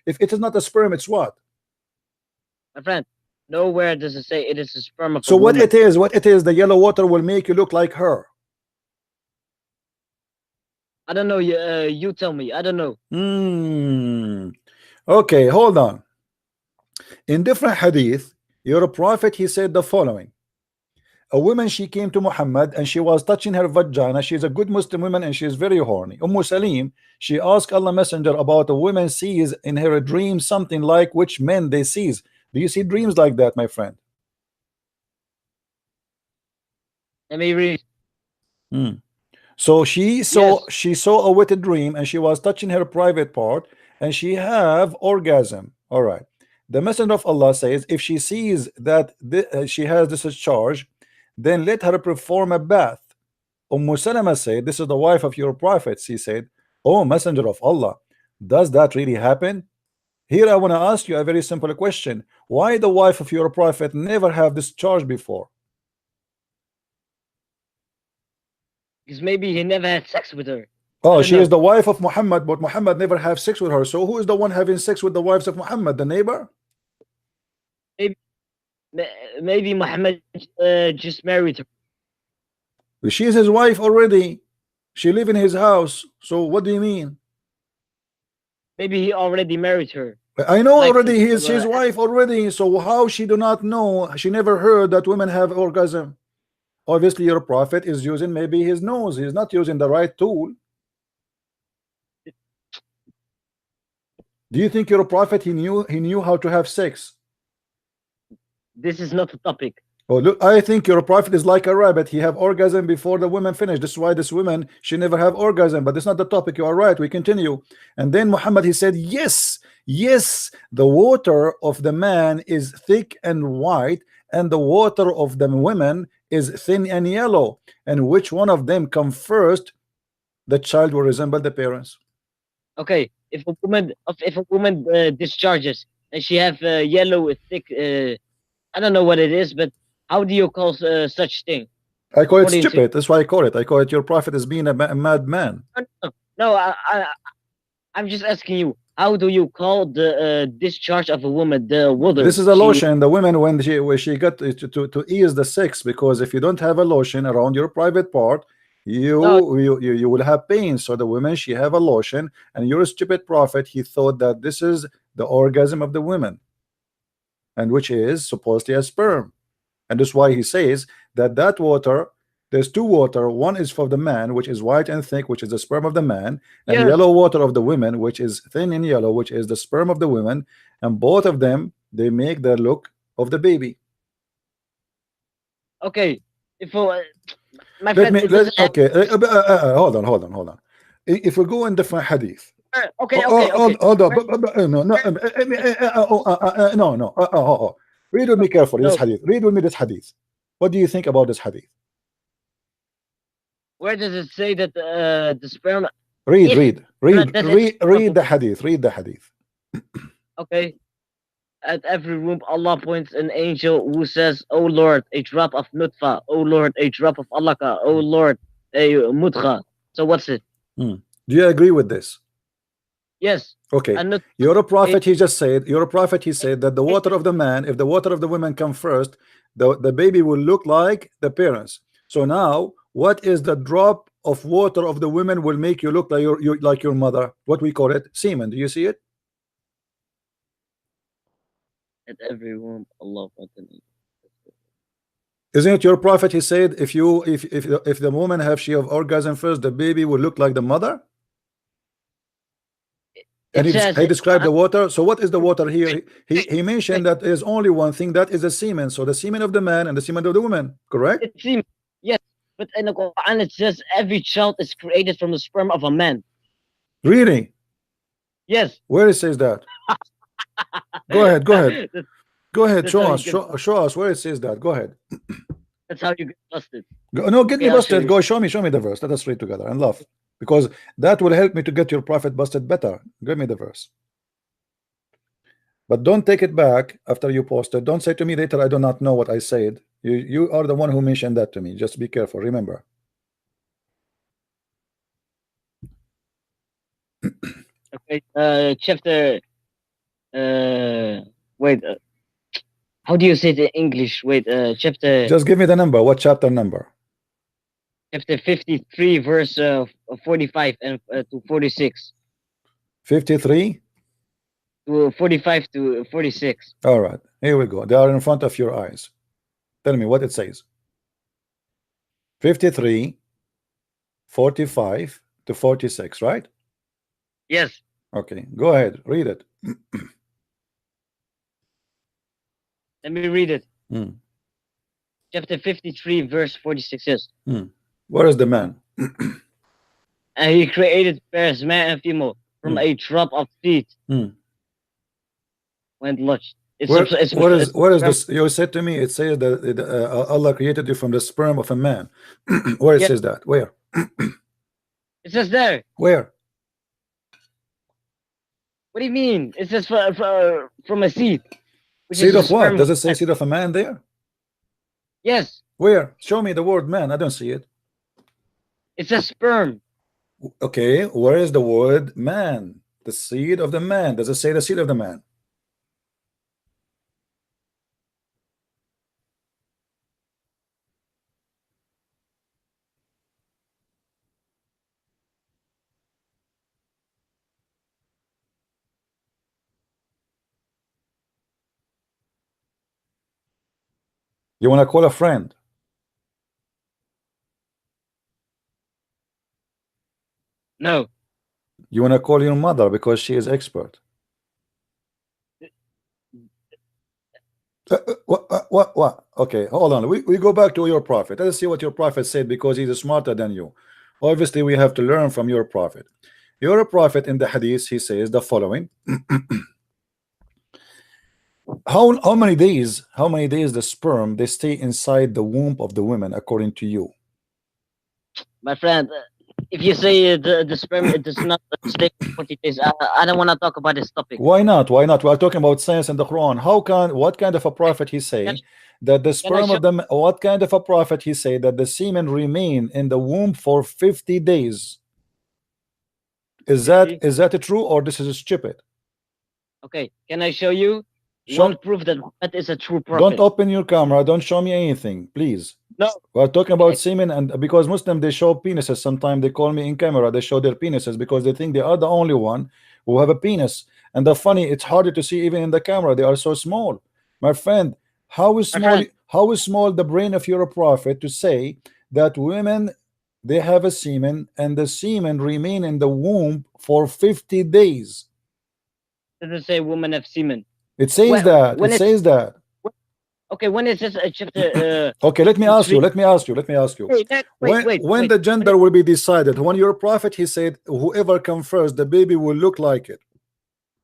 if it is not a sperm, it's what? My friend, nowhere does it say it is a sperm of So a what woman. it is, the yellow water will make you look like her. I don't know. You tell me. I don't know. Okay, hold on. In different hadith, your prophet he said the following: a woman, she came to Muhammad and she was touching her vagina. She's a good Muslim woman and she is very horny. Salim, she asked Allah Messenger about a woman sees in her dream something like which men they sees. Do you see dreams like that, my friend? Let me read. So she saw a wet dream and she was touching her private part and she have orgasm. All right. The Messenger of Allah says if she sees that she has this charge, then let her perform a bath. Salama said, this is the wife of your prophet. She said, oh Messenger of Allah, does that really happen? Here I want to ask you a very simple question. Why the wife of your prophet never have this charge before? Because maybe he never had sex with her. Oh, she is the wife of Muhammad, but Muhammad never have sex with her. So who is the one having sex with the wives of Muhammad? The neighbor? Maybe Muhammad just married her. She is his wife already. She live in his house. So what do you mean? Maybe he already married her. I know Like already he his, is his wife already. So how she do not know? She never heard that women have orgasm. Obviously, your prophet is using maybe his nose. He's not using the right tool. Do you think your prophet he knew how to have sex? This is not a topic. Oh look, I think your prophet is like a rabbit. He have orgasm before the women finish. This is why this woman she never have orgasm. But it's not the topic. You are right. We continue. And then Muhammad he said, yes, yes, the water of the man is thick and white, and the water of the women is thin and yellow. And which one of them come first? The child will resemble the parents. Okay, if a woman discharges and she have yellow thick, I don't know what it is, but how do you call such thing? I call it According to- stupid. That's why I call it. I call it your prophet is being a madman. No, I'm just asking you. How do you call the discharge of a woman? The water. This is a lotion. The women when she got to ease the sex, because if you don't have a lotion around your private part, you will have pain. So the women she have a lotion, and your stupid prophet he thought that this is the orgasm of the women, and which is supposedly a sperm. And that's why he says that water, there's two water. One is for the man, which is white and thick, which is the sperm of the man, and Yes. yellow water of the women, which is thin and yellow, which is the sperm of the women. And both of them they make the look of the baby. Okay, if my Let friend, me it let doesn't have- okay. Hold on. If we go in different hadith. Okay, Hold on. No. Read with me carefully. This No. hadith. Read with me this hadith. What do you think about this hadith? Where does it say that the sperm? Read That's it. the hadith. Read the hadith. Okay. At every room, Allah points an angel who says, "Oh Lord, a drop of nutfa. Oh Lord, a drop of alaka. Oh Lord, a mudgha." So what's it? Do you agree with this? Yes. Okay. And You're a prophet. He just said. You're a prophet. He said that the water of the man, if the water of the women come first, the baby will look like the parents. So now, what is the drop of water of the women will make you look like your mother? What we call it, semen. Do you see it? at every room, Allah points an angel. Isn't it your prophet? He said, if the woman have she have orgasm first, the baby will look like the mother. And he described the water. So what is the water here? He mentioned that there's only one thing, that is the semen. So the semen of the man and the semen of the woman, correct? It seems, yes, but in the Quran it says every child is created from the sperm of a man. Really? Yes. Where it says that? Go ahead. That's Show how us. you Show us where it says that. Go ahead. That's how you get busted. No, get me Okay, I'll show busted. you. Go show me the verse. Let us read together and laugh, because that will help me to get your prophet busted better. Give me the verse. But don't take it back after you post it. Don't say to me later, I do not know what I said. You are the one who mentioned that to me. Just be careful. Remember. Okay. Chapter. Wait. How do you say it in English? Wait. Chapter. Just give me the number. What chapter number? Chapter 53, verse 45 and to 46. 53. To 45 to 46. All right. Here we go. They are in front of your eyes. Tell me what it says. 53, 45 to 46, right? Yes. Okay. Go ahead. Read it. Let me read it. Hmm. Chapter 53, verse 46 says, Where is the man? and he created pairs, man and female, from a drop of seed. When lodged. Where is this? You said to me, it says that Allah created you from the sperm of a man. Where it says that? Where? It says there. Where? What do you mean? It says from a seed. Seed of what? Does it say seed of a man there? Yes. Where? Show me the word man. I don't see it. It says sperm. Okay, where is the word man? The seed of the man. Does it say the seed of the man? You want to call a friend? No. You want to call your mother because she is expert? What? Okay, hold on. We go back to your prophet. Let's see what your prophet said, because he's smarter than you. Obviously, we have to learn from your prophet. Your prophet in the hadith, he says the following. How many days the sperm they stay inside the womb of the woman according to you? My friend, if you say the sperm it does not stay 40 days, I don't want to talk about this topic. Why not? Why not? We are talking about science and the Quran. What kind of a prophet he say that the sperm of them? What kind of a prophet he say that the semen remain in the womb for 50 days? Is that true, or this is stupid? Okay, can I show you one proof that that is a true prophet? Don't open your camera. Don't show me anything, please. No. We're talking about semen, and because Muslim they show penises. Sometimes they call me in camera. They show their penises because they think they are the only one who have a penis. And the funny, it's harder to see even in the camera. They are so small. My friend, how is small the brain of your prophet to say that women they have a semen and the semen remain in the womb for 50 days? It doesn't say women have semen. It says that. It says that. Okay, when is this chapter? Okay, let me ask you. Let me ask you. Wait, when the gender will be decided? When your prophet he said, whoever comes first, the baby will look like it.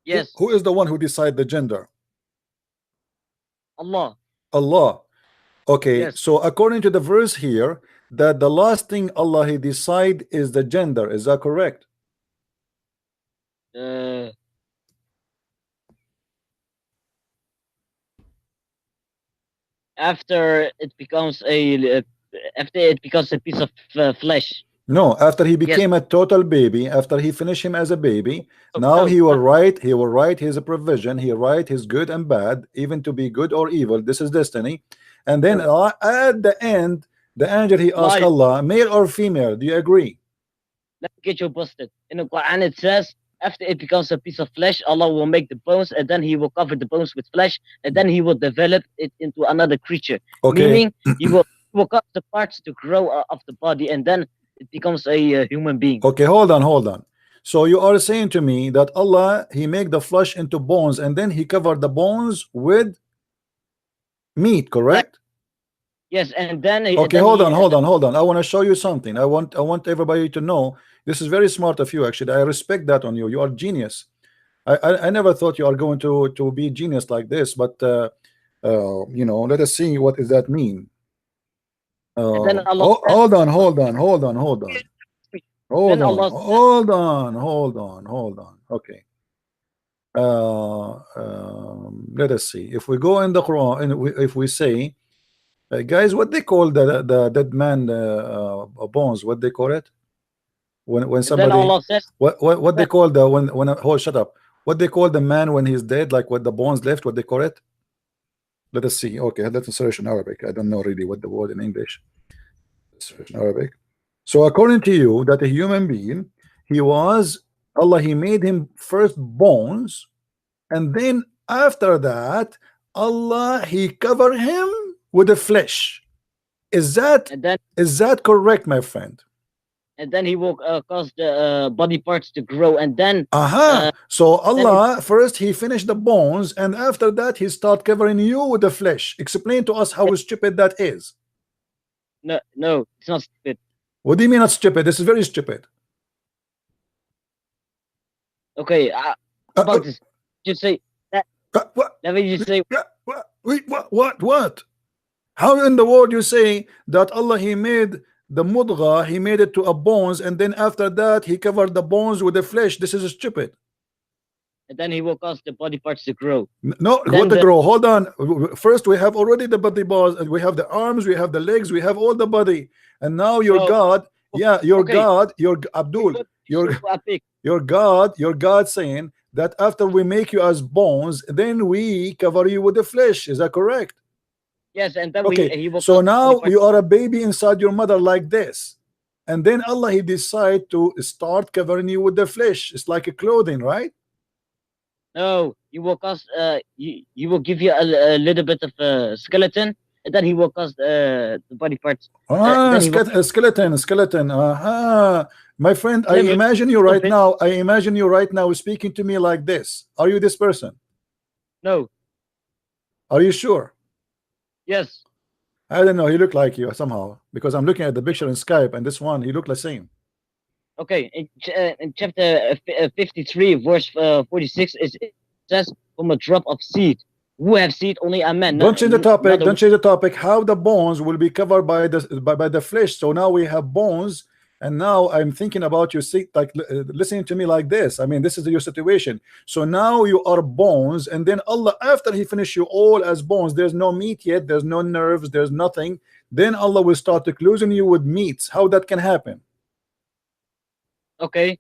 Yes. Who is the one who decide the gender? Allah. Allah. Okay, yes. So according to the verse here, that the last thing Allah he decide is the gender. Is that correct? After it becomes a piece of flesh. No, after he became a total baby, after he finished him as a baby, now he will write his provision, he write his good and bad, even to be good or evil. This is destiny. And then at the end, the angel he asked Allah, male or female, do you agree? Let me get you busted. In the Quran it says, after it becomes a piece of flesh, Allah will make the bones, and then he will cover the bones with flesh, and then he will develop it into another creature. Okay. Meaning he will cause the parts to grow of the body, and then it becomes a human being. Okay, hold on. So you are saying to me that Allah he make the flesh into bones, and then he covered the bones with meat, correct? Yes, and then okay, hold on. I want to show you something. I want everybody to know this is very smart of you. Actually, I respect that on you. You are genius. I never thought you are going to be genius like this, but you know, let us see what does that mean. Hold on. Okay. Let us see. If we go in the Quran and if we say, guys, what they call the dead man bones? What they call it? When somebody what they call the when shut up. What they call the man when he's dead? Like what the bones left? What they call it? Let us see. Okay, let's search in Arabic. I don't know really what the word in English. Search in Arabic. So according to you, that a human being, he was Allah. He made him first bones, and then after that, Allah he covered him with the flesh. Is that correct, my friend? And then he will cause the body parts to grow, and then so Allah first he finished the bones, and after that he start covering you with the flesh. Explain to us how stupid that is. No, it's not stupid. What do you mean not stupid? This is very stupid. Okay, about this, just say that. Let me just say. Wait, what? How in the world you say that Allah he made the mudgha, he made it to a bones, and then after that he covered the bones with the flesh? This is stupid. And then he will cause the body parts to grow. No, what to grow? Hold on. First we have already the body parts, and we have the arms, we have the legs, we have all the body, and now your God, God, your Abdul, your God saying that after we make you as bones, then we cover you with the flesh. Is that correct? Yes, and then he will. So now you are a baby inside your mother like this, and then Allah he decide to start covering you with the flesh. It's like a clothing, right? No, you will cause you will give you a little bit of a skeleton, and then he will cause the body parts. Ah, then he will skeleton. Aha. My friend, I Never- imagine you right it. now. I imagine you right now speaking to me like this. Are you this person? no. Are you sure? Yes. I don't know. He looked like you somehow because I'm looking at the picture in Skype and this one, he looked the same. Okay. In chapter 53, verse 46, it says, "From a drop of seed, who have seed only a man." Don't change the topic. not a- Don't change the topic. How the bones will be covered by the flesh. So now we have bones, and now I'm thinking about you. See, like listening to me like this. I mean, this is your situation. So now you are bones, and then Allah, after He finish you all as bones, there's no meat yet. There's no nerves. There's nothing. Then Allah will start to closing you with meats. How that can happen? Okay.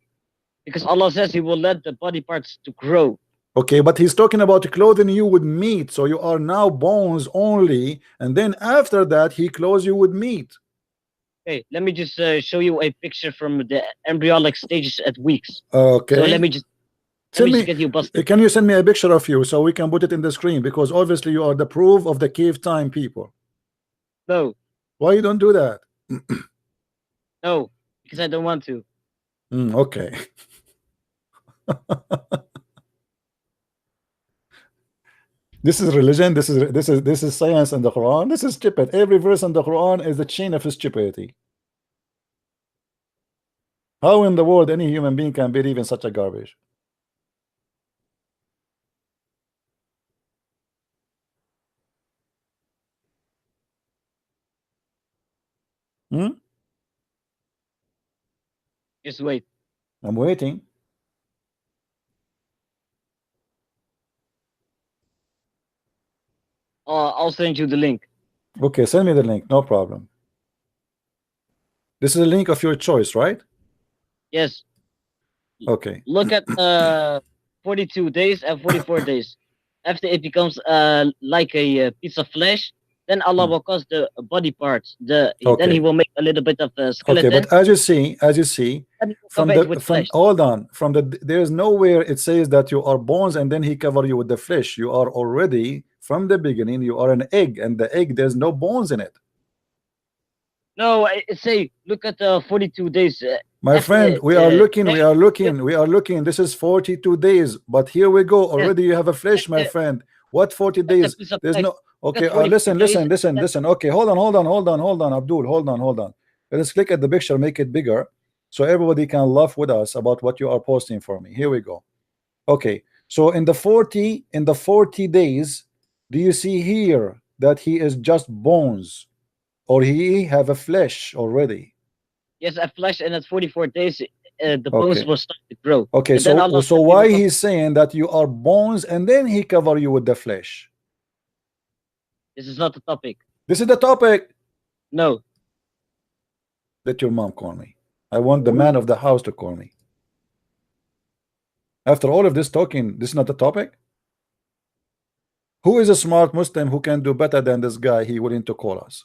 Because Allah says He will let the body parts to grow. Okay, but He's talking about clothing you with meat. So you are now bones only, and then after that He clothes you with meat. Okay, let me just show you a picture from the embryonic stages at weeks. Okay. So let me just get you busted. Can you send me a picture of you so we can put it in the screen? Because obviously you are the proof of the cave time people. No, Why you don't do that? no, because I don't want to. Okay. This is religion. This is science in the Quran. This is stupid. Every verse in the Quran is a chain of stupidity. How in the world any human being can believe in such a garbage? Just wait. I'm waiting. I'll send you the link. Okay, send me the link. No problem. This is a link of your choice, right? Yes. Okay. Look at 42 days and 44 days. After it becomes like a piece of flesh, then Allah will cause the body parts. Then Okay. He will make a little bit of a skeleton. Okay, but as you see, and he will from cover it the with from flesh. hold on, from the there's nowhere it says that you are bones and then He cover you with the flesh. You are already from the beginning. You are an egg, and the egg there's no bones in it. No, I say look at the 42 days. My after friend, it, we are looking. flesh- We are looking. We are looking. This is 42 days, but here we go. Already you have a flesh, my friend. What 40 that's a days? piece of There's flesh. no. Okay, 42 listen, days, listen. Okay, hold on, Abdul. Hold on. Let's click at the picture, make it bigger, so everybody can laugh with us about what you are posting for me. Here we go. Okay, so in the 40 days, do you see here that he is just bones, or he have a flesh already? Yes, a flesh, and at 44 days, the bones Okay. will start to grow. Okay, And then Allah so said He why will he's saying that you are bones and then He cover you with the flesh? This is not the topic. This is the topic. No. Let your mom call me. I want the man of the house to call me. After all of this talking, this is not the topic. Who is a smart Muslim who can do better than this guy? He willing to call us.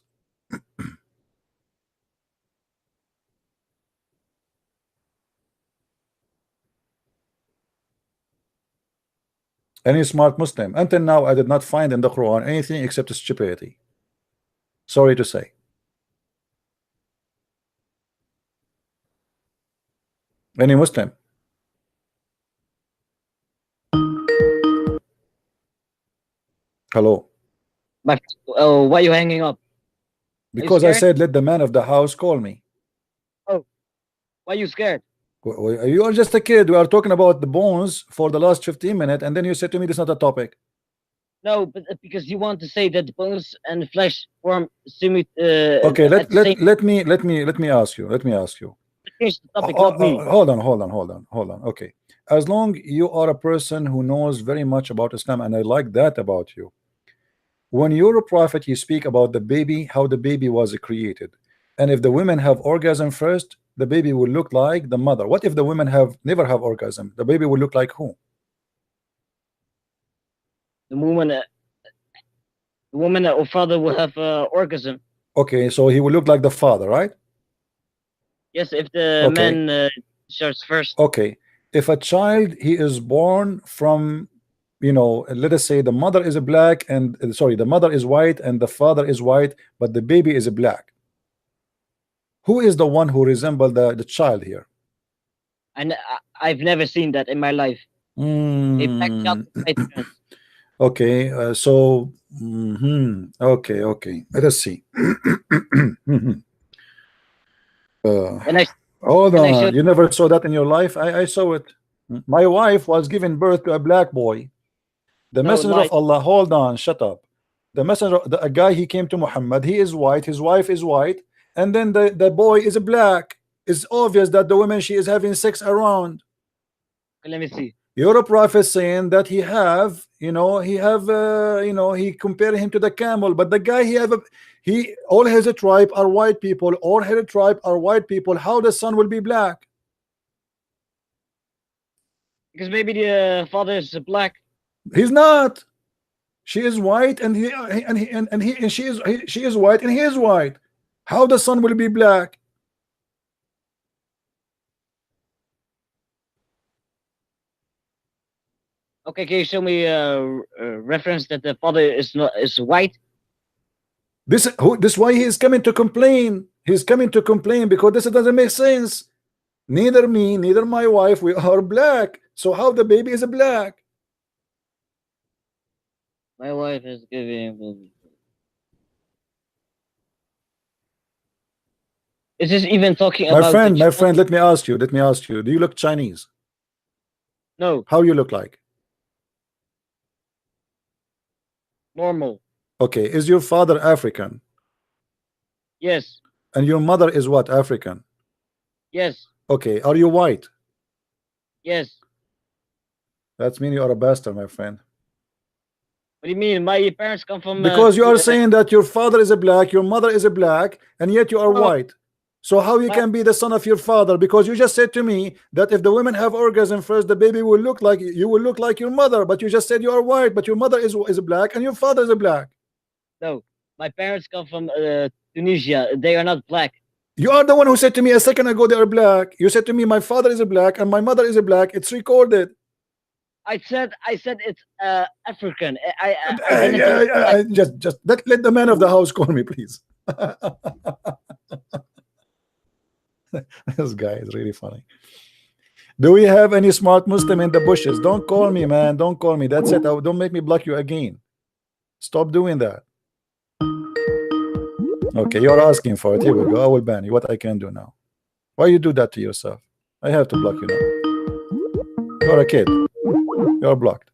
Any smart Muslim? Until now, I did not find in the Quran anything except stupidity. Sorry to say. Any Muslim? Hello. But why are you hanging up? Because I scared? said let the man of the house call me. Why are you scared? You are just a kid. We are talking about the bones for the last 15 minutes, and then you said to me this is not a topic. No, but because you want to say that the bones and the flesh form Okay, at the same- let me ask you. Let me ask you. change the topic, not me. Hold on. Okay. As long you are a person who knows very much about Islam, and I like that about you. When you're a prophet, you speak about the baby, how the baby was created. And if the women have orgasm first, the baby will look like the mother. What if the women never have orgasm? The baby will look like who? The woman or father will have orgasm. Okay, so he will look like the father, right? Yes, if the Okay. man starts first. Okay. If a child he is born from you know, let us say the mother is a black and sorry, the mother is white and the father is white, but the baby is a black. Who is the one who resembles the child here? And I've never seen that in my life. A black child with white parents. Okay, so okay, okay. Let us see. And I Hold and I on, showed you never saw that in your life? I saw it. My wife was giving birth to a black boy. The no messenger lie. of Allah, hold on, shut up. The messenger, a guy, he came to Muhammad, he is white, his wife is white, and then the boy is black. It's obvious that the woman, she is having sex around. Let me see. Your prophet saying that he have, you know, he have, you know, he compared him to the camel, but the guy, he have a, he, all his tribe are white people, all his tribe are white people. How the son will be black? Because maybe the father is black. He's not. She is white, and she is white, and he is white. How the son will be black? Okay, can you show me a reference that the father is white? This why he is coming to complain. He's coming to complain because this doesn't make sense. Neither me, neither my wife, we are black. So how the baby is black? My wife is giving. Is this even talking My about friend, the my child? friend, let me ask you, do you look Chinese? No, How you look like? normal. Okay, is your father African? Yes, And your mother is what, African? yes, Okay, are you white? yes. That means you are a bastard, my friend. What do you mean? My parents come from. Because you are saying that your father is a black, your mother is a black, and yet you are No. white. So how you My- can be the son of your father? Because you just said to me that if the women have orgasm first, the baby will look like you, will look like your mother. But you just said you are white, but your mother is black and your father is a black. No, my parents come from Tunisia. They are not black. You are the one who said to me a second ago they are black. You said to me my father is a black and my mother is a black. It's recorded. I said it's African. Just let the man of the house call me, please. This guy is really funny. Do we have any smart Muslim in the bushes? Don't call me, man. Don't call me. That's it. Don't make me block you again. Stop doing that. Okay, you're asking for it. Here we go. I will ban you. What I can do now? Why you do that to yourself? I have to block you now. You're a kid. You're blocked.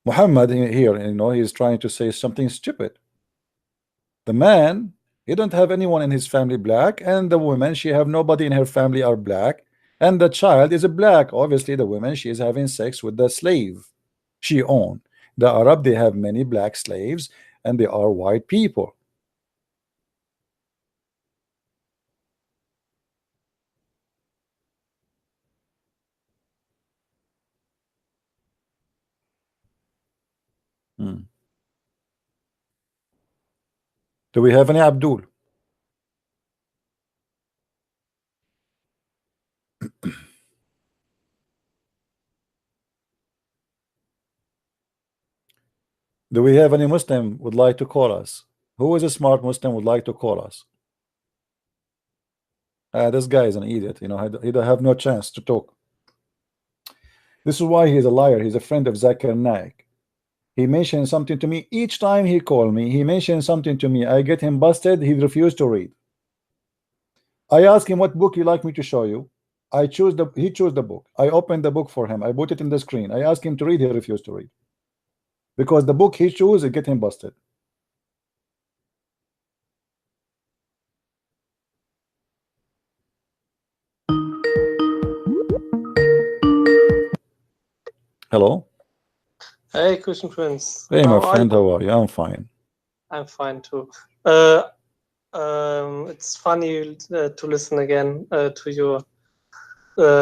Muhammad here, you know, he's trying to say something stupid. The man, he don't have anyone in his family black, and the woman, she have nobody in her family are black, and the child is a black. Obviously, the woman, she is having sex with the slave she owned. The Arab, they have many black slaves, and they are white people. Do we have any Abdul? Do we have any Muslim would like to call us? Who is a smart Muslim would like to call us? This guy is an idiot. You know, he don't have no chance to talk. This is why he's a liar. He's a friend of Zakir Naik. He mentioned something to me each time he called me. He mentioned something to me. I get him busted. He refused to read. I asked him what book you like me to show you. He chose the book. I opened the book for him. I put it in the screen. I asked him to read. He refused to read because the book he chose it get him busted. Hello. Hey, Christian Prince. Hey, my How are friend. you? How are you? I'm fine. I'm fine too. It's funny to listen again to your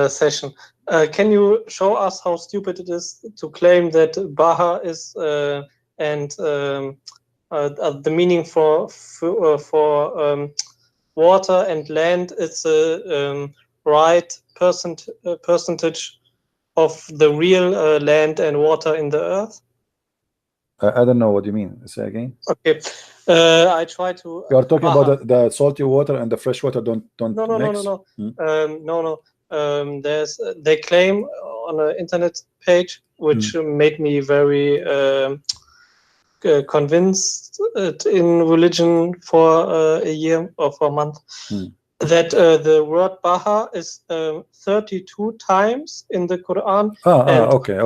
session. Can you show us how stupid it is to claim that Baha is and the meaning for water and land is a right percentage of the real land and water in the earth? I don't know what you mean. Say again. Okay, I try to. You are talking about the salty water and the fresh water don't mix? No. They claim on an internet page, which made me very convinced in religion for a year or for a month, that the word Baha is 32 times in the Quran. Okay,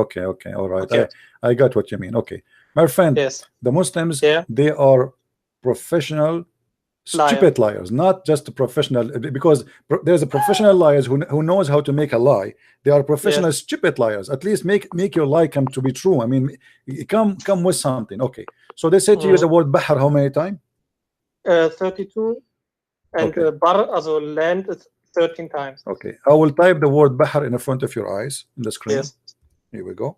all right. Okay. I got what you mean. Okay, my friend. Yes. The Muslims, they are professional stupid liars, not just a professional, because there's a professional liars who knows how to make a lie. They are professional stupid liars. At least make your lie come to be true. I mean, come with something. Okay, so they say to you the word Bahr how many times? 32, and Bar, also land, is 13 times. Okay, I will type the word Bahr in the front of your eyes in the screen. Yes. Here we go.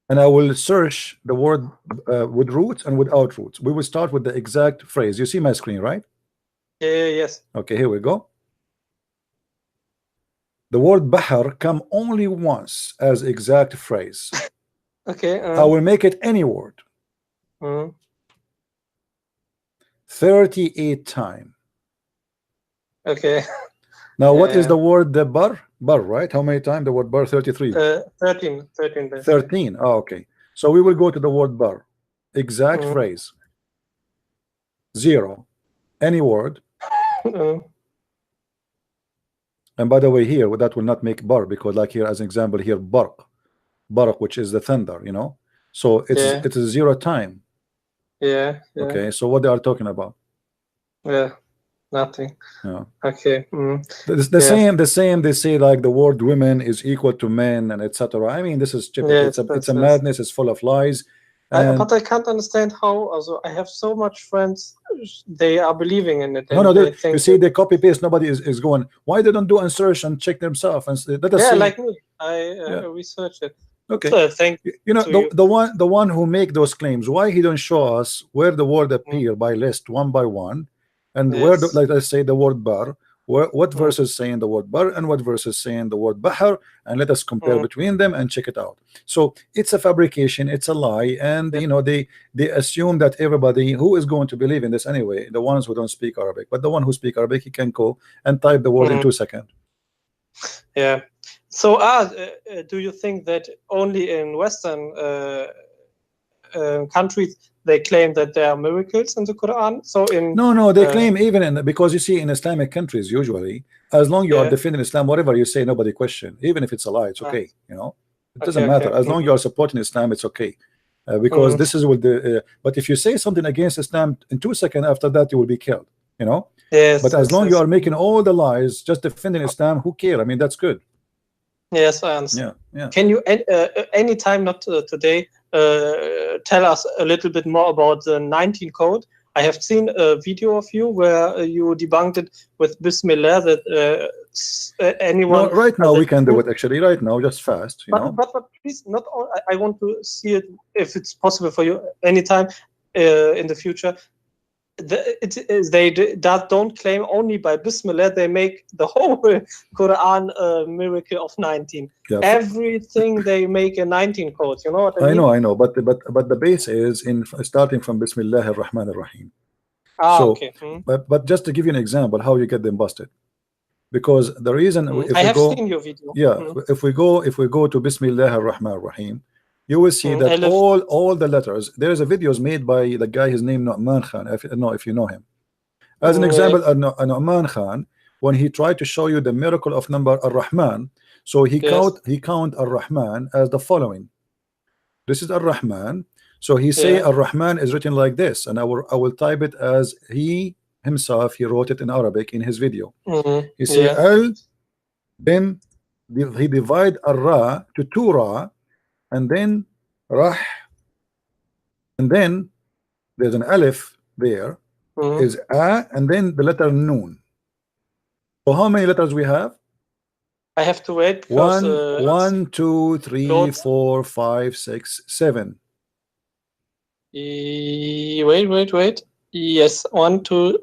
And I will search the word with roots and without roots. We will start with the exact phrase. You see my screen, right? Yes. Okay, here we go. The word Bahr come only once as exact phrase. Okay. I will make it any word. 38 times. Okay. Now, what is the word the bar? Bar, right? How many times the word bar? 33. 13. 13. Oh, okay. So we will go to the word bar. Exact phrase. 0. Any word. And by the way, here that will not make bar, because like here as an example here, barq, which is the thunder, you know. So it's a 0 time. Yeah. Okay. So what they are talking about? Nothing. Yeah. Okay. The same. They say like the word women is equal to men and etc. I mean, this is stupid. It's a madness. It's full of lies. But I can't understand how. Also, I have so much friends. They are believing in it. No. You see, they copy paste. Nobody is going. Why they don't do a search and check themselves and let us see. Like me. I researched it. Okay. So, thank you. You know the one who make those claims. Why he don't show us where the word appear by list one by one, and where like I say the word bar. What verses saying the word bar and what verses saying the word bahar, and let us compare between them and check it out. So it's a fabrication, it's a lie, and you know they assume that everybody who is going to believe in this anyway, the ones who don't speak Arabic, but the one who speak Arabic, he can go and type the word in 2 seconds. Yeah. So do you think that only in Western countries they claim that there are miracles in the Quran? So in no, they claim even in, because you see in Islamic countries usually, as long you are defending Islam, whatever you say, nobody question. Even if it's a lie, it's okay. You know, it doesn't matter. As long you are supporting Islam, it's okay. Because this is what the. But if you say something against Islam in 2 seconds after that, you will be killed. You know. Yes. But as long you are making all the lies, just defending Islam, who care? I mean, that's good. Yes, I understand. Yeah. Can you anytime, not today, tell us a little bit more about the 19 code? I have seen a video of you where you debunked it with Bismillah that anyone. No, right now we can do it actually. Right now, just fast. You know. But please, not all. I want to see it if it's possible for you anytime in the future. They don't claim only by Bismillah. They make the whole Quran a miracle of 19. Yeah. Everything they make a 19 code. You know what I mean? I know. But the base is in starting from Bismillah ar-Rahman ar-Rahim. Okay. But just to give you an example, how you get them busted, because the reason if I we have go, seen your video. Yeah, if we go to Bismillah ar-Rahman ar-Rahim, you will see that all the letters. There is a videos made by the guy. His name Nu'man Khan. If you know him, as an example, Nu'man Khan, when he tried to show you the miracle of number ar-Rahman, so he count ar-Rahman as the following. This is ar-Rahman. So he say ar-Rahman is written like this, and I will type it as he himself. He wrote it in Arabic in his video. He say al, then he divide ar-Ra to 2 Ra. And then Rah, and then there's an Alif there, is A, and then the letter Noon. So how many letters we have? I have to wait. Because, 1, 2, 3, 4, 5, 6, 7. Wait. Yes, 1, 2.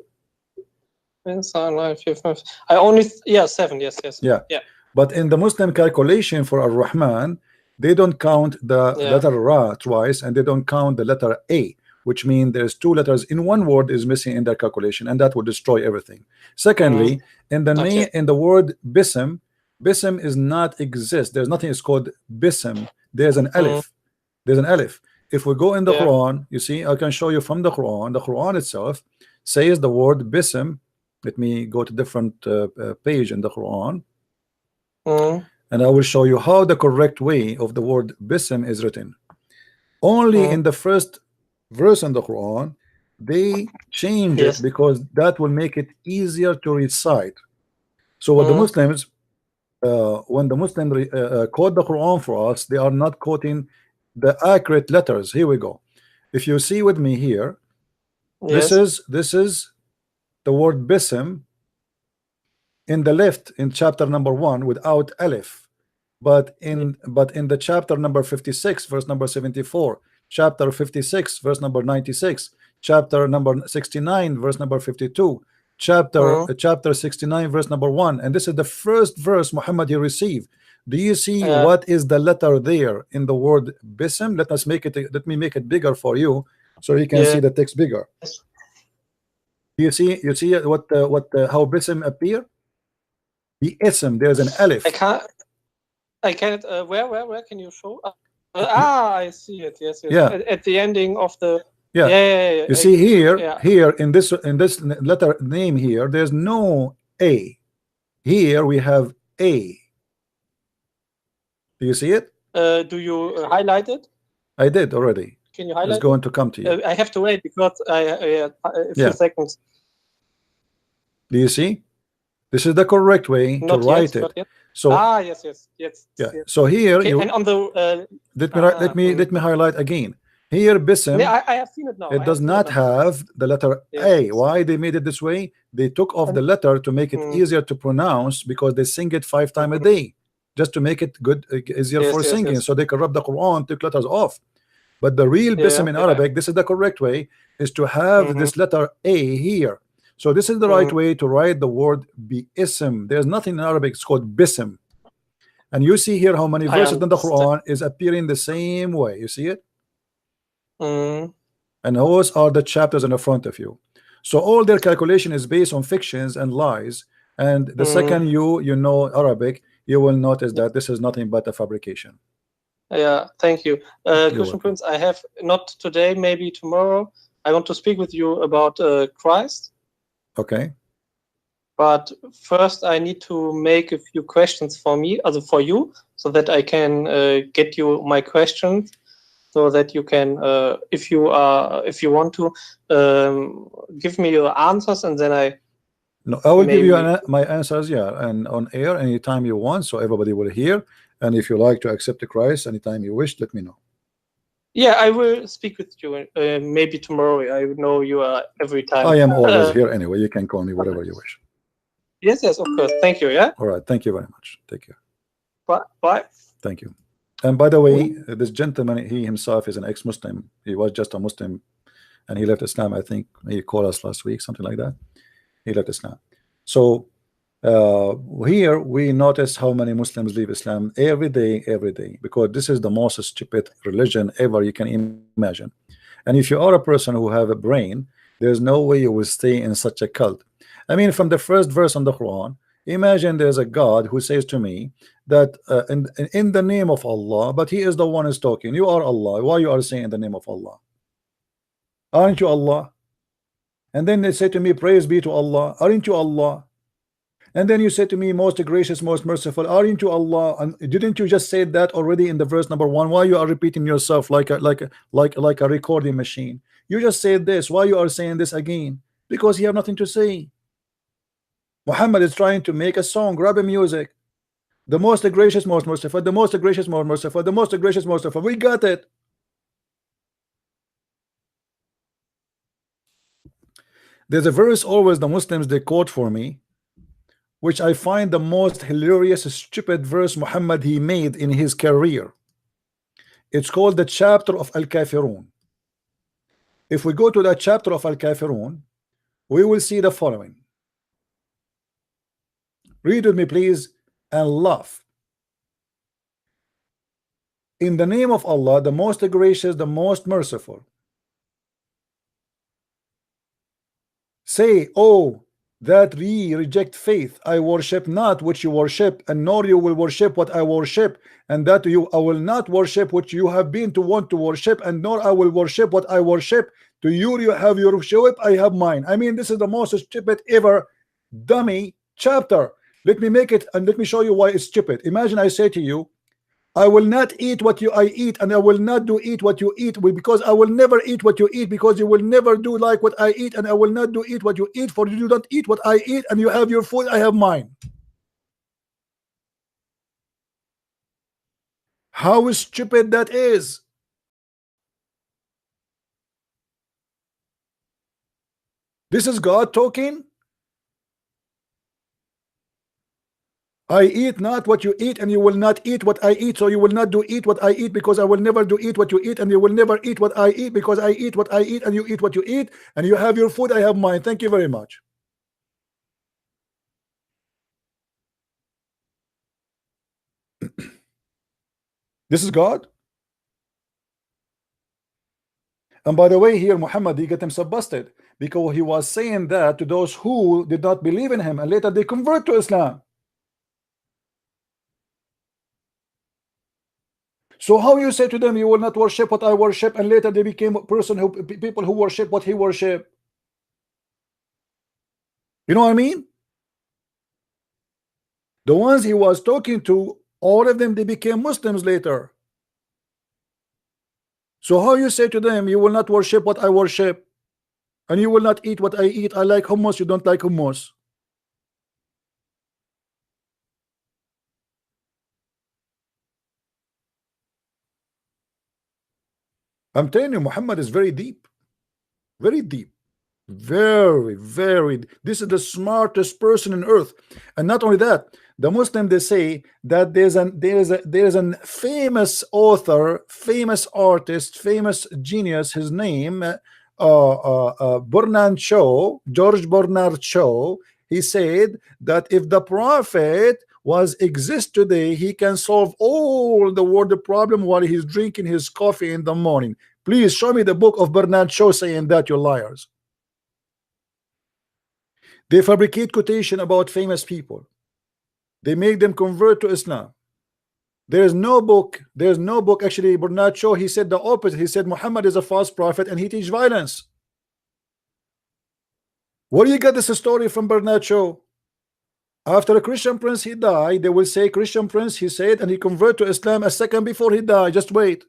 I only, yeah, 7. Yes, yes. Yeah. Yeah. But in the Muslim calculation for Ar-Rahman, they don't count the Yeah. letter Ra twice, and they don't count the letter A, which means there's 2 letters in one word is missing in their calculation, and that would destroy everything. Secondly, in the name, Okay. in the word Bism, Bism is not exist. There's nothing is called Bism. There's an alif. There's an alif. If we go in the Yeah. Quran, you see, I can show you from the Quran. The Quran itself says the word Bism. Let me go to different page in the Quran, and I will show you how the correct way of the word Bism is written. Only in the first verse in the Quran they change Yes. it because that will make it easier to recite. So what the Muslims, when the Muslims quote the Quran for us, they are not quoting the accurate letters. Here we go. If you see with me here, Yes. this is the word Bism in the left in chapter number 1 without alif, but in the chapter number 56 verse number 74, chapter 56 verse number 96, chapter number 69 verse number 52, chapter 69 verse number 1, and this is the first verse Muhammad he received. Do you see what is the letter there in the word Bism? Let me make it bigger for you so you can see the text bigger. You see what how Bism appear? The ism, there's an alif. I can't. Where can you show? I see it. Yes, yes. Yeah. At the ending of the. Yeah. Yeah. You see here in this letter name here, there's no A. Here we have A. Do you see it? Do you highlight it? I did already. Can you highlight? It's going to come to you. I have to wait because a few seconds. Do you see? This is the correct way to write it. So yes. So here you and on the let me highlight again. Here Bism, I have seen it now. It does not have the letter A. Why they made it this way? They took off the letter to make it easier to pronounce because they sing it 5 times a day, just to make it good, easier for singing. So they can rub the Quran, took letters off. But the real Bism in Arabic, this is the correct way, is to have this letter A here. So this is the right way to write the word Bi-ism. There's nothing in Arabic, it's called Bism. And you see here how many verses in the Quran is appearing the same way. You see it? And those are the chapters in the front of you. So all their calculation is based on fictions and lies. And the second you know Arabic, you will notice that this is nothing but a fabrication. Yeah, thank you. Christian Prince, I have not today, maybe tomorrow. I want to speak with you about Christ. Okay. But first I need to make a few questions for me, also for you, so that I can get you my questions, so that you can, if you want to, give me your answers, and then I will give you my answers, and on air anytime you want, so everybody will hear. And if you like to accept the Christ anytime you wish, let me know. Yeah, I will speak with you maybe tomorrow. I know you are every time. I am always here anyway. You can call me whatever you wish. Yes, of course. Thank you. Yeah. All right. Thank you very much. Take care. Bye. Thank you. And by the way, this gentleman, he himself is an ex-Muslim. He was just a Muslim, and he left Islam. I think he called us last week, something like that. He left Islam. So here we notice how many Muslims leave Islam every day, because this is the most stupid religion ever you can imagine. And if you are a person who have a brain, there's no way you will stay in such a cult. I mean, from the first verse on the Quran, imagine there's a God who says to me that in the name of Allah, but he is the one who's talking. You are Allah. Why you are saying in the name of Allah? Aren't you Allah? And then they say to me, praise be to Allah. Aren't you Allah? And then you say to me, most gracious, most merciful, aren't you Allah? And didn't you just say that already in the verse number 1? Why you are repeating yourself like a recording machine? You just said this. Why you are saying this again? Because you have nothing to say. Muhammad is trying to make a song, grab a music. The most gracious, most merciful, the most gracious, most merciful, the most gracious, most merciful. We got it. There's a verse always the Muslims they quote for me, which I find the most hilarious, stupid verse Muhammad he made in his career. It's called the chapter of Al-Kafirun. If we go to that chapter of Al-Kafirun, we will see the following. Read with me, please, and laugh. In the name of Allah, the most gracious, the most merciful. Say, oh, that ye reject faith, I worship not what you worship, and nor you will worship what I worship, and that I will not worship what you have been to want to worship, and nor I will worship what I worship. To you have your worship, I have mine. I mean, this is the most stupid ever dummy chapter. Let me make it and let me show you why it's stupid. Imagine I say to you, I will not eat what I eat, and I will not eat what you eat, because I will never eat what you eat, because you will never do like what I eat, and I will not eat what you eat, for you don't eat what I eat, and you have your food, I have mine. How stupid that is. This is God talking. I eat not what you eat, and you will not eat what I eat, so you will not eat what I eat, because I will never eat what you eat, and you will never eat what I eat, because I eat what I eat, and you eat what you eat, and you have your food, I have mine. Thank you very much. This is God. And by the way, here Muhammad, he got himself busted because he was saying that to those who did not believe in him, and later they convert to Islam. So how you say to them, you will not worship what I worship, and later they became a person who people who worship what he worship? You know what I mean? The ones he was talking to, all of them, they became Muslims later. So how you say to them, you will not worship what I worship, and you will not eat what I eat? I like hummus, you don't like hummus. I'm telling you, Muhammad is very deep, very deep, very. This is the smartest person on earth. And not only that, the Muslim, they say that there's a famous author, famous artist, famous genius. His name, Bernard Shaw, George Bernard Shaw. He said that if the Prophet was exist today, he can solve all the world problem while he's drinking his coffee in the morning. Please show me the book of Bernard Shaw saying that, you liars. They fabricate quotation about famous people. They make them convert to Islam. There's no book. Actually, Bernard Shaw, he said the opposite. He said Muhammad is a false prophet and he teaches violence. Where do you get this story from, Bernard Shaw? After a Christian prince he died, they will say Christian prince, he said, and he converted to Islam a second before he died. Just wait.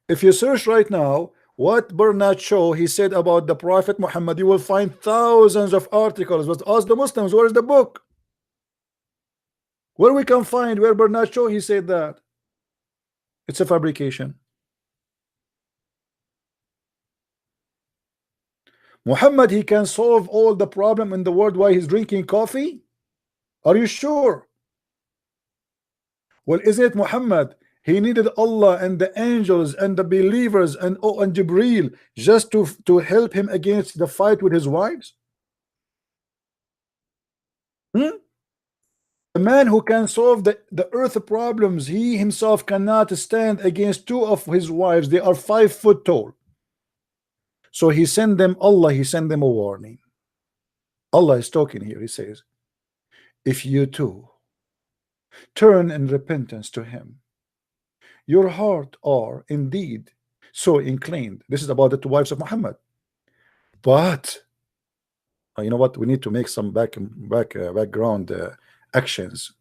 If you search right now what Bernard Shaw he said about the Prophet Muhammad, you will find thousands of articles. But ask the Muslims, where is the book? Where we can find where Bernard Shaw he said that? It's a fabrication. Muhammad, he can solve all the problem in the world while he's drinking coffee? Are you sure? Well, isn't it Muhammad? He needed Allah and the angels and the believers and Jibreel just to help him against the fight with his wives. The man who can solve the earth problems, he himself cannot stand against two of his wives. They are 5 foot tall. So he sent them, Allah, he sent them a warning. Allah is talking here. He says, if you too turn in repentance to him, your heart are indeed so inclined. This is about the 2 wives of Muhammad. But you know what? We need to make some background actions.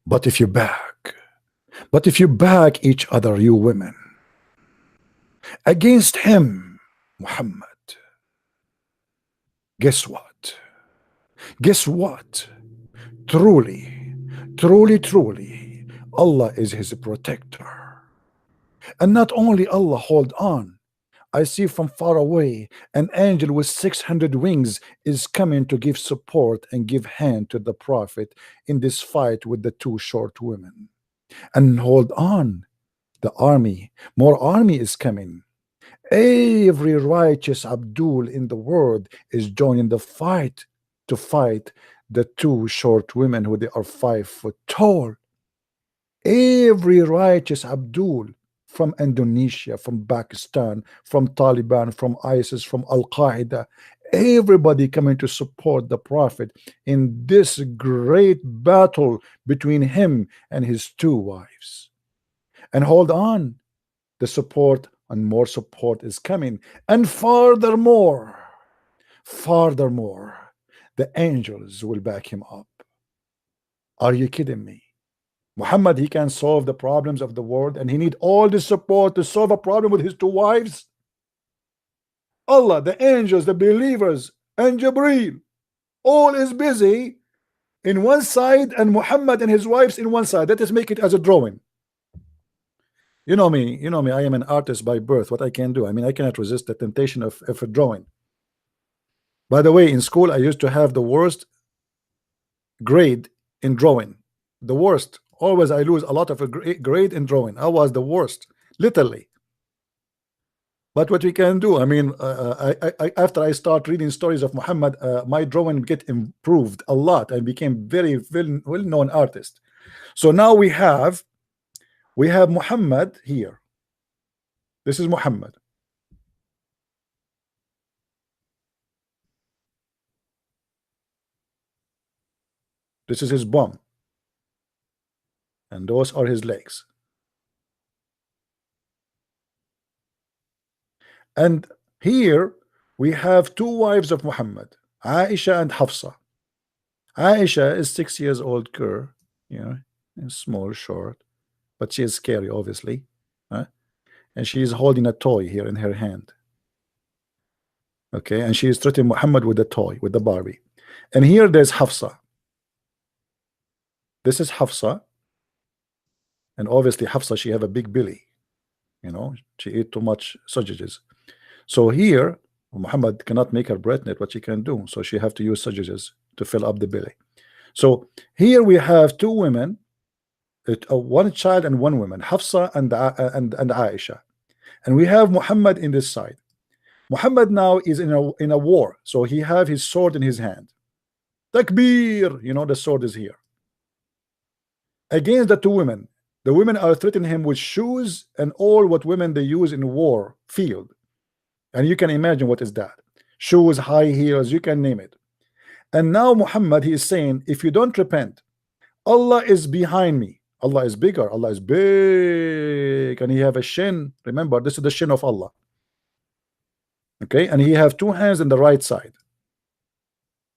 But if you back each other, you women, against him, Muhammad, guess what? Truly, Allah is his protector. And not only Allah, hold on, I see from far away an angel with 600 wings is coming to give support and give hand to the Prophet in this fight with the 2 short women. And hold on, the army, more army is coming. Every righteous Abdul in the world is joining the fight to fight the two short women who they are 5 foot tall. Every righteous Abdul from Indonesia, from Pakistan, from Taliban, from ISIS, from Al Qaeda, everybody coming to support the Prophet in this great battle between him and his two wives. And hold on, the support and more support is coming. And furthermore, the angels will back him up. Are you kidding me? Muhammad, he can solve the problems of the world, and he need all the support to solve a problem with his two wives. Allah, the angels, the believers, and Jibreel, all is busy in one side, and Muhammad and his wives in one side. Let us make it as a drawing. You know me, I am an artist by birth. What I can do, I mean, I cannot resist the temptation of a drawing. By the way, in school, I used to have the worst grade in drawing. The worst. Always I lose a lot of a grade in drawing. I was the worst, literally. But what we can do, I mean, after I start reading stories of Muhammad, my drawing get improved a lot and became very well-known artist. So now we have Muhammad here. This is Muhammad. This is his bum. And those are his legs. And here we have two wives of Muhammad, Aisha and Hafsa. Aisha is 6 years old girl, you know, small, short, but she is scary, obviously. And she is holding a toy here in her hand. Okay, and she is threatening Muhammad with the toy, with the Barbie. And here there's Hafsa. This is Hafsa. And obviously Hafsa, she have a big belly. You know, she eat too much sausages. So here, Muhammad cannot make her breast net what she can do. So she have to use sausages to fill up the belly. So here we have two women, one child and one woman, Hafsa and Aisha. And we have Muhammad in this side. Muhammad now is in a war. So he have his sword in his hand. Takbir, you know, the sword is here. Against the two women. The women are threatening him with shoes and all what women they use in war field. And you can imagine what is that. Shoes, high heels, you can name it. And now Muhammad, he is saying, if you don't repent, Allah is behind me. Allah is bigger. Allah is big. And he have a shin. Remember, this is the shin of Allah. Okay, and he have two hands on the right side.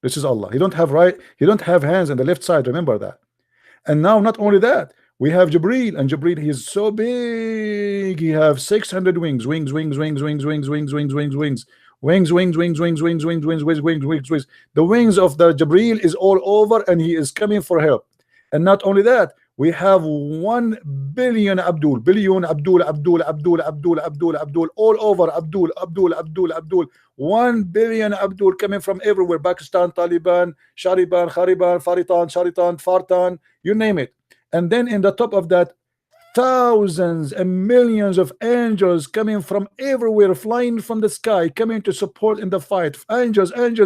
This is Allah. He don't have hands on the left side. Remember that. And now not only that, we have Jibreel, and Jibreel, he is so big. He have 600 wings. The wings of the Jibreel is all over, and he is coming for help. And not only that, we have 1 billion Abdul, all over Abdul. 1 billion Abdul coming from everywhere. Pakistan, Taliban, Shariban, Khariban, Sharitan, Fartan, you name it. And then in the top of that, thousands and millions of angels coming from everywhere, flying from the sky, coming to support in the fight. Angels. Look at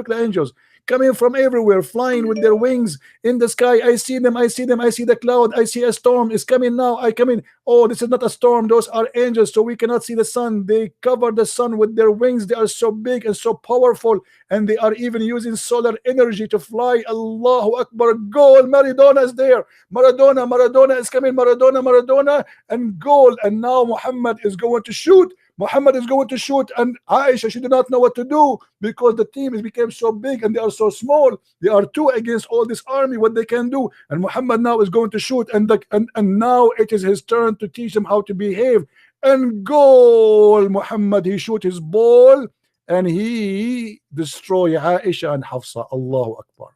the angels coming from everywhere, flying with their wings in the sky. I see them. I see the cloud. I see a storm is coming now. I come in. Oh, this is not a storm. Those are angels, so we cannot see the sun. They cover the sun with their wings. They are so big and so powerful, and they are even using solar energy to fly. Allahu Akbar. Goal. Maradona is there. Maradona is coming. Maradona, and goal. And now Muhammad is going to shoot. And Aisha, she did not know what to do because the team has become so big and they are so small. They are two against all this army, what they can do. And Muhammad now is going to shoot, and now it is his turn to teach them how to behave. And goal. Muhammad, he shoot his ball and he destroy Aisha and Hafsa. Allahu Akbar.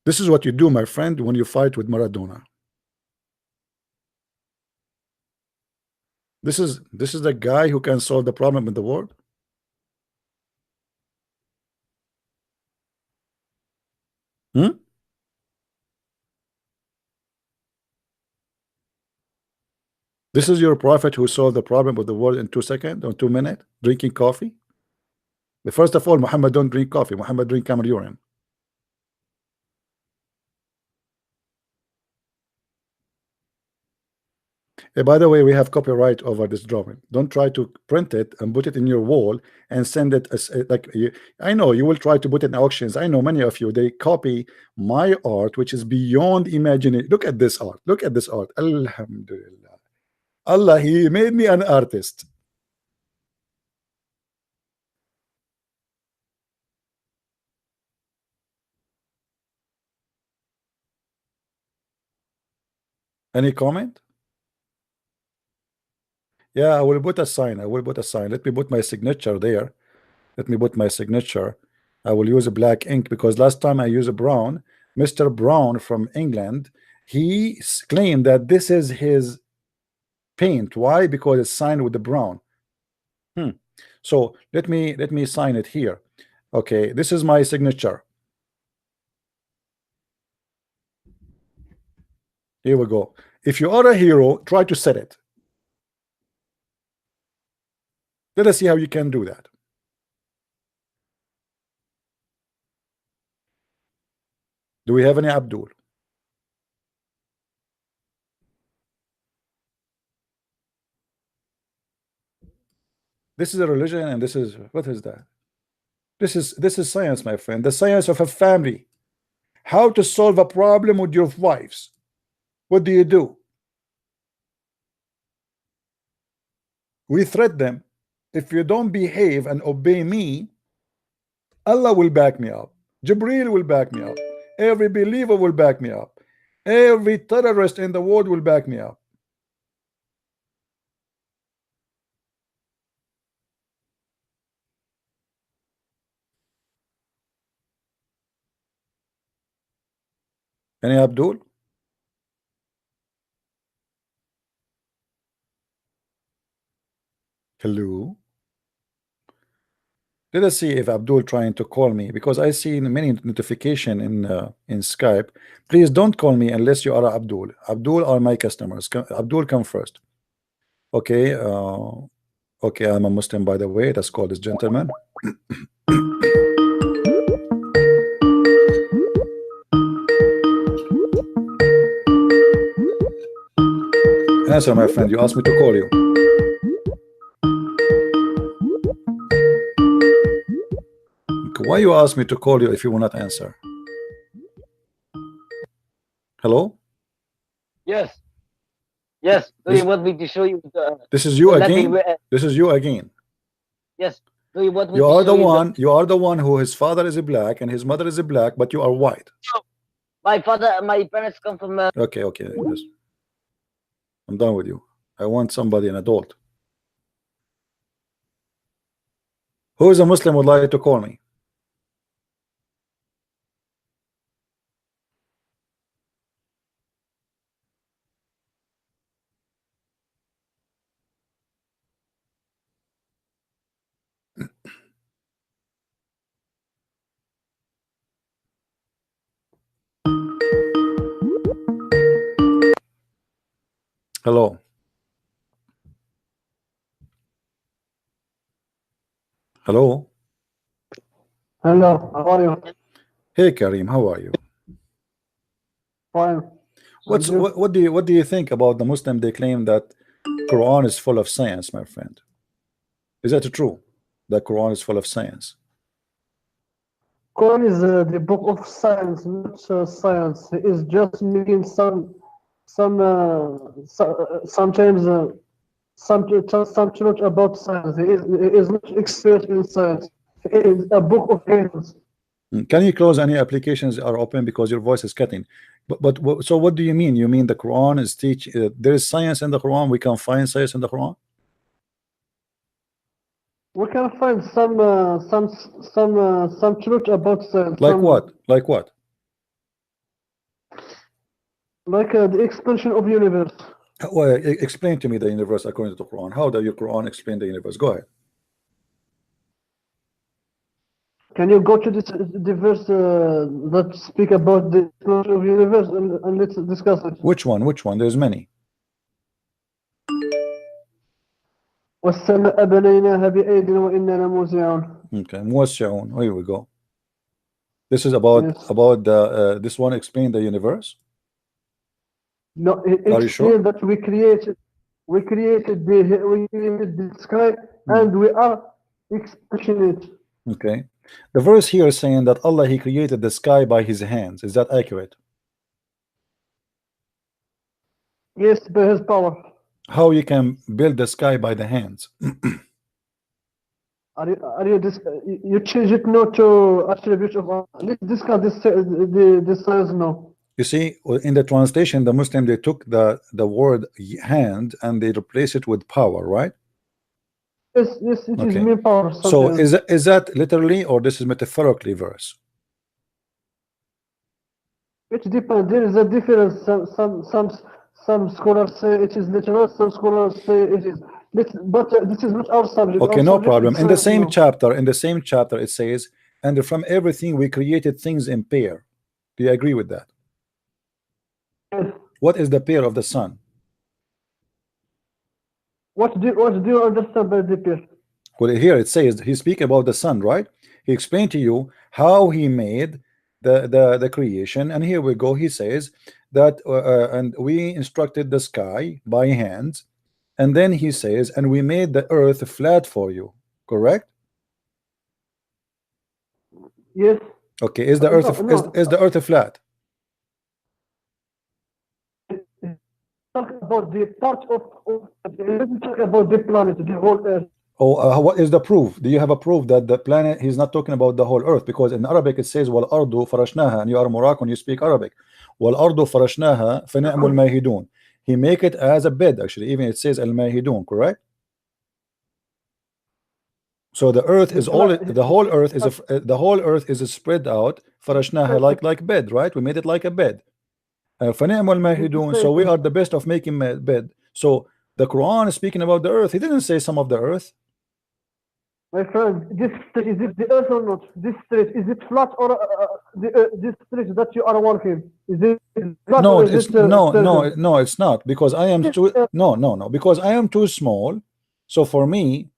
This is what you do, my friend, when you fight with Maradona. This is the guy who can solve the problem in the world. This is your prophet who solved the problem of the world in 2 seconds or 2 minutes, drinking coffee. But first of all, Muhammad don't drink coffee. Muhammad drink camel urine. By the way, we have copyright over this drawing. Don't try to print it and put it in your wall and send it as like you, I know you will try to put it in auctions. I know many of you, they copy my art, which is beyond imagination. Look at this art. Look at this art. Alhamdulillah. Allah, He made me an artist. Any comment? Yeah, I will put a sign. I will put a sign. Let me put my signature there. Let me put my signature. I will use a black ink because last time I used a brown. Mr. Brown from England, he claimed that this is his paint. Why? Because it's signed with the brown. So let me sign it here. Okay, this is my signature. Here we go. If you are a hero, try to set it. Let us see how you can do that. Do we have any Abdul? This is a religion, and this is, what is that? This is science, my friend. The science of a family. How to solve a problem with your wives. What do? We threat them. If you don't behave and obey me, Allah will back me up. Jibreel will back me up. Every believer will back me up. Every terrorist in the world will back me up. Any Abdul? Hello? Let us see if Abdul trying to call me, because I see many notification in Skype. Please don't call me unless you are Abdul. Abdul are my customers. Abdul, come first. Okay. Okay, I'm a Muslim, by the way. Let's call this gentleman. Answer, my friend. You asked me to call you. Why you ask me to call you if you will not answer? Hello? Yes. Yes. Do you want me to show you the? This is you again. Latin- This is you again. Yes. Do you want me You to are show the you one. You are the one who his father is a black and his mother is a black, but you are white. My parents come from. Okay. Okay. Yes. I'm done with you. I want somebody, an adult. Who is a Muslim would like to call me? Hello. Hello. Hello, how are you? Hey Kareem, how are you? Fine. What do you think about the Muslim? They claim that Quran is full of science, my friend. Is that true? The Quran is full of science. Quran is the book of science, not science. It is just making sometimes some truth about science. It is not expert in science. It is a book of angels. Can you close any applications are open because your voice is cutting? But so what do you mean? You mean the Quran is teach? There is science in the Quran. We can find science in the Quran. We can find some truth about science. Like what? Like what? Like the expansion of universe. Well, explain to me the universe according to the Quran. How does your Quran explain the universe? Go ahead. Can you go to the verse that speak about the expansion of universe and let's discuss it? Which one? Which one? There's many. والسماء بنيناها بأيد وإنا لموسعون. Okay, موسعون. Here we go. This is about Yes. the this one explain the universe. No, Are you sure? explain that we created the sky and we are expression it. Okay, the verse here is saying that Allah, He created the sky by His hands. Is that accurate? Yes, by His power. How you can build the sky by the hands? Are you you change it now to attribute of Allah. Let's discuss this size now. You see, in the translation, the Muslim, they took the word hand and they replace it with power, right? Yes, it is Okay. mean power. So sometimes. is that literally or this is metaphorically verse? It depends. There is a difference. Some scholars say it is literal. Some scholars say it is. But this is not our subject. Okay, Our no subject problem. is In the science same now. chapter, it says, and from everything we created things in pair. Do you agree with that? Yes. What is the pair of the sun? What do you understand by the pair? Well, here it says he speak about the sun, right? He explained to you how he made the creation, and here we go. He says that and we instructed the sky by hands, and then he says, and we made the earth flat for you. Correct? Yes. Okay. Is the earth No. is the earth flat? Talk about the part of let's talk about the planet, the whole Earth. Oh, what is the proof? Do you have a proof that the planet? He's not talking about the whole earth, because in Arabic it says wal ardu farashnaha, and you are Moroccan, you speak Arabic. Wal ardu farashnaha fa ni'mul mahidun. He make it as a bed, actually. Even it says al mahidun, correct? So the earth is all the whole earth is the whole earth is spread out farashnaha like bed, right? We made it like a bed. Fa ni'mul mahidun. So we are the best of making bed. So the Quran is speaking about the earth. He didn't say some of the earth. My friend, this street, is it the Earth or not? This street, is it flat or this street that you are working? Is it flat No, or is it's it no, it's not, because I am too no, because I am too small. So for me,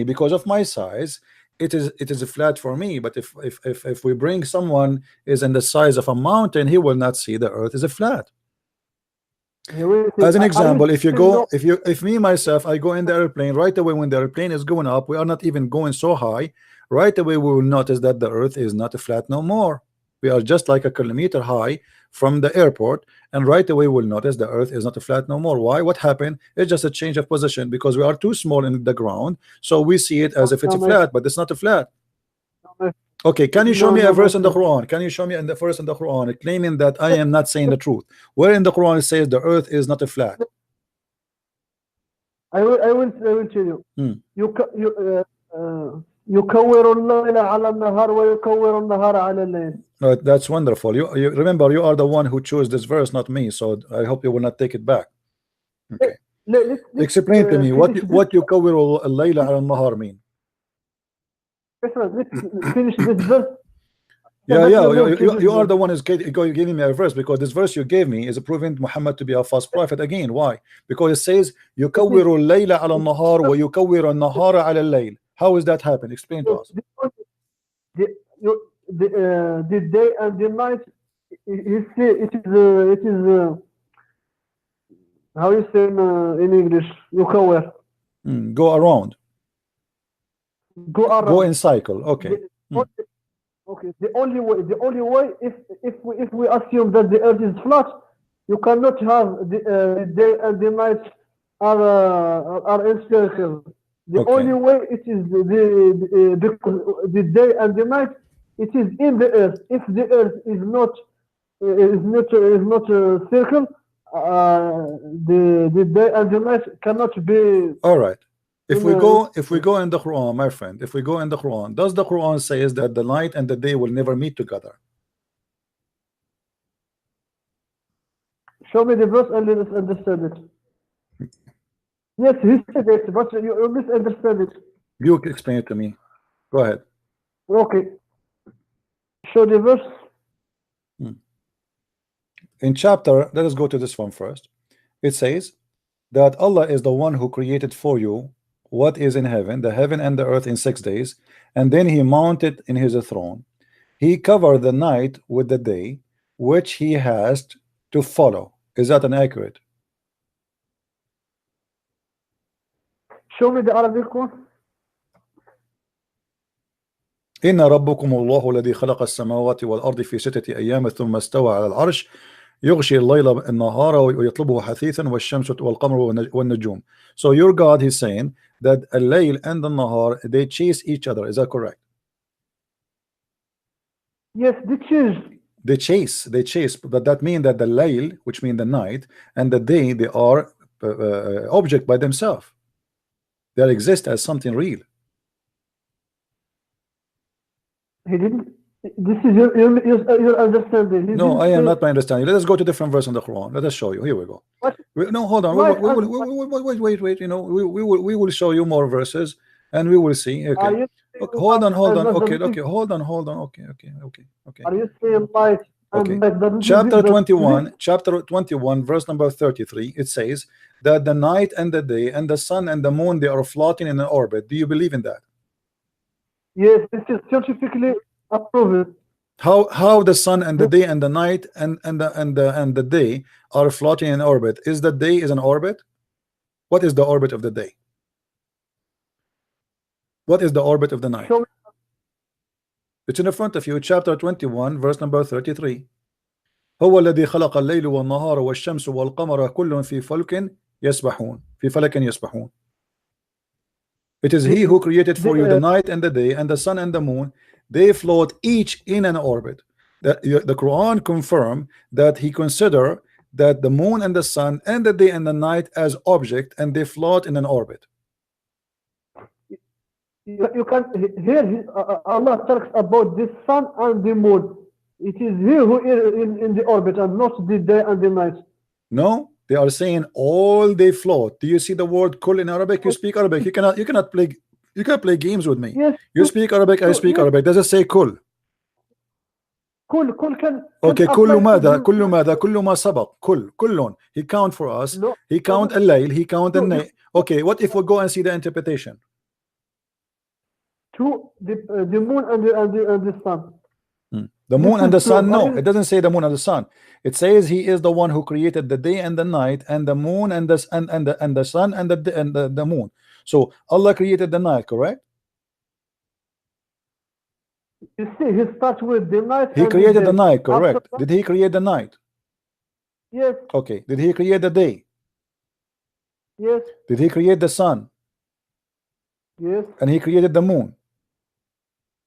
because of my size, it is a flat for me. But if we bring someone is in the size of a mountain, he will not see the earth is a flat. As an example, if me myself, I go in the airplane, right away when the airplane is going up, we are not even going so high, right away we will notice that the earth is not a flat no more. We are just like a kilometer high from the airport, and right away we'll notice the earth is not a flat no more. Why? What happened? It's just a change of position, because we are too small in the ground, so we see it as if it's a flat, but it's not a flat. Okay, can you show me a verse in the Quran? Can you show me in the verse in the Quran claiming that I am not saying the truth? Where in the Quran it says the earth is not a flat? I will tell you. يكور الليل على النهار ويكور النهار على الليل. Right, that's wonderful. You remember, you are the one who chose this verse, not me. So I hope you will not take it back. Okay. Explain to me what يكور الليل على النهار mean. Let's finish this verse. Yeah, you are the one who's giving me a verse, because this verse you gave me is proving Muhammad to be a false prophet again. Why? Because it says يكور الليل على النهار ويكور النهار على الليل. How is that happen? Explain to us. The day and the night, it is how you say in English? يكور. Go around. Go in cycle. Okay. Okay. The only way, if we assume that the earth is flat, you cannot have the day and the night are in circle. The only way it is the day and the night, it is in the earth. If the earth is not a circle, the day and the night cannot be. All right. If we go in the Quran, my friend, if we go in the Quran, does the Quran says that the night and the day will never meet together? Show me the verse and let us understand it. Yes, he said it, but you misunderstand it. You explain it to me. Go ahead. Okay. Show the verse. In chapter, let us go to this one first. It says that Allah is the one who created for you what is in heaven, the heaven and the earth, in 6 days, and then he mounted in his throne. He covered the night with the day, which he has to follow. Is that inaccurate? Show me the Arabic one. إن ربكم الله الذي خلق السماوات والأرض في 6 أيام ثم استوى على العرش يغشي الليل النهار ويطلبه حثيثا والشمس والقمر والنجوم. So your God, he's saying that al-layl and the nahar, they chase each other. Is that correct? Yes, they choose. They chase, but that means that the layl, which means the night, and the day, they are object by themselves. They exist as something real. He didn't. This is your understanding. He No, didn't I am say- not my understanding. Let us go to different verse in the Quran. Let us show you. Here we go. What? No, hold on. Why- Wait. You know, we will show you more verses, and we will see. Are Okay. you Okay, hold on. doesn't Okay. give- Hold on. Okay. Are you saying light and Okay. light doesn't give Chapter the- 21, verse number 33. It says that the night and the day and the sun and the moon, they are floating in an orbit. Do you believe in that? Yes, this is scientifically approved. How the sun and the day and the night and the day are floating in orbit? Is the day is an orbit? What is the orbit of the day? What is the orbit of the night? Show me. It's in the front of you, chapter 21, verse number 33. هو الذي خلق الليل والنهار والشمس والقمر كل في فلك يسبحون في فلك يسبحون. It is he who created for you the night and the day and the sun and the moon. They float each in an orbit. The Quran confirm that he consider that the moon and the sun and the day and the night as object, and they float in an orbit. You can here Allah talks about the sun and the moon. It is he who is in the orbit and not the day and the night. No, they are saying all they float. Do you see the word kul in Arabic? You speak Arabic. You cannot play games with me. Yes. You speak Arabic, I speak yes. Arabic. Does it say kul? كل كان Okay, apply كل to ماذا؟ the- كل ماذا؟ كل ما سبق. كل. He count for us. No. He count الليل. He count the No, night. Okay, what if we go and see the interpretation? To the moon and the sun. The moon and the sun, no, Right. it doesn't say the moon and the sun. It says he is the one who created the day and the night and the moon and the sun and the moon. So Allah created the night, correct? You see, he starts with the night. He and created day. the night, correct? After- Did he create the night? Yes, Okay. Did he create the day? yes, Did he create the sun? yes, And he created the moon.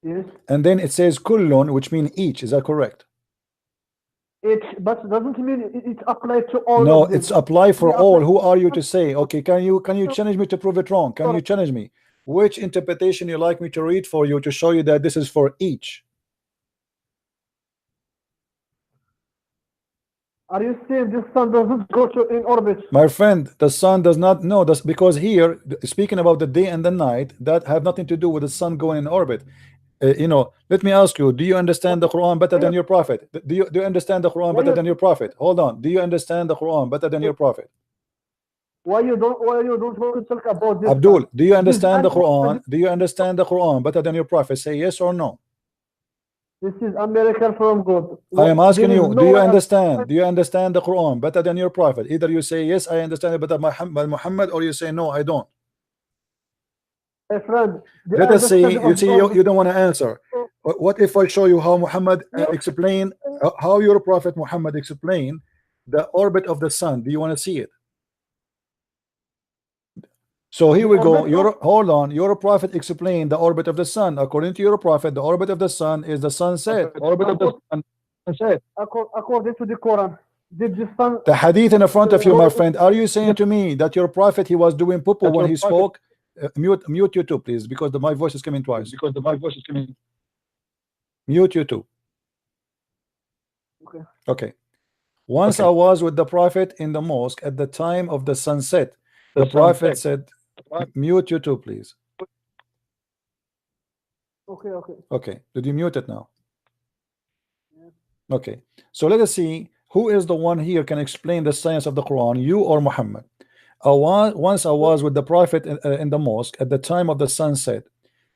yes. And then it says kullun, which means each. Is that correct? But doesn't mean it applies to all. No, of them. it's apply for Yeah, all. but- Who are you to say? Okay, can you challenge me to prove it wrong? Can you challenge me? Which interpretation you like me to read for you to show you that this is for each? Are you saying the sun doesn't go to in orbit? My friend, the sun does not know this, because here speaking about the day and the night, that have nothing to do with the sun going in orbit. You know, let me ask you, do you understand the Quran better than your prophet? Do you understand the Quran better than your prophet? Hold on, do you understand the Quran better than your prophet? Why you don't want to talk about this? Abdul, do you understand the This- Quran? Do you understand the Quran better than your prophet? Say yes or no. This is American from God. I am asking There is you, no do you way- understand? Do you understand the Quran better than your prophet? Either you say yes, I understand it better than Muhammad, or you say no, I don't. My friend, the Let us see. understanding You of see, God- you don't want to answer. What if I show you how Muhammad explain, how your prophet Muhammad explained the orbit of the sun? Do you want to see it? So here we go. Hold on. Your prophet explained the orbit of the sun. According to your prophet, the orbit of the sun is the sunset. Orbit of the sun. According to the Quran, did the sun? The hadith in the front of you, my friend. Are you saying to me that your prophet, he was doing poo-poo when he spoke? Mute YouTube, please, because my voice is coming twice. Mute YouTube. Okay. Okay. Once I was with the prophet in the mosque at the time of the sunset. The prophet said, mute YouTube, please. Okay. Okay. Did you mute it now? Okay. So let us see who is the one here can explain the science of the Quran, you or Muhammad. Once I was with the Prophet in the mosque at the time of the sunset.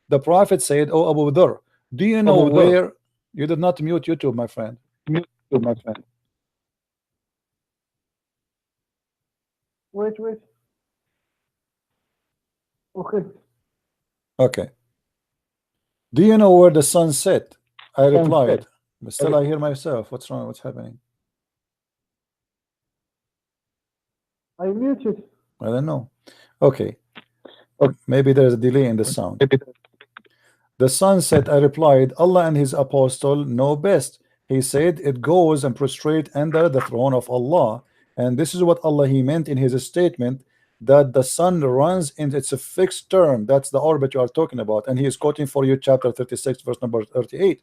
The Prophet said, "Oh Abu Dharr, do you know Abu Dharr. where?" You did not mute YouTube, my friend. Wait. Okay. Okay. Do you know where the sun set? I replied, Sunset. but still I hear myself. What's wrong? What's happening? I muted. I don't know. Okay. Maybe there's a delay in the sound. The sun set, I replied, Allah and his apostle know best. He said it goes and prostrate under the throne of Allah. And this is what Allah he meant in his statement that the sun runs in its a fixed term. That's the orbit you are talking about. And he is quoting for you chapter 36 verse number 38.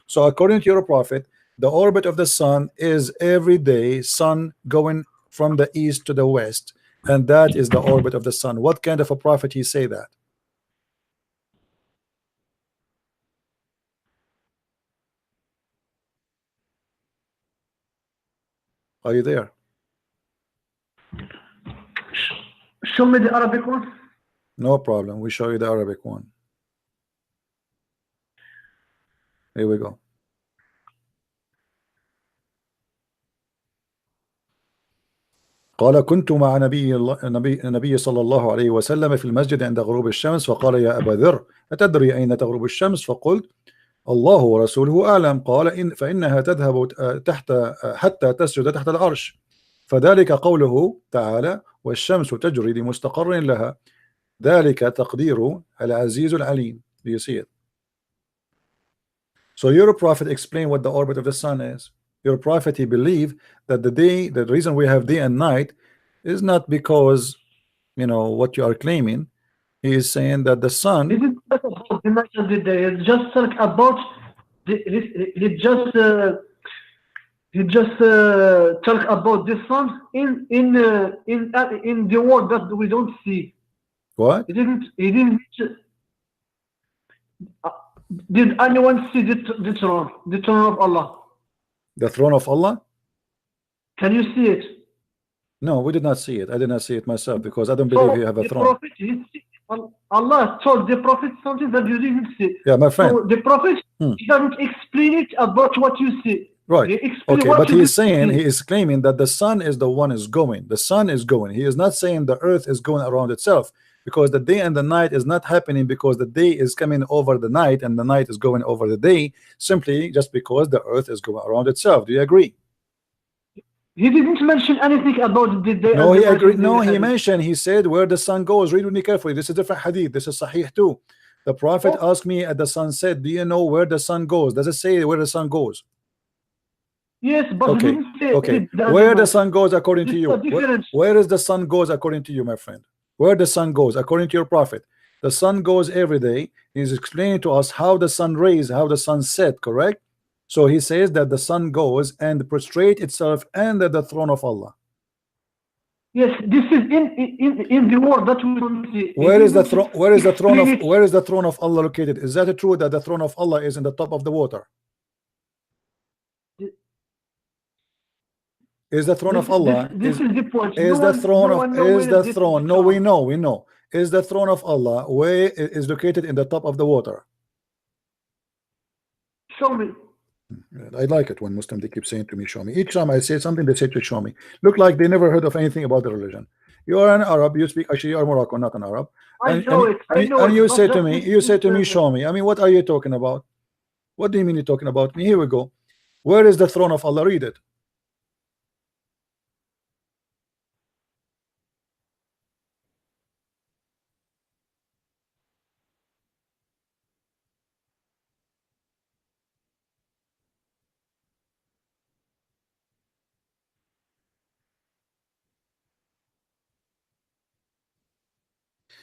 So according to your prophet, the orbit of the sun is every day sun going from the east to the west, and that is the orbit of the sun. What kind of a prophet he say that? Are you there? Show me the Arabic one. No problem. We show you the Arabic one. Here we go. قال كنت مع النبي صلى الله عليه وسلم في المسجد عند غروب الشمس فقال يا أبا ذر أتدري أين تغرب الشمس؟ فقلت الله ورسوله أعلم. قال فإنها تذهب تحت حتى تسجد تحت العرش. فذلك قوله تعالى والشمس تجري لمستقر لها ذلك تقدير العزيز العليم. Do you see it? So your prophet explained what the orbit of the sun is. Your prophet, he believed that the reason we have day and night is not because, you know, what you are claiming. He is saying that the sun. This is not about the night and the day. It's just about he just talk about the sun in the world that we don't see. What? He didn't. Did anyone see the throne of Allah? The throne of Allah? Can you see it? No, we did not see it. I did not see it myself because I don't believe you have a the throne. Prophet, Allah told the Prophet something that you didn't see. Yeah, my friend. So the Prophet he doesn't explain it about what you see. Right. Okay, but he is saying, he is claiming that the sun is the one is going. The sun is going. He is not saying the earth is going around itself, because the day and the night is not happening because the day is coming over the night and the night is going over the day, simply just because the earth is going around itself. Do you agree? He didn't mention anything about the day. No, he agreed. No, he mentioned, he said where the sun goes. Read with me carefully. This is a different hadith. This is Sahih too. The Prophet asked me at the sunset, do you know where the sun goes? Does it say where the sun goes? Yes, but okay. he didn't say okay. Where the sun goes according to you? Where is the sun goes according to you, my friend? Where the sun goes according to your prophet? The sun goes every day. He's explaining to us how the sun rays, how the sun set, correct? So he says that the sun goes and prostrate itself under the throne of Allah. Yes, this is in the world that we don't see. Where is the throne? Where is the throne of Allah located? Is that true that the throne of Allah is in the top of the water? Is the throne of Allah? This is the point. Is the throne of? Is the throne? No, we know. Is the throne of Allah where is located in the top of the water? Show me. I like it when Muslims they keep saying to me, show me. Each time I say something, they say to show me. Look like they never heard of anything about the religion. You are an Arab, you speak, actually you are Moroccan, not an Arab. And you say to me, show me. I mean, what are you talking about? What do you mean you're talking about me? Here we go. Where is the throne of Allah? Read it.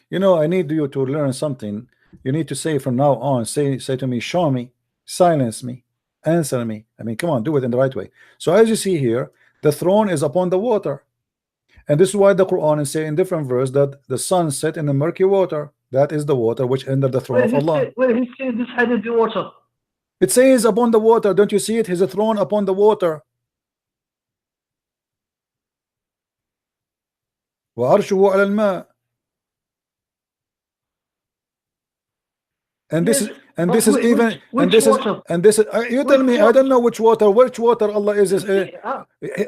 You know, I need you to learn something. You need to say from now on, say to me, show me, silence me, answer me. I mean, come on, do it in the right way. So as you see here, the throne is upon the water. And this is why the Quran is saying in different verse that the sun set in the murky water. That is the water which entered the throne of Allah. Where he says this had the water. It says upon the water. Don't you see it? He's a throne upon the water. وعرشه على الماء. And this Yes, is and but this is which- even which and this is water? and this is you tell Which me. I water? don't know which water. Which water Allah is.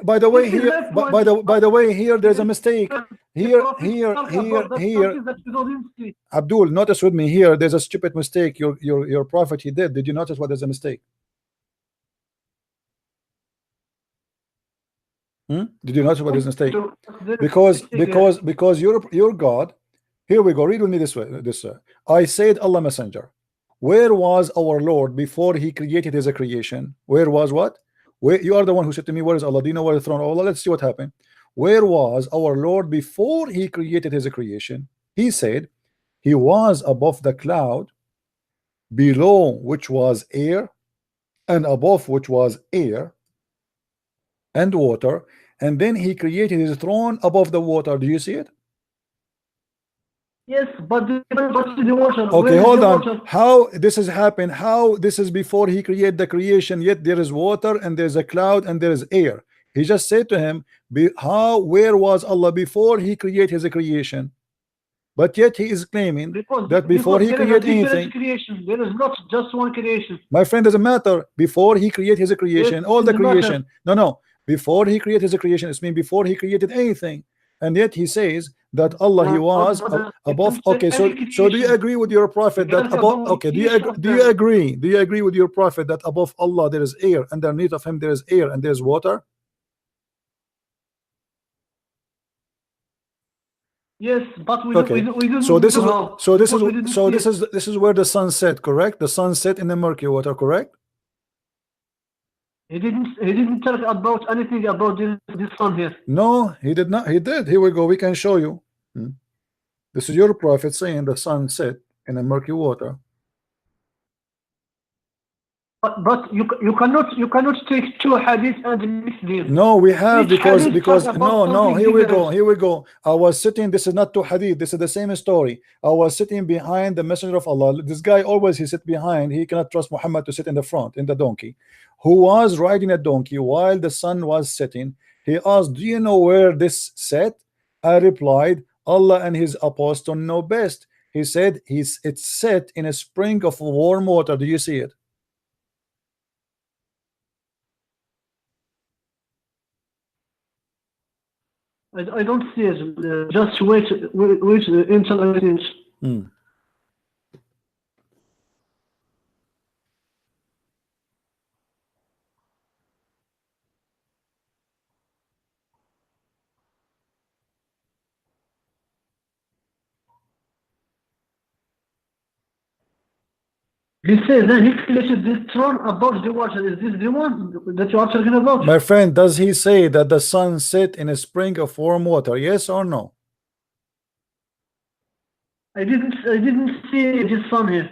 By the way, This is here. my point. By the way, here there's a mistake. Here, Abdul, notice with me here. There's a stupid mistake. Your prophet he did. Did you notice what is a mistake? Did you notice what is a mistake? Because your God. Here we go. Read with me this way. I said Allah Messenger. Where was our Lord before he created his creation? Where was what? Where you are the one who said to me, where is Allah? Do you know where the throne of Allah? Let's see what happened. Where was our Lord before he created his creation? He said he was above the cloud, below which was air, and above which was air and water, and then he created his throne above the water. Do you see it? Yes, but the water. Okay, hold on. How this has happened? How this is before he created the creation? Yet there is water and there is a cloud and there is air. He just said to him, where was Allah before he created his creation? But yet he is claiming that before he created anything, there is not just one creation. my friend, doesn't matter. Before he created his creation, Yes, all the it doesn't creation. No. Before he created his creation, it means before he created anything. And yet he says that Allah he was above. Okay, so do you agree with your prophet that above? Okay, do you agree? Do you agree with your prophet that above Allah there is air, underneath of him there is air and there is water? Yes, but we Okay. don't So this know. is where the sun set, correct? The sun set in the murky water, correct? He didn't talk about anything about this sun here. No, he did not. He did. Here we go. We can show you. This is your prophet saying the sun set in a murky water. But you cannot take two hadith and mix them. No, we have Which because hadith talk about no. something Here we different? go. I was sitting. This is not two hadith. This is the same story. I was sitting behind the messenger of Allah. This guy always he sit behind. He cannot trust Muhammad to sit in the front in the donkey. Who was riding a donkey while the sun was setting. He asked, "Do you know where this set?" I replied, "Allah and His apostle know best." He said, "It's set in a spring of warm water." Do you see it? I don't see it. Just wait until I finish. He says that he created this throne above the water. Is this the one that you are talking about? My friend, does he say that the sun set in a spring of warm water? Yes or no? I didn't see this sun here.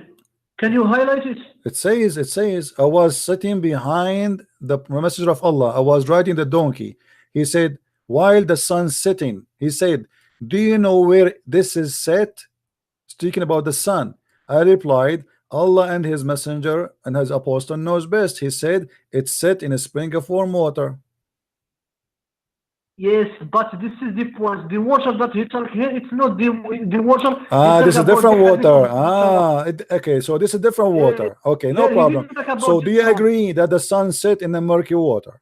Can you highlight it? It says, I was sitting behind the messenger of Allah. I was riding the donkey. He said, while the sun setting, he said, do you know where this is set? Speaking about the sun. I replied, Allah and His messenger and His apostle knows best. He said, it's set in a spring of warm water. Yes, but this is the point. The water that he talks here, it's not the water. This is different water. Okay, so this is different water. Okay, no problem. So do you agree that the sun set in the murky water?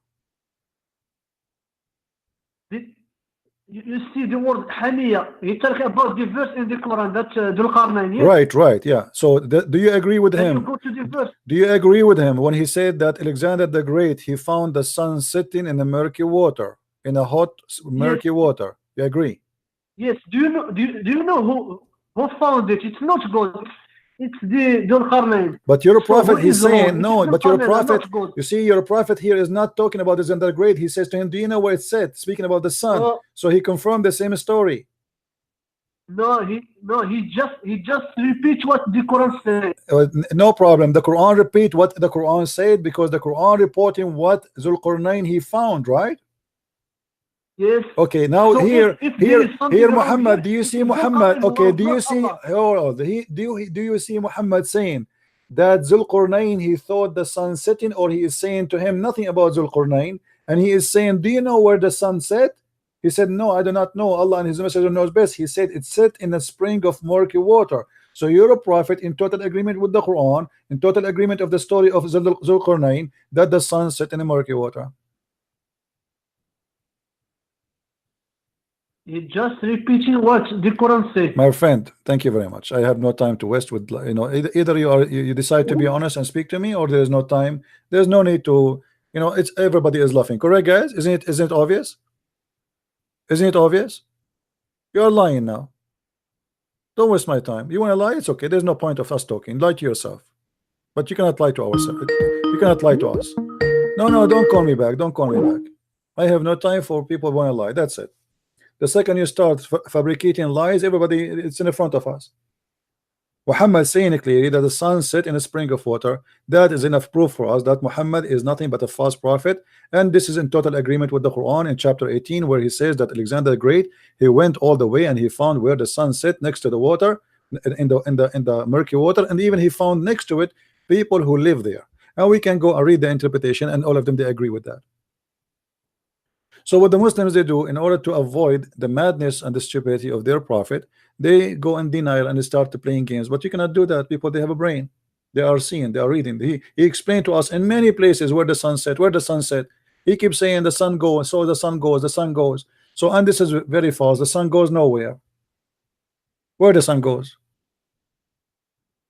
You see the word Hamiya. He talks about the verse in the Quran that Dhul Qarnayn. Yes? Right, yeah. So do you agree with him? You go to the verse. Do you agree with him when he said that Alexander the Great, he found the sun sitting in the murky water, in a hot murky water? You agree? Yes. Do you know who found it? It's not God. It's the Dhul Qarnayn. But your prophet, he's saying wrong? no. But your prophet, God. you see, your prophet here is not talking about Alexander the Great. He says to him, "Do you know where it's said?" Speaking about the sun. So he confirmed the same story. No, he just repeats what the Quran said. No problem. The Quran repeat what the Quran said because the Quran reporting what Zulqarnain he found, right? Yes. Okay, now So here Muhammad, here, do you see it's Muhammad? not Okay, do you Allah. see do you see Muhammad saying that Zulqarnain he thought the sun setting, or he is saying to him nothing about Zulqarnain, and he is saying, do you know where the sun set? He said, no, I do not know. Allah and His Messenger knows best. He said, it's set in a spring of murky water. So you're a prophet in total agreement with the Quran, in total agreement of the story of Zulqarnain, that the sun set in a murky water. He's just repeating what the Quran says. My friend, thank you very much. I have no time to waste with, you know, either you decide to be honest and speak to me, or there is no time. There's no need to, you know, it's everybody is laughing. Correct, guys? Isn't it obvious? Isn't it obvious? You're lying now. Don't waste my time. You want to lie? It's okay. There's no point of us talking. Lie to yourself. But you cannot lie to ourselves. You cannot lie to us. No, don't call me back. Don't call me back. I have no time for people who want to lie. That's it. The second you start fabricating lies, everybody, it's in the front of us. Muhammad saying clearly that the sun set in a spring of water, that is enough proof for us that Muhammad is nothing but a false prophet. And this is in total agreement with the Quran in chapter 18, where he says that Alexander the Great, he went all the way and he found where the sun set next to the water, in the murky water, and even he found next to it people who live there. And we can go and read the interpretation, and all of them, they agree with that. So what the Muslims, they do in order to avoid the madness and the stupidity of their prophet, they go in denial and they start to playing games. But you cannot do that. People, they have a brain. They are seeing, they are reading. He explained to us in many places where the sun set, where the sun set. He keeps saying the sun goes, so the sun goes, the sun goes. So, and this is very false. The sun goes nowhere. Where the sun goes?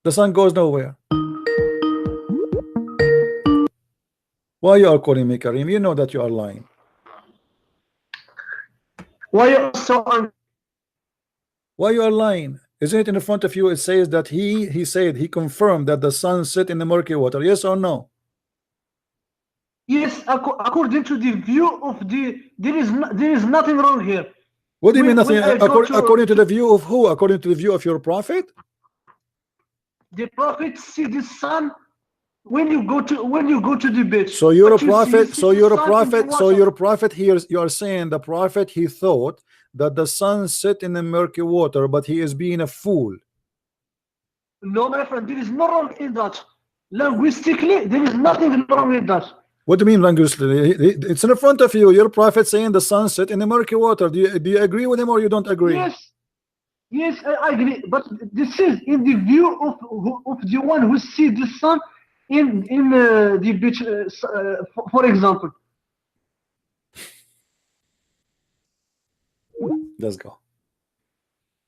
The sun goes nowhere. Why you are calling me Karim? You know that you are lying. Why you so angry? Why you are lying? Isn't it in the front of you? It says that he said, he confirmed that the sun set in the murky water. Yes or no? Yes, according to the view of there is nothing wrong here. What do you mean nothing? When According to the view of who? According to the view of your prophet? The prophet see the sun when you go to the beach. So you're a But you prophet. see So the you're a sun in the prophet. So water. you're a prophet here. You are saying the prophet, he thought that the sun set in the murky water, but he is being a fool. No, my friend, there is no wrong in that. Linguistically, there is nothing wrong in that. What do you mean linguistically? It's in the front of you. You're a prophet saying the sun set in the murky water. Do you agree with him or you don't agree? Yes, I agree. But this is in the view of the one who see the sun in the beach, for example. Let's go.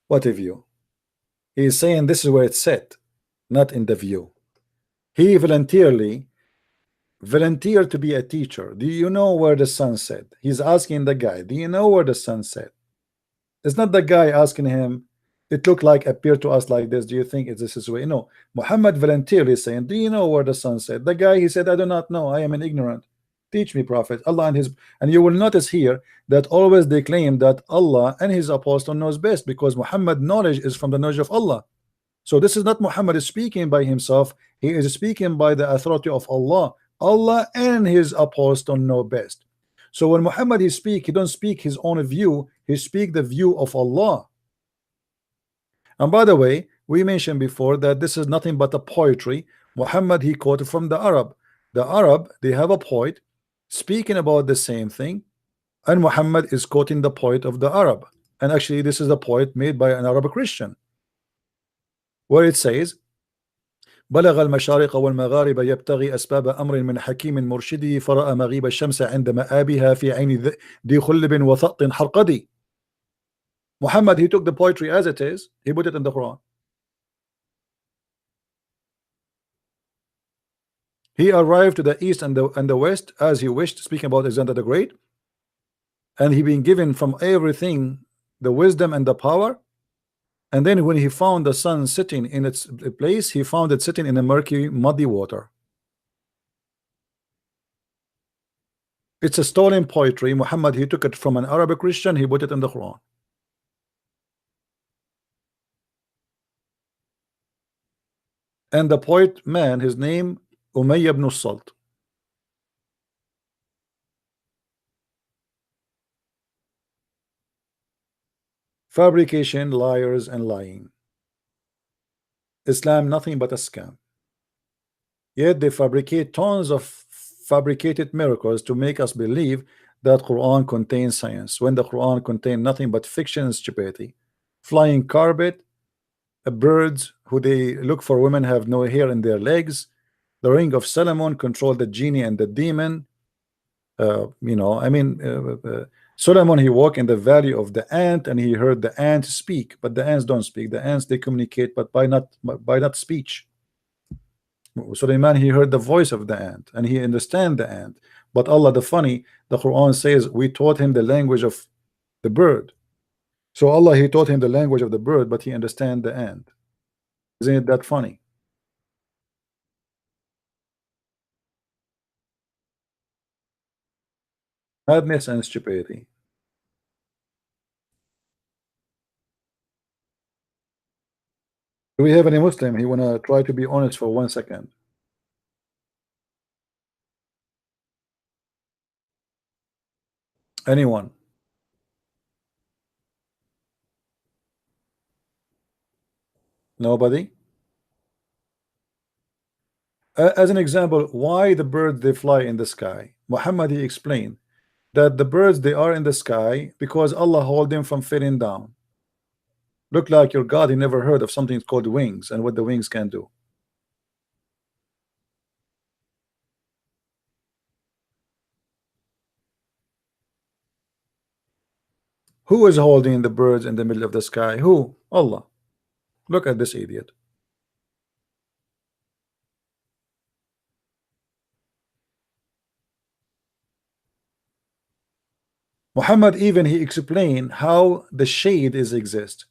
What a view. He is saying this is where it's set, not in the view. He volunteered to be a teacher. Do you know where the sun set? He's asking the guy, do you know where the sun set? It's not the guy asking him, it looked like, appeared to us like this, do you think it's this way? No, Muhammad voluntarily saying, do you know where the sun set? The guy, he said, I do not know, I am an ignorant. Teach me, prophet. Allah and you will notice here that always they claim that Allah and his apostle knows best, because Muhammad knowledge is from the knowledge of Allah. So this is not Muhammad is speaking by himself, he is speaking by the authority of Allah. Allah and his apostle know best. So when Muhammad he speak, he don't speak his own view, he speak the view of Allah. And by the way, we mentioned before that this is nothing but a poetry. Muhammad he quoted from the Arab. The Arab, they have a poet speaking about the same thing, and Muhammad is quoting the poet of the Arab. And actually this is a poet made by an Arab Christian, where it says بلغ المشارق والمغارب يبتغي أسباب أمر من حكيم مرشدي فرأى مغيب الشمس عند مآبها في عين ذي خلب وثأط حرقدي. Muhammad, he took the poetry as it is, he put it in the Quran. He arrived to the east and the west as he wished, speaking about Alexander the Great, and he been given from everything the wisdom and the power. And then when he found the sun sitting in its place, he found it sitting in a murky, muddy water. It's a stolen poetry. Muhammad, he took it from an Arabic Christian, he put it in the Quran. And the poet man, his name Umayyah ibn Salt. Fabrication, liars, and lying. Islam nothing but a scam. Yet they fabricate tons of fabricated miracles to make us believe that Quran contains science when the Quran contains nothing but fiction and stupidity. Flying carpet, birds who they look for women have no hair in their legs. The ring of Solomon control the genie and the demon. You know, I mean, Solomon, he walked in the valley of the ant and he heard the ants speak, but the ants don't speak. The ants, they communicate, but by not speech. Suleiman, he heard the voice of the ant and he understand the ant. But Allah, the funny, the Quran says we taught him the language of the bird. So Allah, he taught him the language of the bird, but he understand the ant. Isn't it that funny? Madness and stupidity. Do we have any Muslim? He wanna try to be honest for 1 second. Anyone? Nobody? As an example, why the birds they fly in the sky? Muhammad, he explained that the birds they are in the sky because Allah hold them from falling down. Look like your God, he never heard of something called wings and what the wings can do. Who is holding the birds in the middle of the sky? Who? Allah. Look at this idiot. Muhammad even he explained how the shade is exist.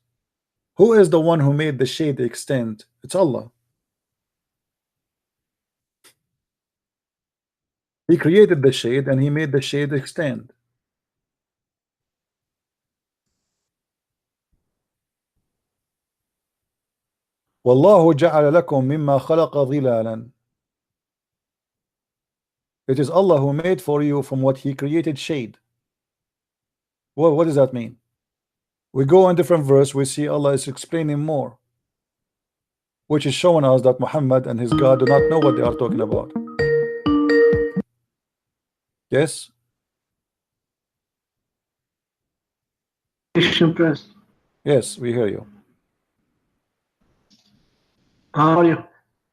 Who is the one who made the shade extend? It's Allah. He created the shade and he made the shade extend. Wallahu ja'ala lakum mimma khalaqa dhilalan. It is Allah who made for you from what he created shade. Well, what does that mean? We go on different verse, we see Allah is explaining more, which is showing us that Muhammad and his God do not know what they are talking about. Yes? Yes, we hear you. How are you?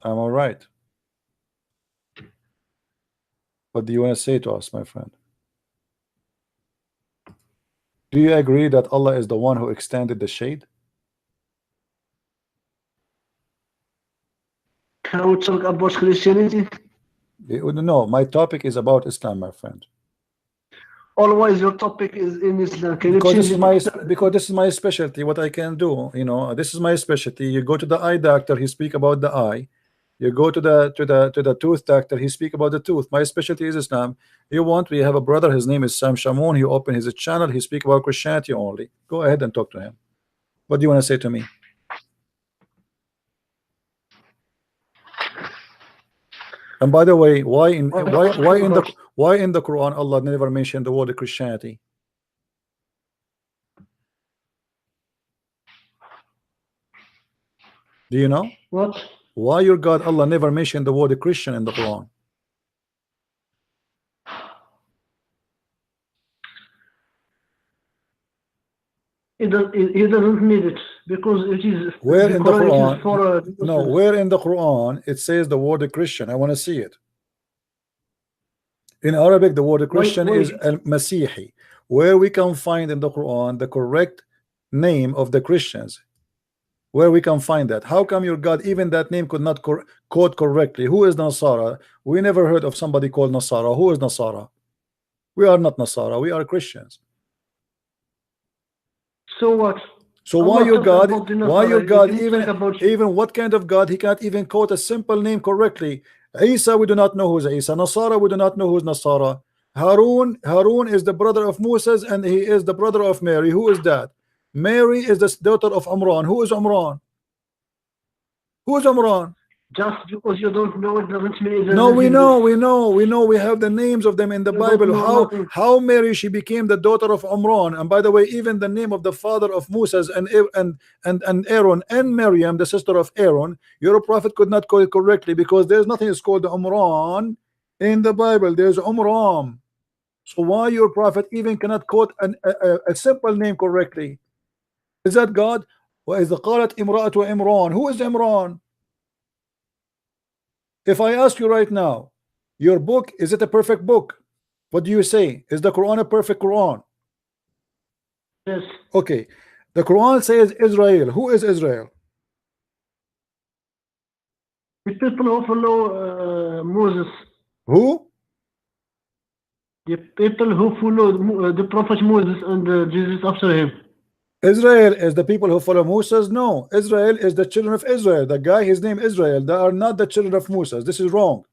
I'm all right. What do you want to say to us, my friend? Do you agree that Allah is the one who extended the shade? Can we talk about Christianity? No, my topic is about Islam, my friend. Always your topic is in Islam. Can you Because change this is my specialty. What I can do, you know, this is my specialty. You go to the eye doctor, he speak about the eye. You go to the tooth doctor, he speak about the tooth. My specialty is Islam. You want? We have a brother. His name is Sam Shamoun. He opened his channel. He speak about Christianity only. Go ahead and talk to him. What do you want to say to me? And by the way, why in the Quran Allah never mentioned the word Christianity? Do you know? What? Why your God Allah never mentioned the word Christian in the Quran? He doesn't need it because it is where in the Quran? For, no, where in the Quran it says the word Christian? I want to see it. In Arabic, the word Christian is al-Masihi. Where we can find in the Quran the correct name of the Christians? Where we can find that? How come your God even that name could not quote correctly? Who is Nasara? We never heard of somebody called Nasara. Who is Nasara? We are not Nasara. We are Christians. So what? So why your God? Why your God? Even what kind of God? He can't even quote a simple name correctly. Isa, we do not know who's Isa. Nasara, we do not know who's Nasara. Harun is the brother of Moses, and he is the brother of Mary. Who is that? Mary is the daughter of Umran. Who is Umran? Who is Umran? Just because you don't know it doesn't mean it. No, we know. We have the names of them in the Bible. How Mary she became the daughter of Umran, and by the way, even the name of the father of Moses and Aaron and Miriam, the sister of Aaron, your prophet could not call it correctly because there's nothing is called Umran in the Bible. There's Umram. So why your prophet even cannot quote a simple name correctly? Is that God? وَإِذْ قَالَتْ إِمْرَأَةُ إِمْرَانَ. Who is Imran? If I ask you right now, your book, is it a perfect book? What do you say? Is the Quran a perfect Quran? Yes. Okay. The Quran says Israel. Who is Israel? The people who follow Moses. Who? The people who follow the prophet Moses and Jesus after him. Israel is the people who follow Moses? No. Israel is the children of Israel. The guy, his name Israel. They are not the children of Moses. This is wrong.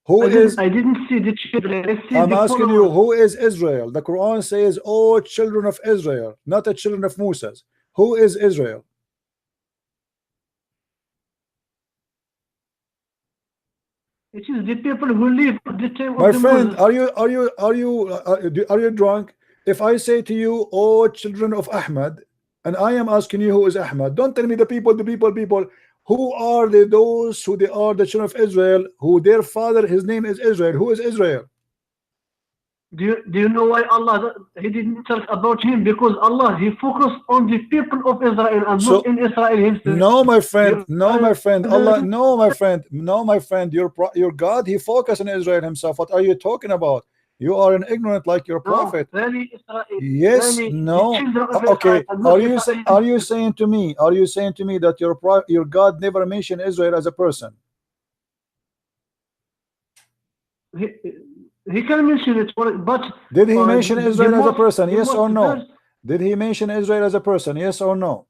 Who is? I didn't see the children. I see I'm the asking you, followers. who is Israel? The Quran says, "Oh, children of Israel," not the children of Moses. Who is Israel? It is the people who live at the time My of the friend, Moses. are you drunk? If I say to you, "Oh, children of Ahmad," and I am asking you who is Ahmad, don't tell me the people. Who are those who they are the children of Israel, who their father, his name is Israel? Who is Israel? Do you know why Allah he didn't talk about him? Because Allah he focused on the people of Israel and So- not in Israel himself. No, my friend. You- No, my friend. Allah. No, my friend. No, my friend. Your God, He focused on Israel Himself. What are you talking about? You are an ignorant like your No, prophet. really Israel. Yes. really No. the children of Okay. Israel and not Are you Israel are you himself. saying to me? Are you saying to me that your God never mentioned Israel as a person? He can mention it, but Did He mention the Israel as a most- person? the Yes or most no? verse- Did He mention Israel as a person? Yes or no?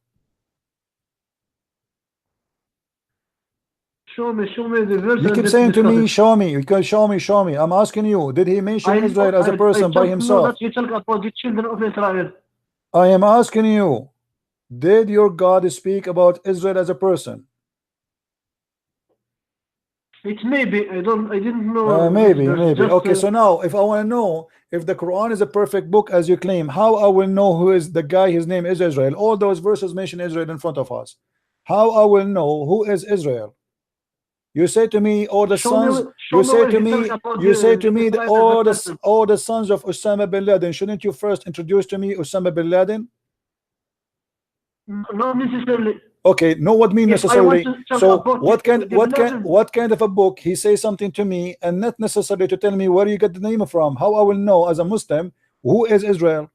Show me the verse. You and keep let's saying to discuss me, it. show me. You can show me. I'm asking you, did He mention I know- Israel as a person by I just know Himself? that you talk about the children of Israel. I am asking you, did your God speak about Israel as a person? It may be. I didn't know. Maybe. Just, Okay, so now if I want to know if the Quran is a perfect book as you claim, how I will know who is the guy, his name is Israel? All those verses mention Israel in front of us. How I will know who is Israel? You say to me, all the Show me sons. where- show You me say where to he me, talks about you the- say to me, Israel as a person. all the sons of Osama bin Laden. Shouldn't you first introduce to me Osama bin Laden? Not necessarily. Okay, no, what mean If I want necessarily? to talk So about what kind of a book he say something to me and not necessarily to tell me where you get the name from? How I will know as a Muslim who is Israel?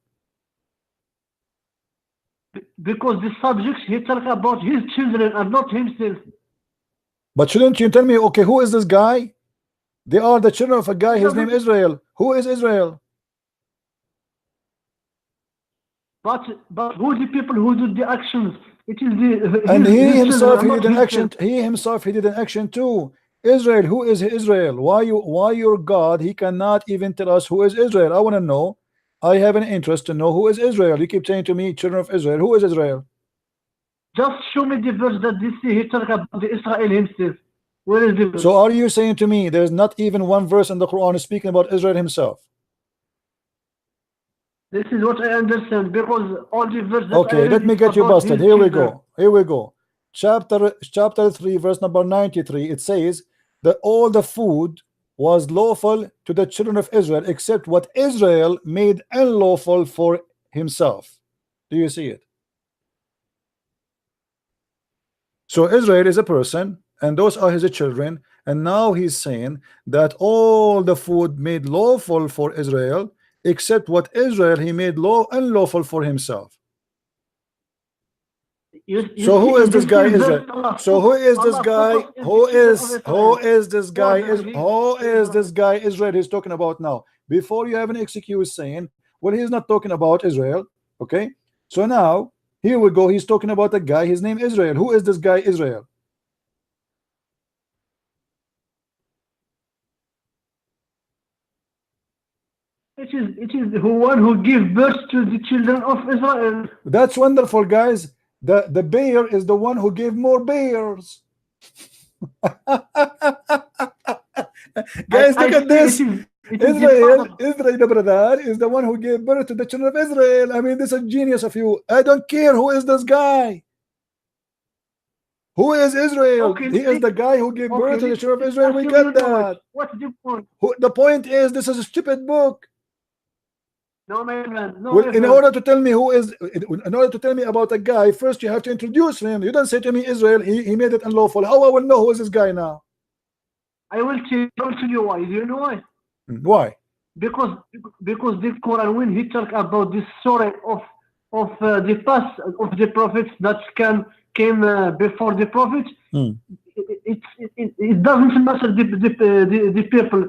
Because the subjects he talk about his children and not himself. But shouldn't you tell me, okay, who is this guy? They are the children of a guy, his name Israel. Who is Israel? But who the people who do the actions? It is the And his he children himself and he not did an himself. action. He himself he did an action too. Israel, who is Israel? Why your God he cannot even tell us who is Israel? I want to know. I have an interest to know who is Israel. You keep saying to me, children of Israel. Who is Israel? Just show me the verse that this he talk about the Israel himself. Where is the verse? So are you saying to me there's not even one verse in the Quran speaking about Israel himself? This is what I understand because all the verses. Okay, let me get you busted. Here we go. Chapter 3, verse number 93. It says that all the food was lawful to the children of Israel except what Israel made unlawful for himself. Do you see it? So Israel is a person and those are his children, and now he's saying that all the food made lawful for Israel except what Israel he made unlawful for himself. So who is this guy Israel? So who is this guy? Who is this guy Israel he's talking about now? Before you have an excuse saying, well, he's not talking about Israel. Okay, so now here we go. He's talking about a guy. His name Israel. Who is this guy Israel? It is the one who gave birth to the children of Israel. That's wonderful, guys. The bear is the one who gave more bears. Guys, look at this. Israel, the brother, is the one who gave birth to the children of Israel. I mean, this is genius of you. I don't care who is this guy. Who is Israel? Okay, He is the guy who gave birth to the children of Israel. We assume you get know it. that. What's the point? The point is, this is a stupid book. No, my friend. No, Well, my in friend. order to tell me who is, in order to tell me about a guy, first you have to introduce him. You don't say to me Israel. He made it unlawful. How I will know who is this guy now? I will tell you why. Do you know why? Why? Because the Quran, when he talk about this story of the past of the prophets that came before the prophets, it doesn't matter the people.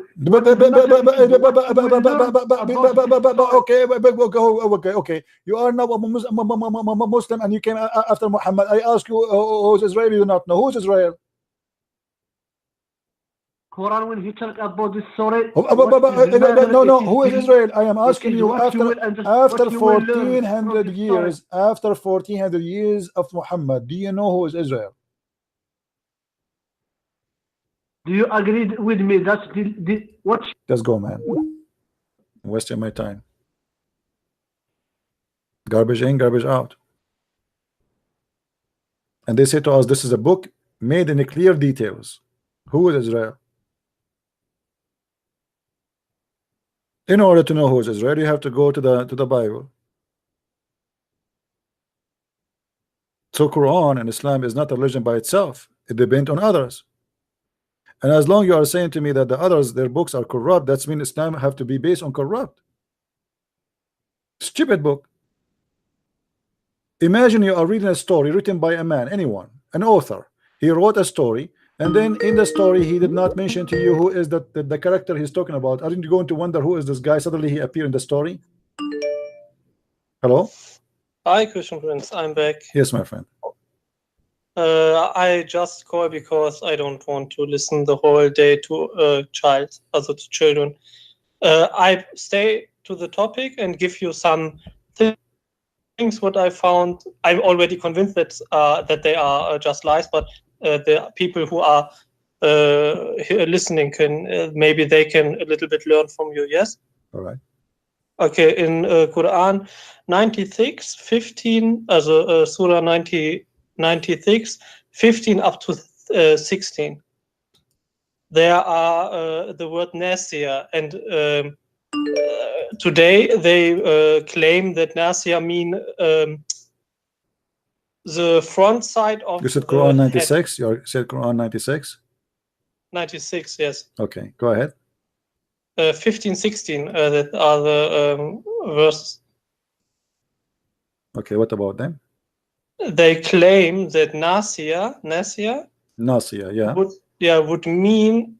Okay. You are now a Muslim and you came after Muhammad. I ask you, who's Israel? You do not know who's Israel. Quran, when he talk about this story, no, who is Israel? I am asking you after 1400 years, after 1400 years of Muhammad, do you know who is Israel? Do you agree with me that what? Let's go, man. I'm wasting my time. Garbage in, garbage out. And they say to us, this is a book made in clear details. Who is Israel? In order to know who is Israel, you have to go to the Bible. So Quran and Islam is not a religion by itself. It depends on others. And as long as you are saying to me that the others, their books are corrupt, that means Islam have to be based on corrupt. Stupid book. Imagine you are reading a story written by a man, anyone, an author. He wrote a story, and then in the story he did not mention to you who is the character he's talking about. Aren't you going to wonder who is this guy? Suddenly he appeared in the story. Hello? Hi, Christian Prince. I'm back. Yes, my friend. I just call because I don't want to listen the whole day to to children. I stay to the topic and give you some things what I found. I'm already convinced that they are just lies, but the people who are listening can maybe they can a little bit learn from you. Yes. All right. Okay. In Quran 96, 15, Surah 96, 15 up to 16. There are the word Nasir, and today they claim that Nasir mean the front side of. You said Quran 96. You said Quran 96. 96, yes. Okay, go ahead. 15, 16. That are the verses. Okay, what about them? They claim that Nasir, yeah, would mean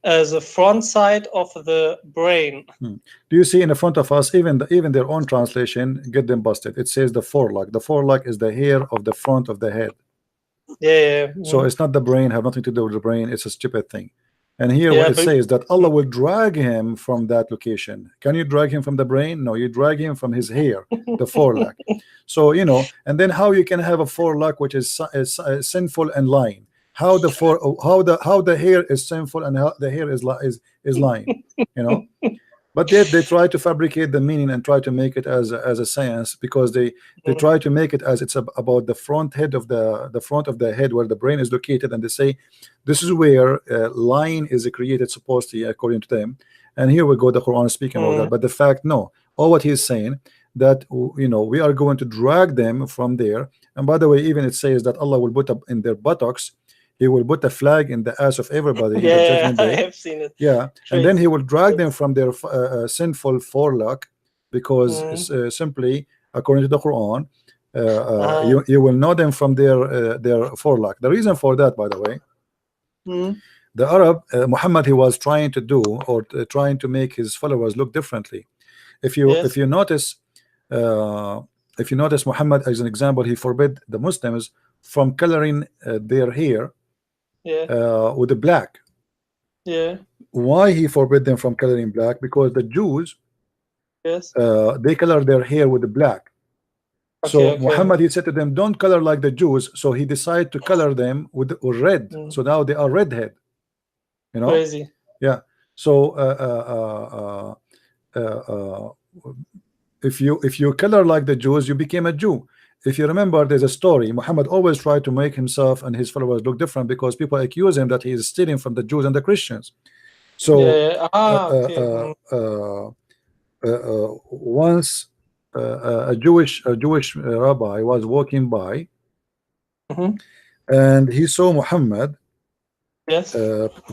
the front side of the brain. Do you see in the front of us, even their own translation get them busted? It says the forelock. The forelock is the hair of the front of the head. Yeah. So it's not the brain, have nothing to do with the brain. It's a stupid thing. And here what it says that Allah will drag him from that location. Can you drag him from the brain? No, you drag him from his hair, the forelock. So and then how you can have a forelock which is sinful and lying? How the hair is sinful and how the hair is lying? But yet they try to fabricate the meaning and try to make it as a science, because they try to make it as it's about the front head of the front of the head where the brain is located, and they say this is where lying is created supposedly according to them. And here we go, the Quran is speaking about that. But the fact, no, all what he's saying that we are going to drag them from there. And by the way, even it says that Allah will put up in their buttocks. He will put a flag in the ass of everybody in the judgment day. I have seen it. Yeah, and then he will drag them from their sinful forelock, because simply according to the Quran, you will know them from their forelock. The reason for that, by the way, the Arab Muhammad, he was trying to do or trying to make his followers look differently. If you notice Muhammad, as an example, he forbid the Muslims from coloring their hair with the black. Why he forbid them from coloring black? Because the Jews, they color their hair with the black. So Muhammad, he said to them, don't color like the Jews. So he decided to color them with red. So now they are redhead. Crazy. Yeah. So if you color like the Jews, you became a Jew. if you remember, there's a story. Muhammad always tried to make himself and his followers look different because people accuse him that he is stealing from the Jews and the Christians. So Okay. once a Jewish rabbi was walking by, Mhm. and he saw Muhammad Yes.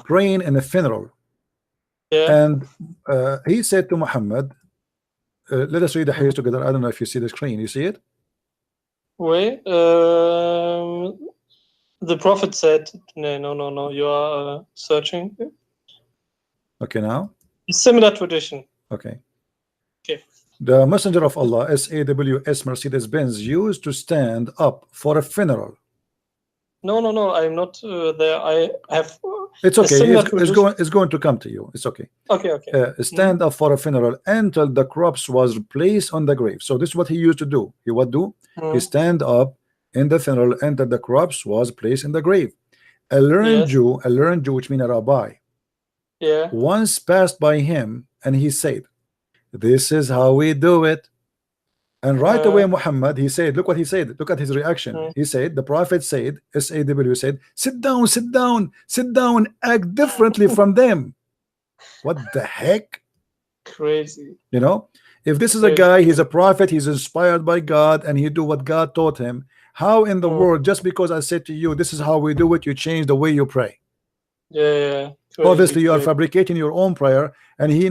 praying in a funeral, Yeah. and he said to Muhammad, let us read the hadith together. I don't know if you see the screen. You see it? Wait. The Prophet said, no. You are searching. Okay, now. Similar tradition. Okay. Okay. The Messenger of Allah, SAWS Mercedes-Benz, used to stand up for a funeral. No. I'm not there. I have. It's a okay. similar It's tradition. going to come to you. It's okay. Okay. Stand up for a funeral until the corpse was placed on the grave. So this is what he used to do. He would do. He stand up in the funeral until the corpse was placed in the grave. A learned Jew, which means a rabbi, once passed by him, and he said, "This is how we do it." And right away, Muhammad, he said, look what he said. Look at his reaction. He said, the Prophet said, SAW said, sit down, act differently from them. What the heck? Crazy. You know, if this is a guy, he's a prophet, he's inspired by God, and he do what God taught him, how in the world, just because I said to you, this is how we do it, you change the way you pray? Yeah. Obviously, you are fabricating your own prayer, and he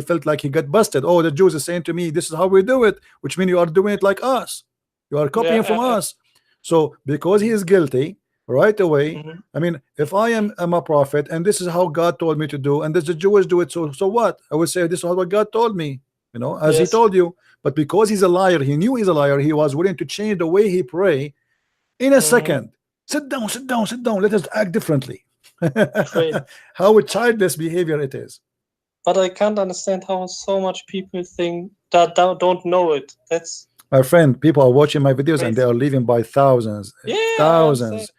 felt like he got busted. Oh, the Jews are saying to me, this is how we do it, which means you are doing it like us. You are copying from us. So because he is guilty, right away, I mean, if I'm a prophet, and this is how God told me to do, and the Jews do it, so what? I would say this is what God told me, you know, as he told you. But because he's a liar, he knew he's a liar, he was willing to change the way he pray in a second. Sit down, let us act differently. How a childless behavior it is. But I can't understand how so much people think that don't know it. That's my friend. People are watching my videos and they are leaving by thousands. Thousands.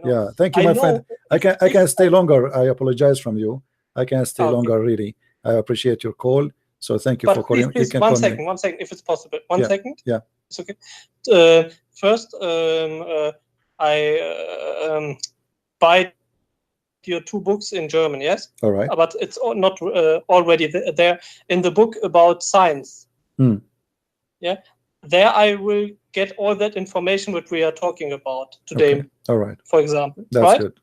Yeah, thank you, my friend. I can stay longer. I apologize from you. I can stay longer, really. I appreciate your call. So thank you for calling. Please, one second, if it's possible. One second. Yeah. It's okay. First, I buy your 2 books in German, yes? All right. But it's not already there in the book about science. Yeah. There I will get all that information which we are talking about today. Okay. All right. For example. That's good.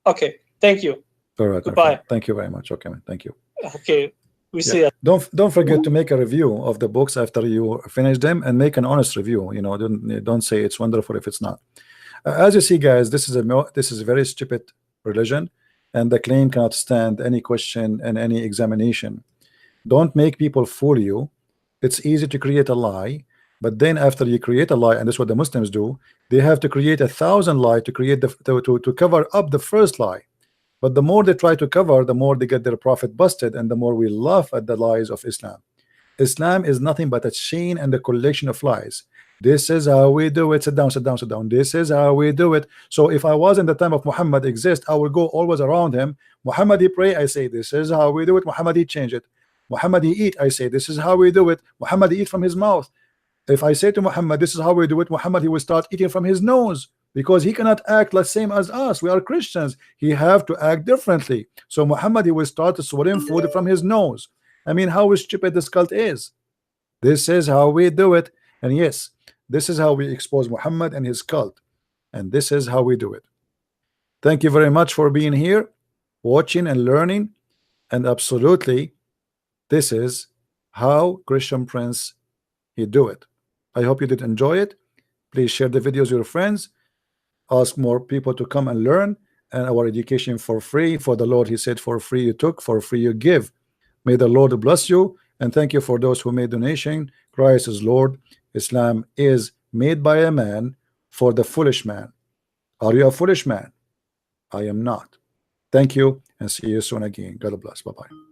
Okay. Thank you. All right. Goodbye. Thank you very much. Okay, man. Thank you. Okay. We see it. Don't forget to make a review of the books after you finish them, and make an honest review. You know, don't say it's wonderful if it's not. As you see, guys, this is a very stupid religion, and the claim cannot stand any question and any examination. Don't make people fool you. It's easy to create a lie, but then after you create a lie, and that's what the Muslims do, they have to create 1,000 lies to create to cover up the first lie. But the more they try to cover, the more they get their prophet busted, and the more we laugh at the lies of Islam. Islam is nothing but a chain and a collection of lies. This is how we do it. Sit down. This is how we do it. So if I was in the time of Muhammad exist, I would go always around him. Muhammad he pray, I say this is how we do it. Muhammad he change it. Muhammad he eat, I say this is how we do it. Muhammad he eat from his mouth. If I say to Muhammad this is how we do it, Muhammad he will start eating from his nose, because he cannot act the same as us. We are Christians. He have to act differently. So Muhammad he will start swallowing food from his nose. I mean, how stupid this cult is. This is how we do it. And yes, this is how we expose Muhammad and his cult, and this is how we do it. Thank you very much for being here, watching and learning, and absolutely this is how Christian Prince he do it. I hope you did enjoy it. Please share the videos with your friends, ask more people to come and learn, and our education for free. For the Lord he said, for free you took, for free you give. May the Lord bless you, and thank you for those who made donation. Christ is Lord. Islam is made by a man for the foolish man. Are you a foolish man? I am not. Thank you, and see you soon again. God bless. Bye-bye.